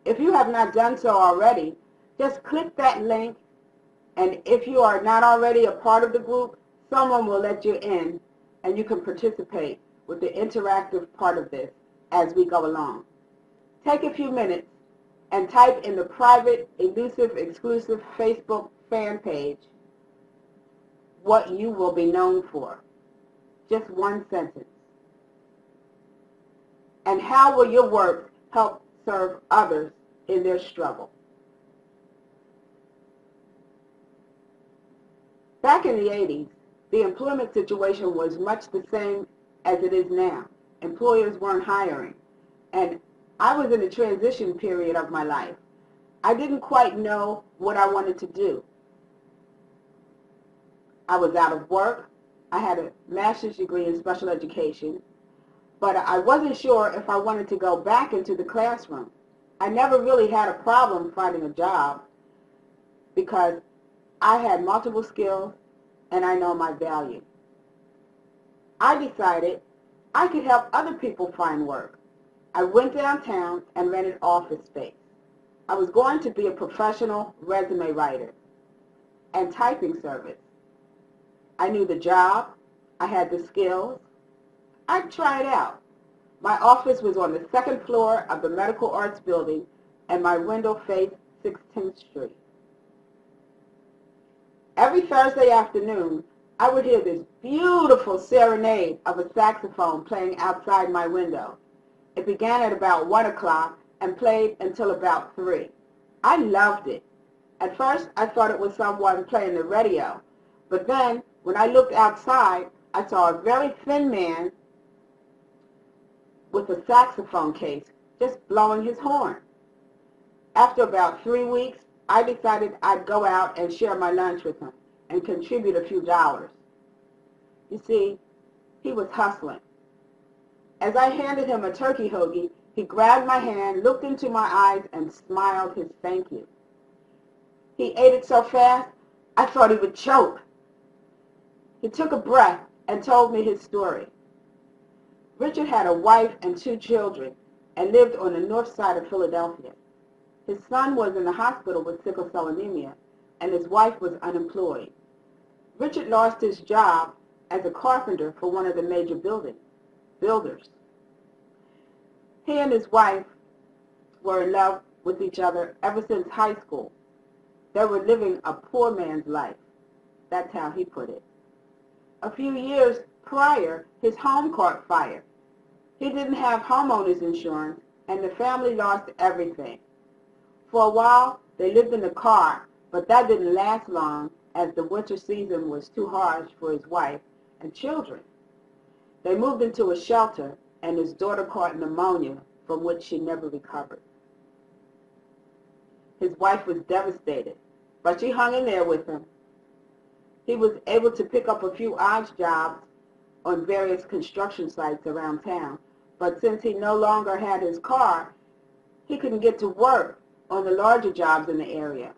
If you have not done so already, just click that link, and if you are not already a part of the group, someone will let you in and you can participate with the interactive part of this as we go along. Take a few minutes and type in the private, elusive, exclusive Facebook fan page what you will be known for. Just one sentence. And how will your work help serve others in their struggle? Back in the 80s, the employment situation was much the same as it is now. Employers weren't hiring, and I was in a transition period of my life. I didn't quite know what I wanted to do. I was out of work. I had a master's degree in special education, but I wasn't sure if I wanted to go back into the classroom. I never really had a problem finding a job because I had multiple skills and I know my value. I decided I could help other people find work. I went downtown and rented office space. I was going to be a professional resume writer and typing service. I knew the job. I had the skills. I'd try it out. My office was on the second floor of the Medical Arts Building, and my window faced 16th Street. Every Thursday afternoon, I would hear this beautiful serenade of a saxophone playing outside my window. It began at about 1 o'clock and played until about 3. I loved it. At first, I thought it was someone playing the radio, but then, when I looked outside, I saw a very thin man with a saxophone case just blowing his horn. After about 3 weeks, I decided I'd go out and share my lunch with him and contribute a few dollars. You see, he was hustling. As I handed him a turkey hoagie, he grabbed my hand, looked into my eyes, and smiled his thank you. He ate it so fast, I thought he would choke. He took a breath and told me his story. Richard had a wife and 2 children and lived on the north side of Philadelphia. His son was in the hospital with sickle cell anemia, and his wife was unemployed. Richard lost his job as a carpenter for one of the major builders. He and his wife were in love with each other ever since high school. They were living a poor man's life. That's how he put it. A few years prior, his home caught fire. He didn't have homeowners insurance, and the family lost everything. For a while, they lived in the car, but that didn't last long as the winter season was too harsh for his wife and children. They moved into a shelter, and his daughter caught pneumonia, from which she never recovered. His wife was devastated, but she hung in there with him. He was able to pick up a few odd jobs on various construction sites around town, but since he no longer had his car, he couldn't get to work on the larger jobs in the area.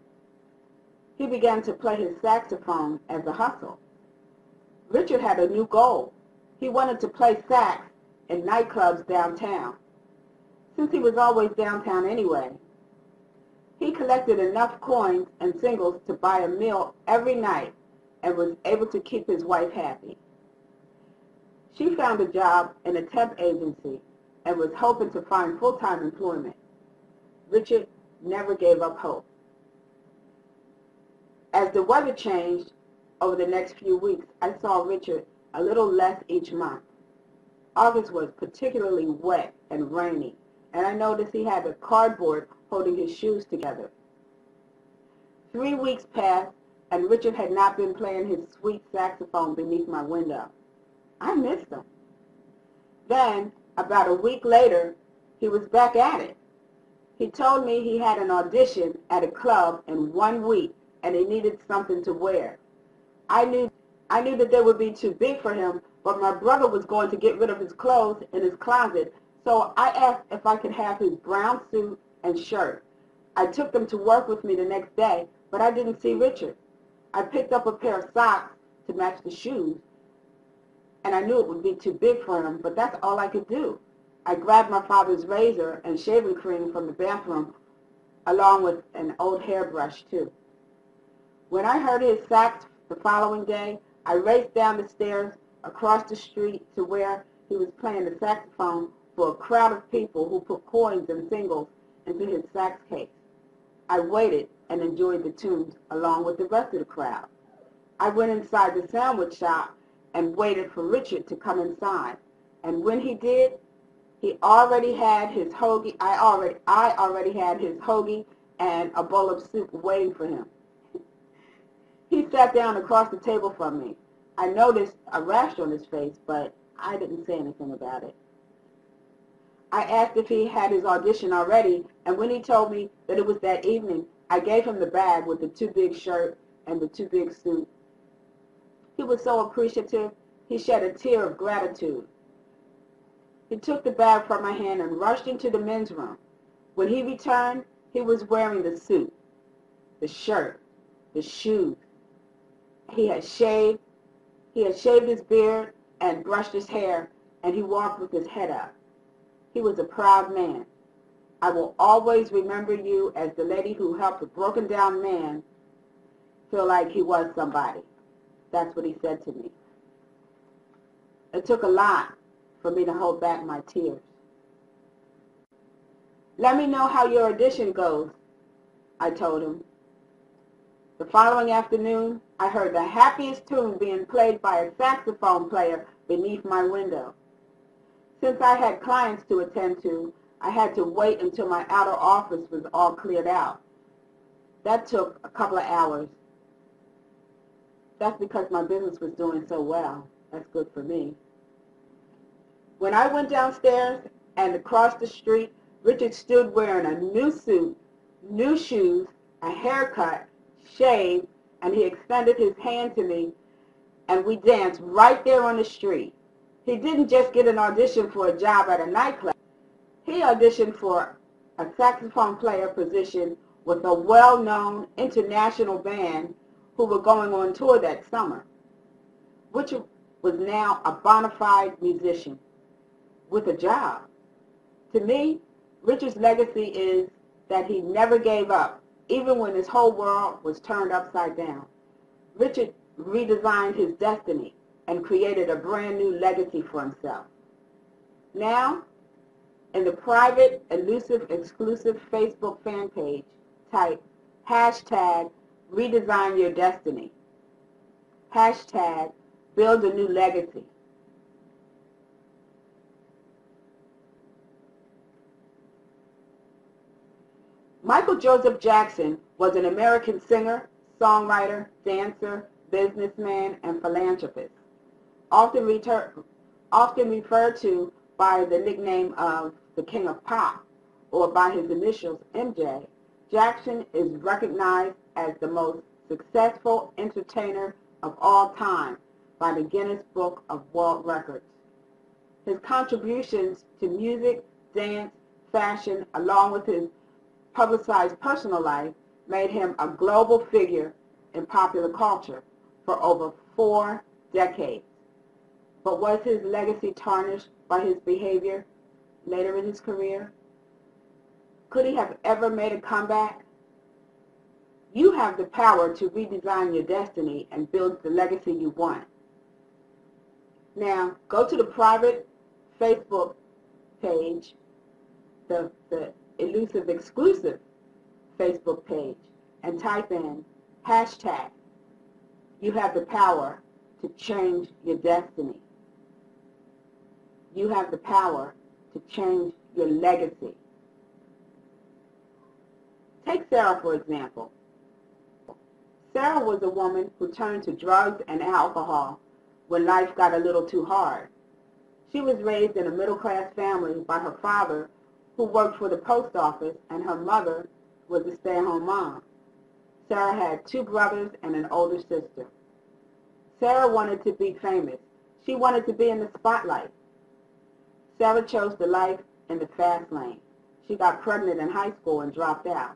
He began to play his saxophone as a hustle. Richard had a new goal. He wanted to play sax in nightclubs downtown. Since he was always downtown anyway, he collected enough coins and singles to buy a meal every night and was able to keep his wife happy. She found a job in a temp agency and was hoping to find full-time employment. Richard never gave up hope. As the weather changed over the next few weeks, I saw Richard a little less each month. August was particularly wet and rainy, and I noticed he had a cardboard holding his shoes together. 3 weeks passed, and Richard had not been playing his sweet saxophone beneath my window. I missed him. Then, about a week later, he was back at it. He told me he had an audition at a club in 1 week, and he needed something to wear. I knew that they would be too big for him, but my brother was going to get rid of his clothes in his closet, so I asked if I could have his brown suit and shirt. I took them to work with me the next day, but I didn't see Richard. I picked up a pair of socks to match the shoes, and I knew it would be too big for him, but that's all I could do. I grabbed my father's razor and shaving cream from the bathroom, along with an old hairbrush, too. When I heard his sax the following day, I raced down the stairs across the street to where he was playing the saxophone for a crowd of people who put coins and singles into his sax case. I waited and enjoyed the tunes along with the rest of the crowd. I went inside the sandwich shop and waited for Richard to come inside. And when he did, he already had his hoagie. I already had his hoagie and a bowl of soup waiting for him. He sat down across the table from me. I noticed a rash on his face, but I didn't say anything about it. I asked if he had his audition already, and when he told me that it was that evening, I gave him the bag with the too big shirt and the too big suit. He was so appreciative, he shed a tear of gratitude. He took the bag from my hand and rushed into the men's room. When he returned, he was wearing the suit, the shirt, the shoes. He had shaved his beard and brushed his hair, and he walked with his head up. He was a proud man. I will always remember you as the lady who helped a broken down man feel like he was somebody. That's what he said to me. It took a lot for me to hold back my tears. Let me know how your audition goes, I told him. The following afternoon, I heard the happiest tune being played by a saxophone player beneath my window. Since I had clients to attend to, I had to wait until my outer office was all cleared out. That took a couple of hours. That's because my business was doing so well. That's good for me. When I went downstairs and across the street, Richard stood wearing a new suit, new shoes, a haircut, shaved, and he extended his hand to me, and we danced right there on the street. He didn't just get an audition for a job at a nightclub. He auditioned for a saxophone player position with a well-known international band who were going on tour that summer. Richard was now a bona fide musician with a job. To me, Richard's legacy is that he never gave up, even when his whole world was turned upside down. Richard redesigned his destiny. and created a brand new legacy for himself. Now, in the private, elusive, exclusive Facebook fan page, type hashtag redesign your destiny, hashtag build a new legacy. Michael Joseph Jackson was an American singer, songwriter, dancer, businessman, and philanthropist. Often referred to by the nickname of the King of Pop or by his initials MJ, Jackson is recognized as the most successful entertainer of all time by the Guinness Book of World Records. His contributions to music, dance, fashion, along with his publicized personal life, made him a global figure in popular culture for over 4 decades. But was his legacy tarnished by his behavior later in his career? Could he have ever made a comeback? You have the power to redesign your destiny and build the legacy you want. Now, go to the private Facebook page, the elusive exclusive Facebook page, and type in hashtag you have the power to change your destiny. You have the power to change your legacy. Take Sarah, for example. Sarah was a woman who turned to drugs and alcohol when life got a little too hard. She was raised in a middle-class family by her father, who worked for the post office, and her mother was a stay-at-home mom. Sarah had 2 brothers and an older sister. Sarah wanted to be famous. She wanted to be in the spotlight. Sarah chose the life in the fast lane. She got pregnant in high school and dropped out.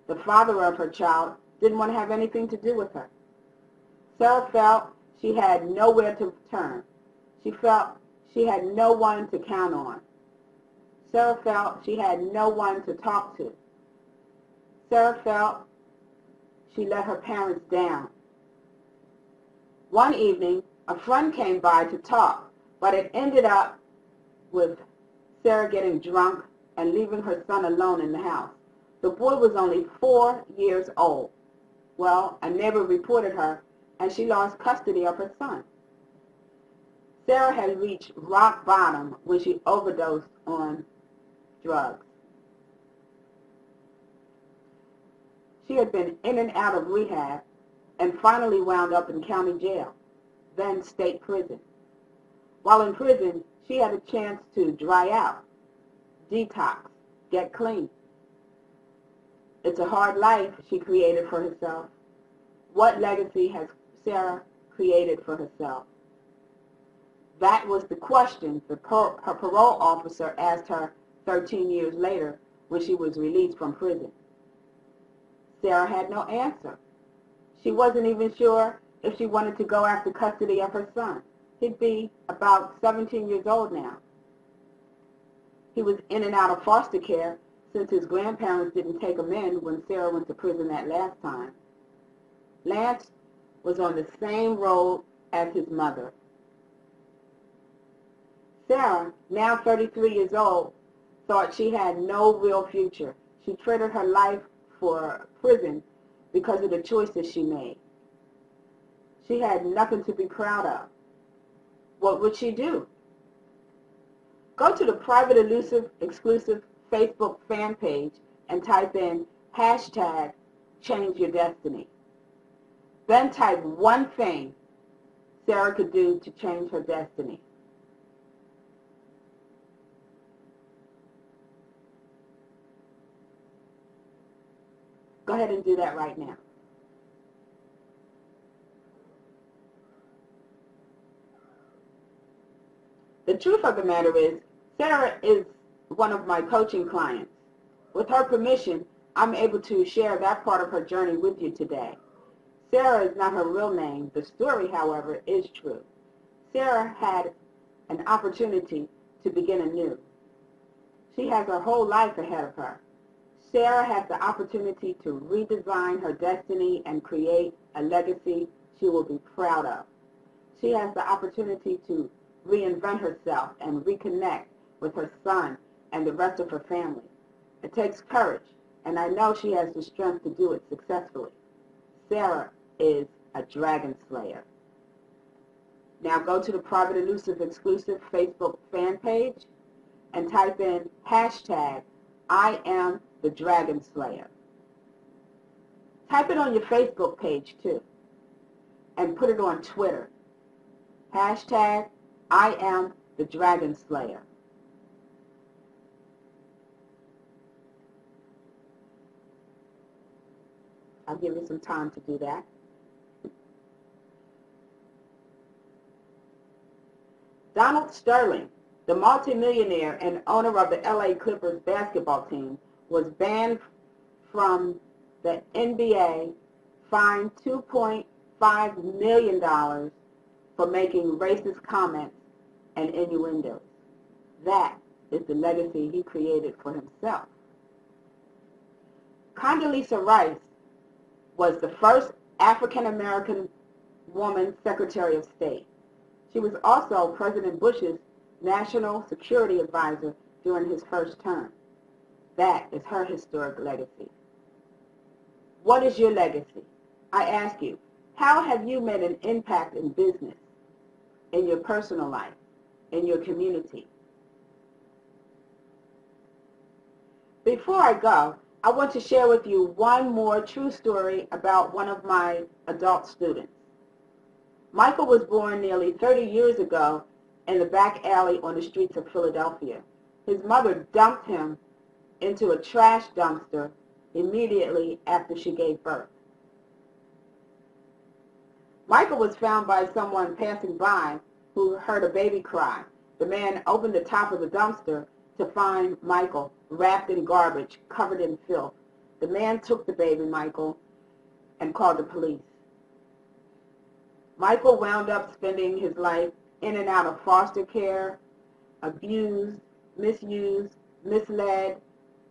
The father of her child didn't want to have anything to do with her. Sarah felt she had nowhere to turn. She felt she had no one to count on. Sarah felt she had no one to talk to. Sarah felt she let her parents down. One evening, a friend came by to talk, but it ended up with Sarah getting drunk and leaving her son alone in the house. The boy was only 4 years old. Well, a neighbor reported her, and she lost custody of her son. Sarah had reached rock bottom when she overdosed on drugs. She had been in and out of rehab and finally wound up in county jail, then state prison. While in prison, she had a chance to dry out, detox, get clean. It's a hard life she created for herself. What legacy has Sarah created for herself? That was the question her parole officer asked her 13 years later when she was released from prison. Sarah had no answer. She wasn't even sure if she wanted to go after custody of her son. He'd be about 17 years old now. He was in and out of foster care since his grandparents didn't take him in when Sarah went to prison that last time. Lance was on the same road as his mother. Sarah, now 33 years old, thought she had no real future. She traded her life for prison because of the choices she made. She had nothing to be proud of. What would she do? Go to the private, elusive, exclusive Facebook fan page and type in hashtag change your destiny. Then type one thing Sarah could do to change her destiny. Go ahead and do that right now. The truth of the matter is, Sarah is one of my coaching clients. With her permission, I'm able to share that part of her journey with you today. Sarah is not her real name. The story, however, is true. Sarah had an opportunity to begin anew. She has her whole life ahead of her. Sarah has the opportunity to redesign her destiny and create a legacy she will be proud of. She has the opportunity to reinvent herself and reconnect with her son and the rest of her family. It takes courage, and I know she has the strength to do it successfully. Sarah is a dragon slayer. Now go to the Private Elusive Exclusive Facebook fan page and type in hashtag I am the Dragon Slayer. Type it on your Facebook page too, and put it on Twitter. Hashtag I am the Dragon Slayer. I'll give you some time to do that. Donald Sterling, the multimillionaire and owner of the LA Clippers basketball team, was banned from the NBA, fined $2.5 million for making racist comments and innuendos. That is the legacy he created for himself. Condoleezza Rice was the first African-American woman Secretary of State. She was also President Bush's National Security Advisor during his first term. That is her historic legacy. What is your legacy? I ask you, how have you made an impact in business, in your personal life, in your community? Before I go, I want to share with you one more true story about one of my adult students. Michael was born nearly 30 years ago in the back alley on the streets of Philadelphia. His mother dumped him into a trash dumpster immediately after she gave birth. Michael was found by someone passing by who heard a baby cry. The man opened the top of the dumpster to find Michael wrapped in garbage, covered in filth. The man took the baby Michael and called the police. Michael wound up spending his life in and out of foster care, abused, misused, misled,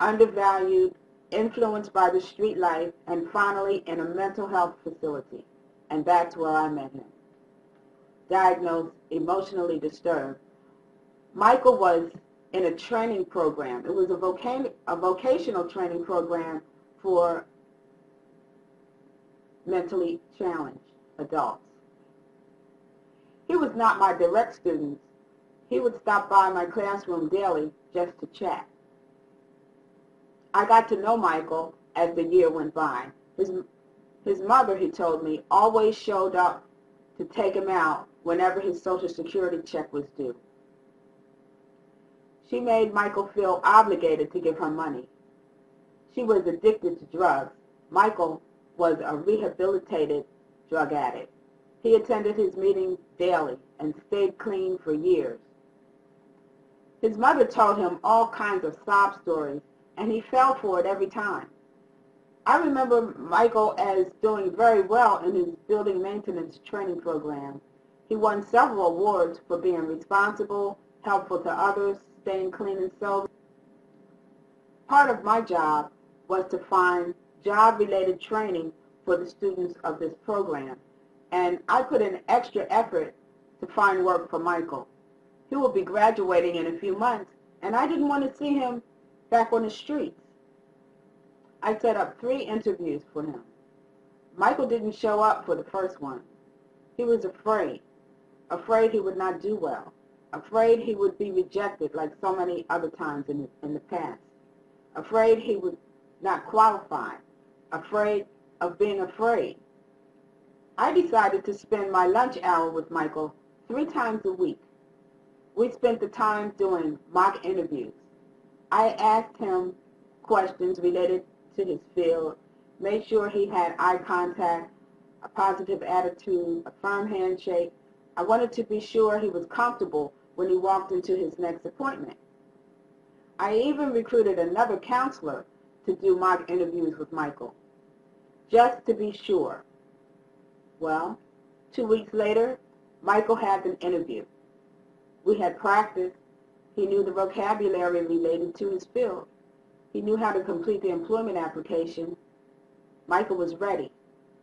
undervalued, influenced by the street life, and finally in a mental health facility. And that's where I met him. Diagnosed emotionally disturbed. Michael was in a training program. It was a vocational training program for mentally challenged adults. He was not my direct student. He would stop by my classroom daily just to chat. I got to know Michael as the year went by. His mother, he told me, always showed up to take him out whenever his Social Security check was due. She made Michael feel obligated to give her money. She was addicted to drugs. Michael was a rehabilitated drug addict. He attended his meetings daily and stayed clean for years. His mother told him all kinds of sob stories, and he fell for it every time. I remember Michael as doing very well in his building maintenance training program. He won several awards for being responsible, helpful to others, staying clean and sober. Part of my job was to find job-related training for the students of this program, and I put in extra effort to find work for Michael. He will be graduating in a few months, and I didn't want to see him back on the streets. I set up 3 interviews for him. Michael didn't show up for the first one. He was afraid he would not do well, afraid he would be rejected like so many other times in the past, afraid he would not qualify, afraid of being afraid. I decided to spend my lunch hour with Michael 3 times a week. We spent the time doing mock interviews. I asked him questions related to his field, made sure he had eye contact, a positive attitude, a firm handshake. I wanted to be sure he was comfortable when he walked into his next appointment. I even recruited another counselor to do mock interviews with Michael, just to be sure. Well, 2 weeks later, Michael had an interview. We had practice. He knew the vocabulary related to his field. He knew how to complete the employment application. Michael was ready.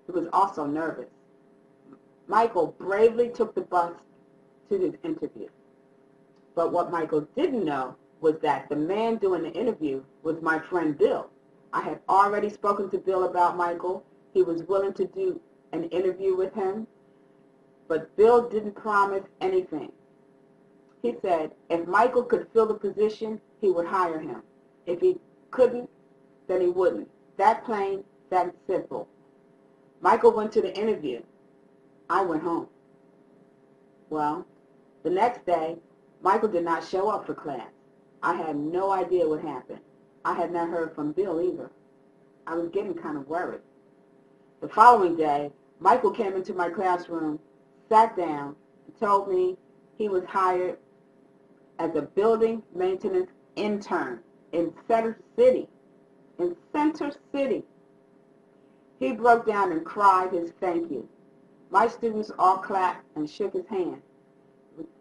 He was also nervous. Michael bravely took the bus to his interview. But what Michael didn't know was that the man doing the interview was my friend Bill. I had already spoken to Bill about Michael. He was willing to do an interview with him, but Bill didn't promise anything. He said if Michael could fill the position, he would hire him. If he couldn't, then he wouldn't. That plain, that simple. Michael went to the interview. I went home. Well, the next day, Michael did not show up for class. I had no idea what happened. I had not heard from Bill either. I was getting kind of worried. The following day, Michael came into my classroom, sat down, and told me he was hired as a building maintenance intern in Center City. In Center City. He broke down and cried his thank you. My students all clapped and shook his hand.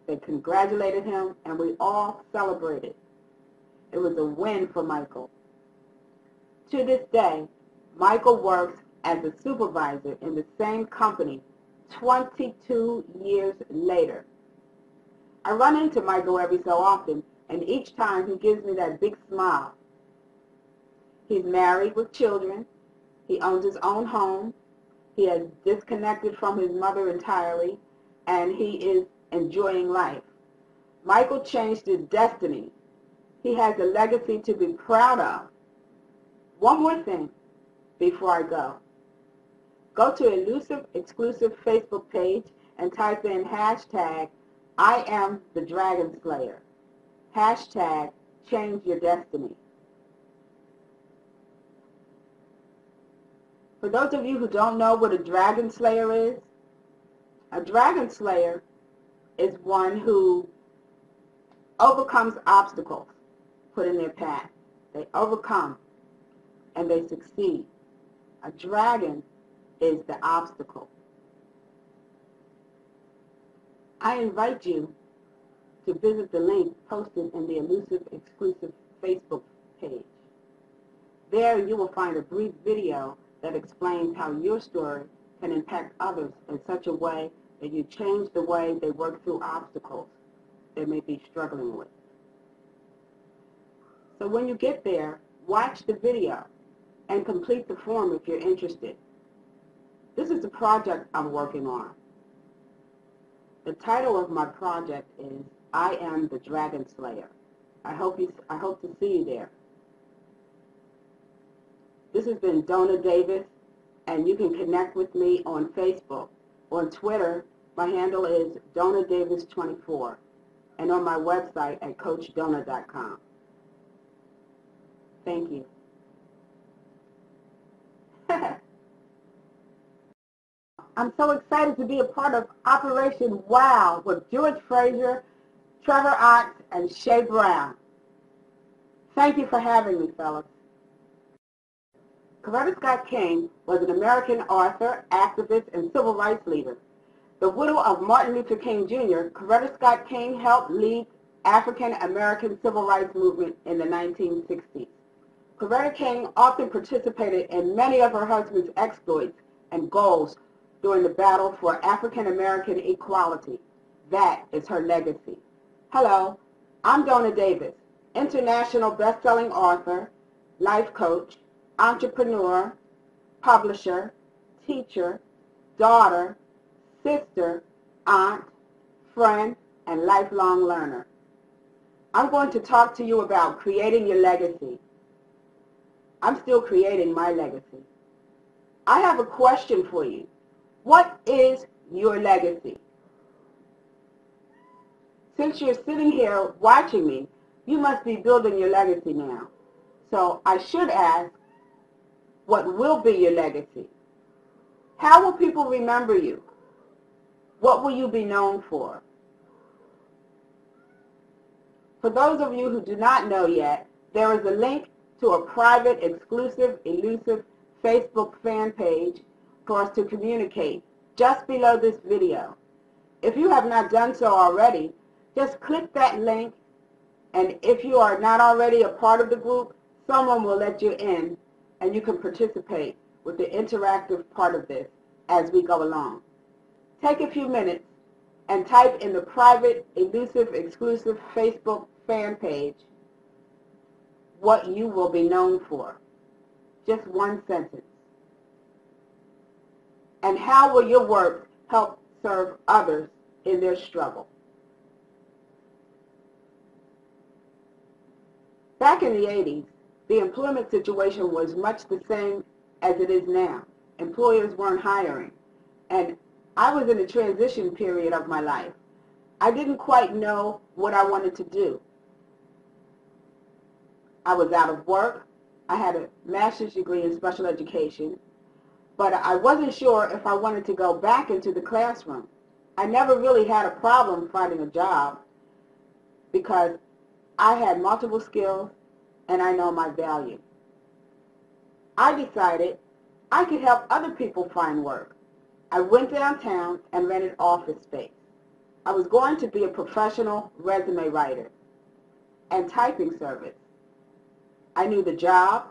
They congratulated him, and we all celebrated. It was a win for Michael. To this day, Michael works as a supervisor in the same company 22 years later. I run into Michael every so often, and each time he gives me that big smile. He's married with children. He owns his own home. He has disconnected from his mother entirely, and he is enjoying life. Michael changed his destiny. He has a legacy to be proud of. One more thing before I go. Go to Elusive Exclusive Facebook page and type in hashtag I am the Dragon Slayer. Hashtag change your destiny. For those of you who don't know what a Dragon Slayer is, a Dragon Slayer is one who overcomes obstacles put in their path. They overcome and they succeed. A dragon is the obstacle. I invite you to visit the link posted in the Elusive Exclusive Facebook page. There you will find a brief video that explains how your story can impact others in such a way that you change the way they work through obstacles they may be struggling with. So when you get there, watch the video and complete the form if you're interested. This is the project I'm working on. The title of my project is I Am the Dragon Slayer. I hope to see you there. This has been Donna Davis, and you can connect with me on Facebook. On Twitter, my handle is DonnaDavis24, and on my website at CoachDonna.com. Thank you. I'm so excited to be a part of Operation WOW with George Fraser, Trevor Ox, and Shay Brown. Thank you for having me, fellas. Coretta Scott King was an American author, activist, and civil rights leader. The widow of Martin Luther King Jr., Coretta Scott King helped lead African-American civil rights movement in the 1960s. Coretta King often participated in many of her husband's exploits and goals during the battle for African-American equality. That is her legacy. Hello, I'm Donna Davis, international best-selling author, life coach, entrepreneur, publisher, teacher, daughter, sister, aunt, friend, and lifelong learner. I'm going to talk to you about creating your legacy. I'm still creating my legacy. I have a question for you. What is your legacy? Since you're sitting here watching me, you must be building your legacy now. So I should ask, what will be your legacy? How will people remember you? What will you be known for? For those of you who do not know yet, there is a link to a private, exclusive, elusive Facebook fan page for us to communicate just below this video. If you have not done so already, just click that link, and if you are not already a part of the group, someone will let you in and you can participate with the interactive part of this as we go along. Take a few minutes and type in the private, elusive, exclusive Facebook fan page what you will be known for. Just one sentence. And how will your work help serve others in their struggle? Back in the 80s, the employment situation was much the same as it is now. Employers weren't hiring, and I was in a transition period of my life. I didn't quite know what I wanted to do. I was out of work. I had a master's degree in special education, but I wasn't sure if I wanted to go back into the classroom. I never really had a problem finding a job because I had multiple skills and I know my value. I decided I could help other people find work. I went downtown and rented office space. I was going to be a professional resume writer and typing service. I knew the job.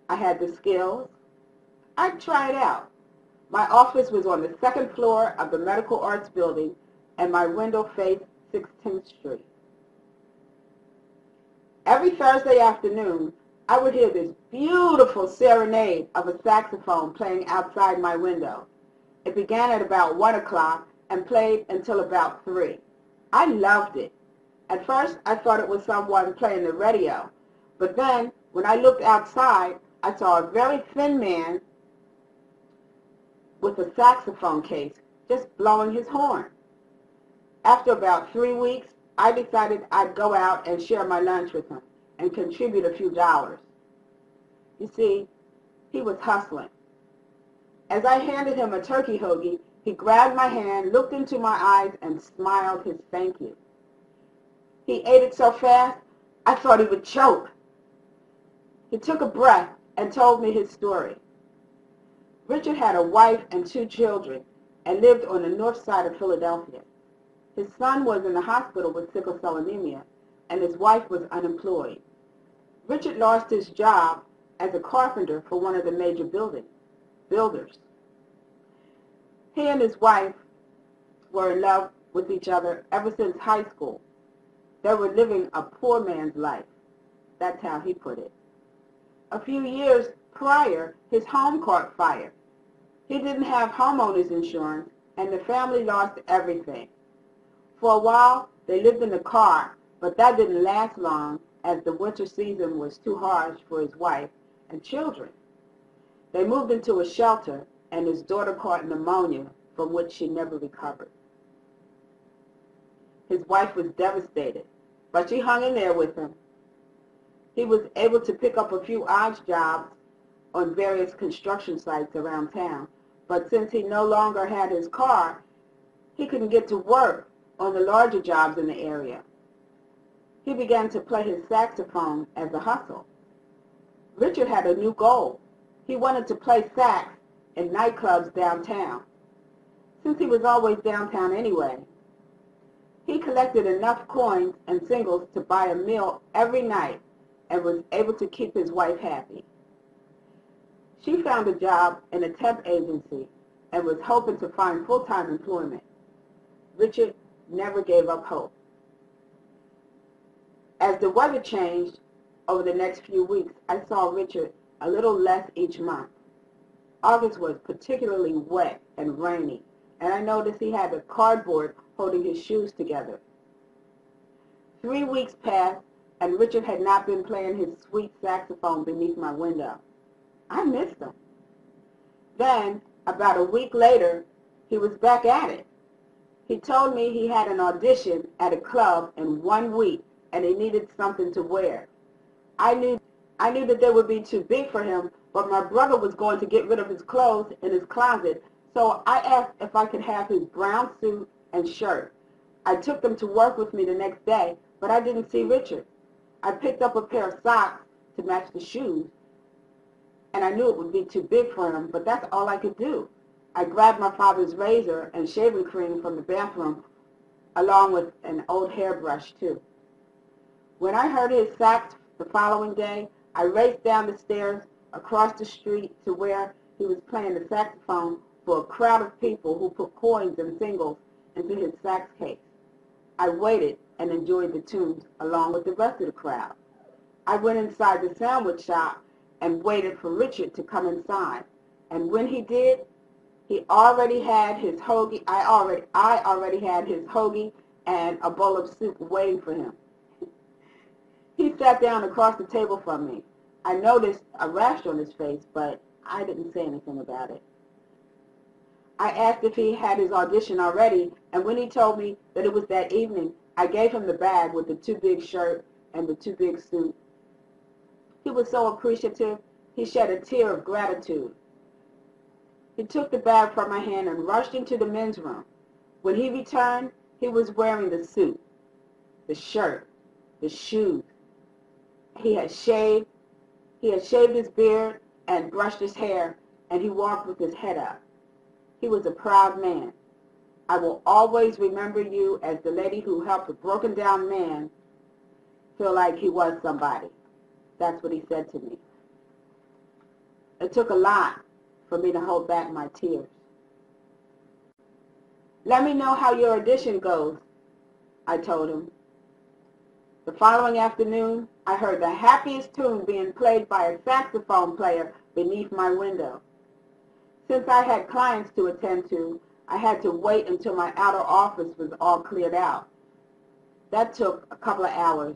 I had the skills. I'd try it out. My office was on the second floor of the Medical Arts Building, and my window faced 16th Street. Every Thursday afternoon, I would hear this beautiful serenade of a saxophone playing outside my window. It began at about 1 o'clock and played until about 3. I loved it. At first, I thought it was someone playing the radio, but then when I looked outside, I saw a very thin man with a saxophone case just blowing his horn. After about 3 weeks, I decided I'd go out and share my lunch with him and contribute a few dollars. You see, he was hustling. As I handed him a turkey hoagie, he grabbed my hand, looked into my eyes, and smiled his thank you. He ate it so fast, I thought he would choke. He took a breath and told me his story. Richard had a wife and 2 children and lived on the north side of Philadelphia. His son was in the hospital with sickle cell anemia, and his wife was unemployed. Richard lost his job as a carpenter for one of the major builders. He and his wife were in love with each other ever since high school. They were living a poor man's life. That's how he put it. A few years prior, his home caught fire. He didn't have homeowners insurance, and the family lost everything. For a while, they lived in the car, but that didn't last long as the winter season was too harsh for his wife and children. They moved into a shelter, and his daughter caught pneumonia, from which she never recovered. His wife was devastated, but she hung in there with him. He was able to pick up a few odd jobs on various construction sites around town, but since he no longer had his car, he couldn't get to work on the larger jobs in the area. He began to play his saxophone as a hustle. Richard had a new goal. He wanted to play sax in nightclubs downtown. Since he was always downtown anyway, he collected enough coins and singles to buy a meal every night and was able to keep his wife happy. She found a job in a temp agency and was hoping to find full-time employment. Richard never gave up hope. As the weather changed over the next few weeks, I saw Richard a little less each month. August was particularly wet and rainy, and I noticed he had a cardboard holding his shoes together. 3 weeks passed, and Richard had not been playing his sweet saxophone beneath my window. I missed him. Then, about a week later, he was back at it. He told me he had an audition at a club in 1 week, and he needed something to wear. I knew that they would be too big for him, but my brother was going to get rid of his clothes in his closet, so I asked if I could have his brown suit and shirt. I took them to work with me the next day, but I didn't see Richard. I picked up a pair of socks to match the shoes, and I knew it would be too big for him, but that's all I could do. I grabbed my father's razor and shaving cream from the bathroom, along with an old hairbrush, too. When I heard his sax the following day, I raced down the stairs across the street to where he was playing the saxophone for a crowd of people who put coins and singles into his sax case. I waited and enjoyed the tunes along with the rest of the crowd. I went inside the sandwich shop and waited for Richard to come inside. And when he did, he already had his hoagie. I already had his hoagie and a bowl of soup waiting for him. He sat down across the table from me. I noticed a rash on his face, but I didn't say anything about it. I asked if he had his audition already, and when he told me that it was that evening, I gave him the bag with the too big shirt and the too big suit. He was so appreciative, he shed a tear of gratitude. He took the bag from my hand and rushed into the men's room. When he returned, he was wearing the suit, the shirt, the shoes. He had shaved his beard and brushed his hair, and he walked with his head up. He was a proud man. I will always remember you as the lady who helped a broken down man feel like he was somebody. That's what he said to me. It took a lot for me to hold back my tears. Let me know how your audition goes, I told him. The following afternoon, I heard the happiest tune being played by a saxophone player beneath my window. Since I had clients to attend to, I had to wait until my outer office was all cleared out. That took a couple of hours.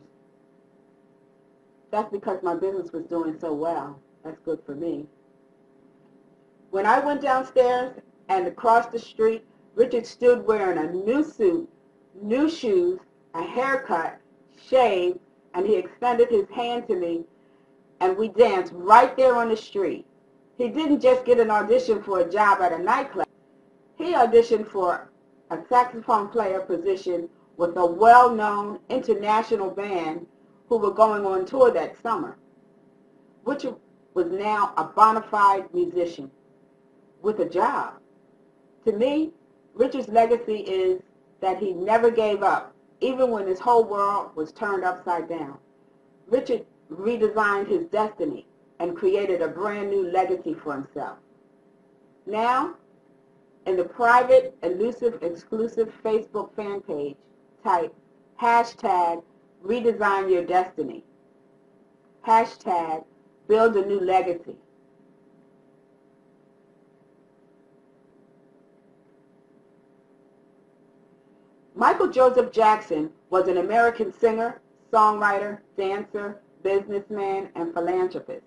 That's because my business was doing so well. That's good for me. When I went downstairs and across the street, Richard stood wearing a new suit, new shoes, a haircut, shaved, and he extended his hand to me, and we danced right there on the street. He didn't just get an audition for a job at a nightclub. He auditioned for a saxophone player position with a well-known international band who were going on tour that summer. Richard was now a bona fide musician with a job. To me, Richard's legacy is that he never gave up, even when his whole world was turned upside down. Richard redesigned his destiny and created a brand new legacy for himself. Now, in the private, elusive, exclusive Facebook fan page, type hashtag redesign your destiny. Hashtag build a new legacy. Michael Joseph Jackson was an American singer, songwriter, dancer, businessman, and philanthropist.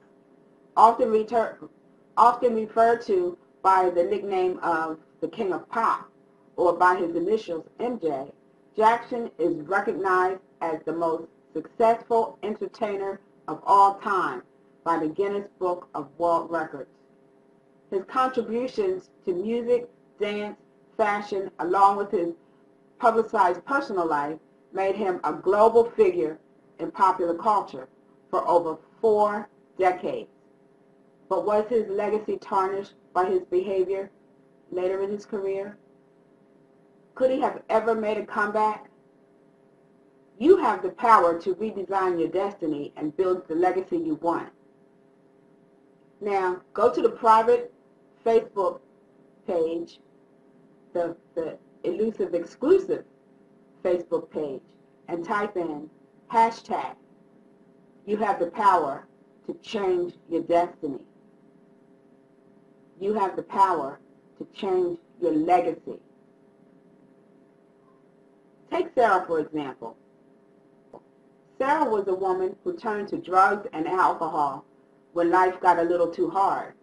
Often referred to by the nickname of the King of Pop or by his initials MJ, Jackson is recognized as the most successful entertainer of all time by the Guinness Book of World Records. His contributions to music, dance, fashion, along with his publicized personal life, made him a global figure in popular culture for over 4 decades. But was his legacy tarnished by his behavior later in his career? Could he have ever made a comeback? You have the power to redesign your destiny and build the legacy you want. Now, go to the private Facebook page, the elusive exclusive Facebook page, and type in hashtag you have the power to change your destiny. You have the power to change your legacy. Take Sarah, for example. Sarah was a woman who turned to drugs and alcohol when life got a little too hard.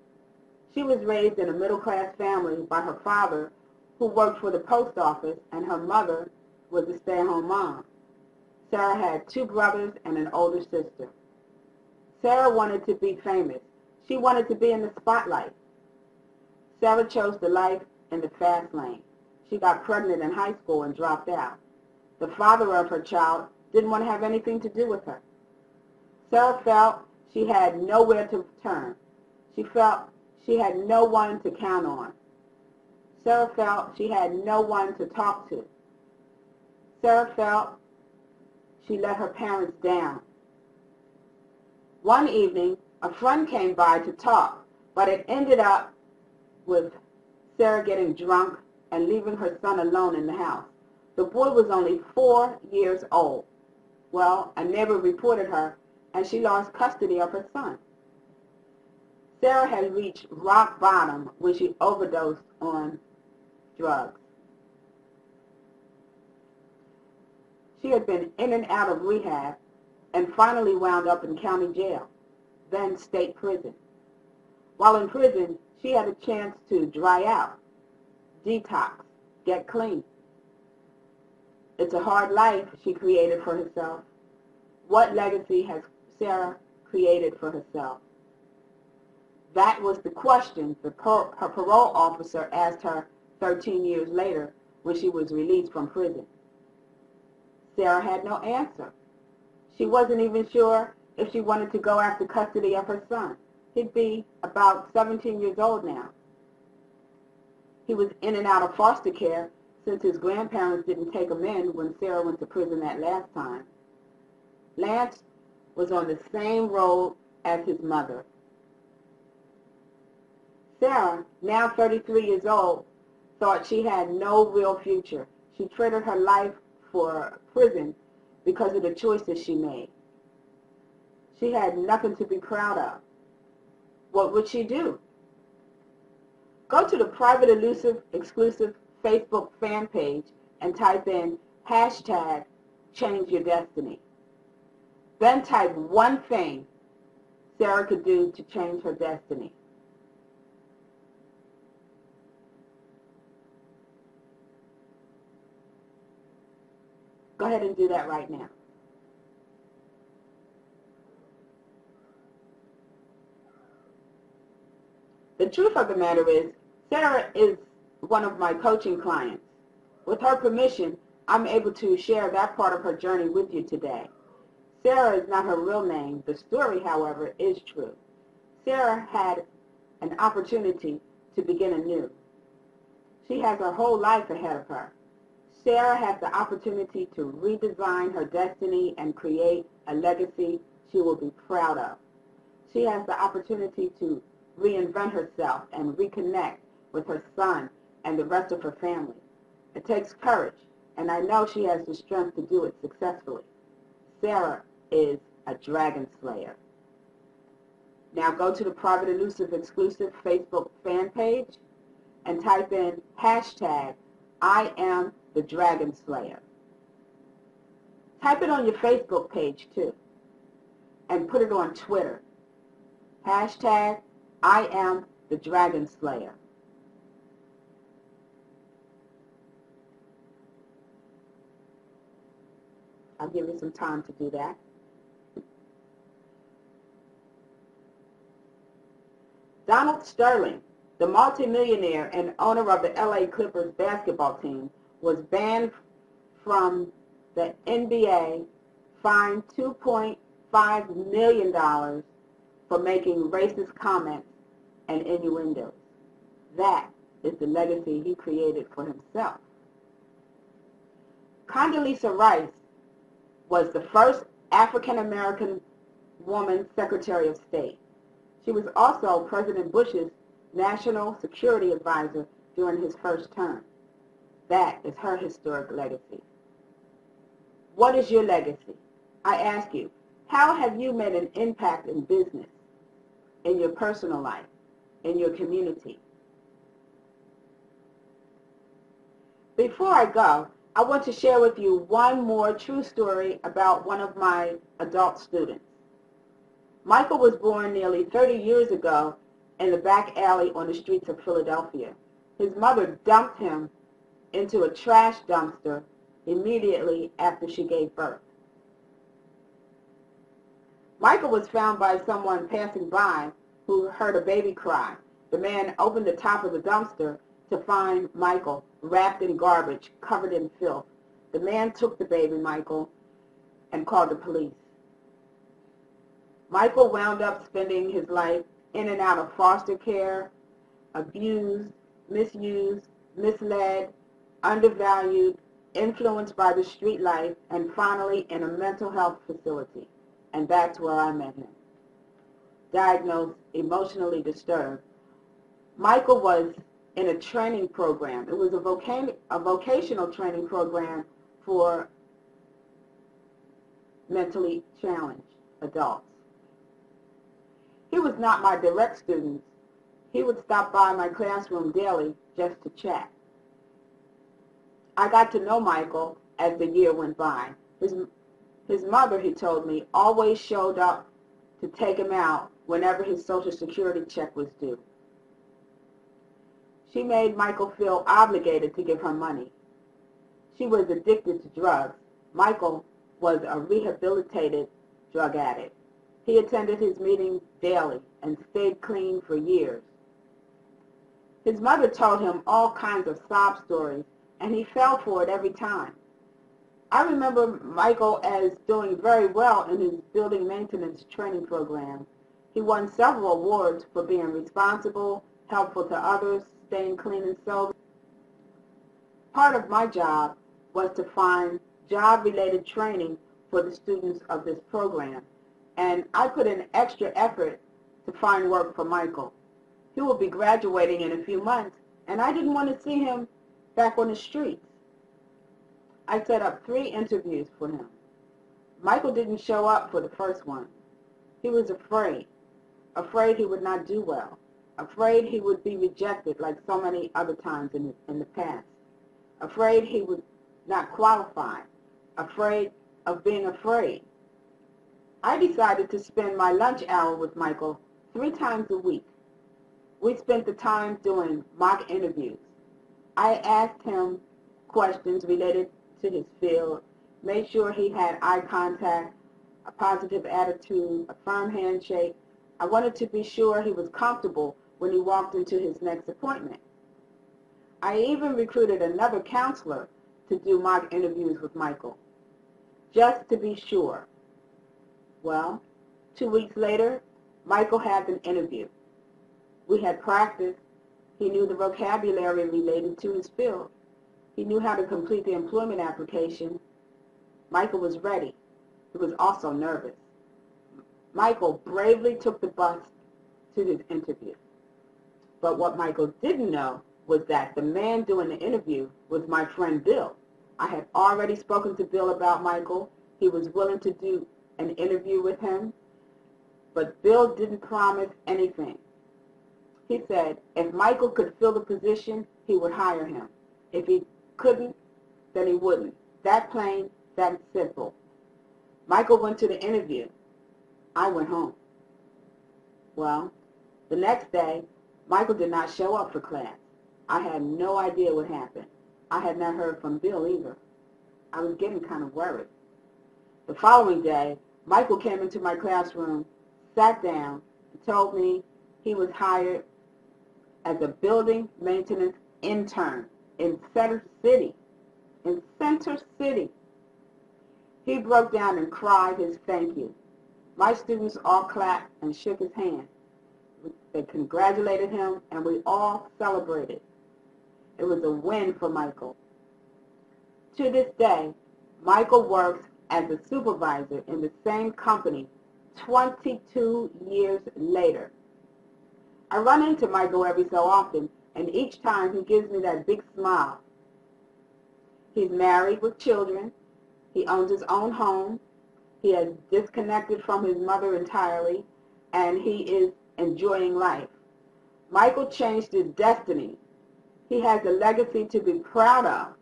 She was raised in a middle-class family by her father, who worked for the post office, and her mother was a stay-at-home mom. Sarah had 2 brothers and an older sister. Sarah wanted to be famous. She wanted to be in the spotlight. Sarah chose the life in the fast lane. She got pregnant in high school and dropped out. The father of her child didn't want to have anything to do with her. Sarah felt she had nowhere to turn. She felt she had no one to count on. Sarah felt she had no one to talk to. Sarah felt she let her parents down. One evening, a friend came by to talk, but it ended up with Sarah getting drunk and leaving her son alone in the house. The boy was only 4 years old. Well, a neighbor reported her, and she lost custody of her son. Sarah had reached rock bottom when she overdosed on drugs. She had been in and out of rehab and finally wound up in county jail, then state prison. While in prison, she had a chance to dry out, detox, get clean. It's a hard life she created for herself. What legacy has Sarah created for herself? That was the question her parole officer asked her 13 years later when she was released from prison. Sarah had no answer. She wasn't even sure if she wanted to go after custody of her son. He'd be about 17 years old now. He was in and out of foster care since his grandparents didn't take him in when Sarah went to prison that last time. Lance was on the same road as his mother. Sarah, now 33 years old, thought she had no real future. She traded her life for prison because of the choices she made. She had nothing to be proud of. What would she do? Go to the private elusive exclusive Facebook fan page and type in hashtag change your destiny. Then type one thing Sarah could do to change her destiny. Go ahead and do that right now. The truth of the matter is, Sarah is one of my coaching clients. With her permission, I'm able to share that part of her journey with you today. Sarah is not her real name. The story, however, is true. Sarah had an opportunity to begin anew. She has her whole life ahead of her. Sarah has the opportunity to redesign her destiny and create a legacy she will be proud of. She has the opportunity to reinvent herself and reconnect with her son and the rest of her family. It takes courage, and I know she has the strength to do it successfully. Sarah is a dragon slayer. Now go to the private elusive exclusive Facebook fan page and type in hashtag I am the Dragon Slayer. Type it on your Facebook page too, and put it on Twitter. Hashtag I am the Dragon Slayer. I'll give you some time to do that. Donald Sterling, the multimillionaire and owner of the LA Clippers basketball team, was banned from the NBA, fined $2.5 million for making racist comments and innuendos. That is the legacy he created for himself. Condoleezza Rice was the first African-American woman Secretary of State. She was also President Bush's National Security Advisor during his first term. That is her historic legacy. What is your legacy? I ask you, how have you made an impact in business, in your personal life, in your community? Before I go, I want to share with you one more true story about one of my adult students. Michael was born nearly 30 years ago in the back alley on the streets of Philadelphia. His mother dumped him into a trash dumpster immediately after she gave birth. Michael was found by someone passing by who heard a baby cry. The man opened the top of the dumpster to find Michael wrapped in garbage, covered in filth. The man took the baby Michael and called the police. Michael wound up spending his life in and out of foster care, abused, misused, misled, undervalued, influenced by the street life, and finally in a mental health facility. And that's where I met him. Diagnosed emotionally disturbed. Michael was in a training program. It was a vocational training program for mentally challenged adults. He was not my direct student. He would stop by my classroom daily just to chat. I got to know Michael as the year went by. His mother, he told me, always showed up to take him out whenever his Social Security check was due. She made Michael feel obligated to give her money. She was addicted to drugs. Michael was a rehabilitated drug addict. He attended his meetings daily and stayed clean for years. His mother told him all kinds of sob stories, and he fell for it every time. I remember Michael as doing very well in his building maintenance training program. He won several awards for being responsible, helpful to others, staying clean and sober. Part of my job was to find job-related training for the students of this program, and I put in extra effort to find work for Michael. He will be graduating in a few months, and I didn't want to see him back on the streets. I set up 3 interviews for him. Michael didn't show up for the first one. He was afraid he would not do well, afraid he would be rejected like so many other times in the past, afraid he would not qualify, afraid of being afraid. I decided to spend my lunch hour with Michael 3 times a week. We spent the time doing mock interviews. I asked him questions related to his field, made sure he had eye contact, a positive attitude, a firm handshake. I wanted to be sure he was comfortable when he walked into his next appointment. I even recruited another counselor to do mock interviews with Michael, just to be sure. Well, 2 weeks later, Michael had an interview. We had practice. He knew the vocabulary related to his field. He knew how to complete the employment application. Michael was ready. He was also nervous. Michael bravely took the bus to his interview. But what Michael didn't know was that the man doing the interview was my friend Bill. I had already spoken to Bill about Michael. He was willing to do an interview with him, but Bill didn't promise anything. He said if Michael could fill the position, he would hire him. If he couldn't, then he wouldn't. That plain, that simple. Michael went to the interview. I went home. Well, the next day, Michael did not show up for class. I had no idea what happened. I had not heard from Bill either. I was getting kind of worried. The following day, Michael came into my classroom, sat down, and told me he was hired as a building maintenance intern in Center City. In Center City. He broke down and cried his thank you. My students all clapped and shook his hand. They congratulated him, and we all celebrated. It was a win for Michael. To this day, Michael works as a supervisor in the same company 22 years later. I run into Michael every so often, and each time he gives me that big smile. He's married with children. He owns his own home. He has disconnected from his mother entirely, and he is enjoying life. Michael changed his destiny. He has a legacy to be proud of.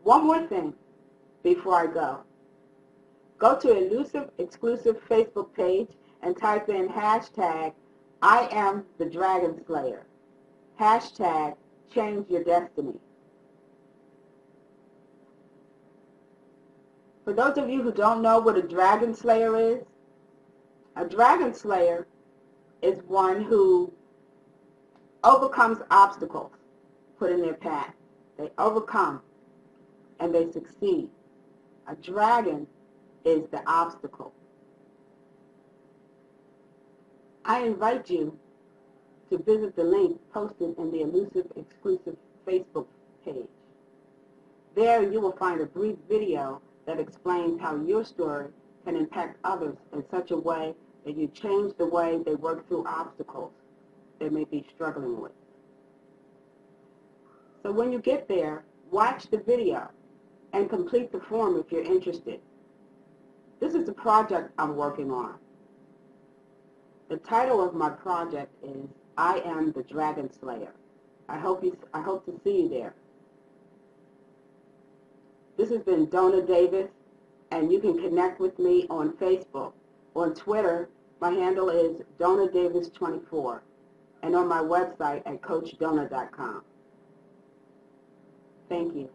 One more thing before I go. Go to Elusive Exclusive Facebook page and type in hashtag I am the Dragon Slayer. Hashtag change your destiny. For those of you who don't know what a Dragon Slayer is, a Dragon Slayer is one who overcomes obstacles put in their path. They overcome and they succeed. A dragon is the obstacle. I invite you to visit the link posted in the Elusive Exclusive Facebook page. There you will find a brief video that explains how your story can impact others in such a way that you change the way they work through obstacles they may be struggling with. So when you get there, watch the video and complete the form if you're interested. This is the project I'm working on. The title of my project is I Am the Dragon Slayer. I hope to see you there. This has been Donna Davis, and you can connect with me on Facebook. On Twitter, my handle is DonnaDavis24, and on my website at CoachDonna.com. Thank you.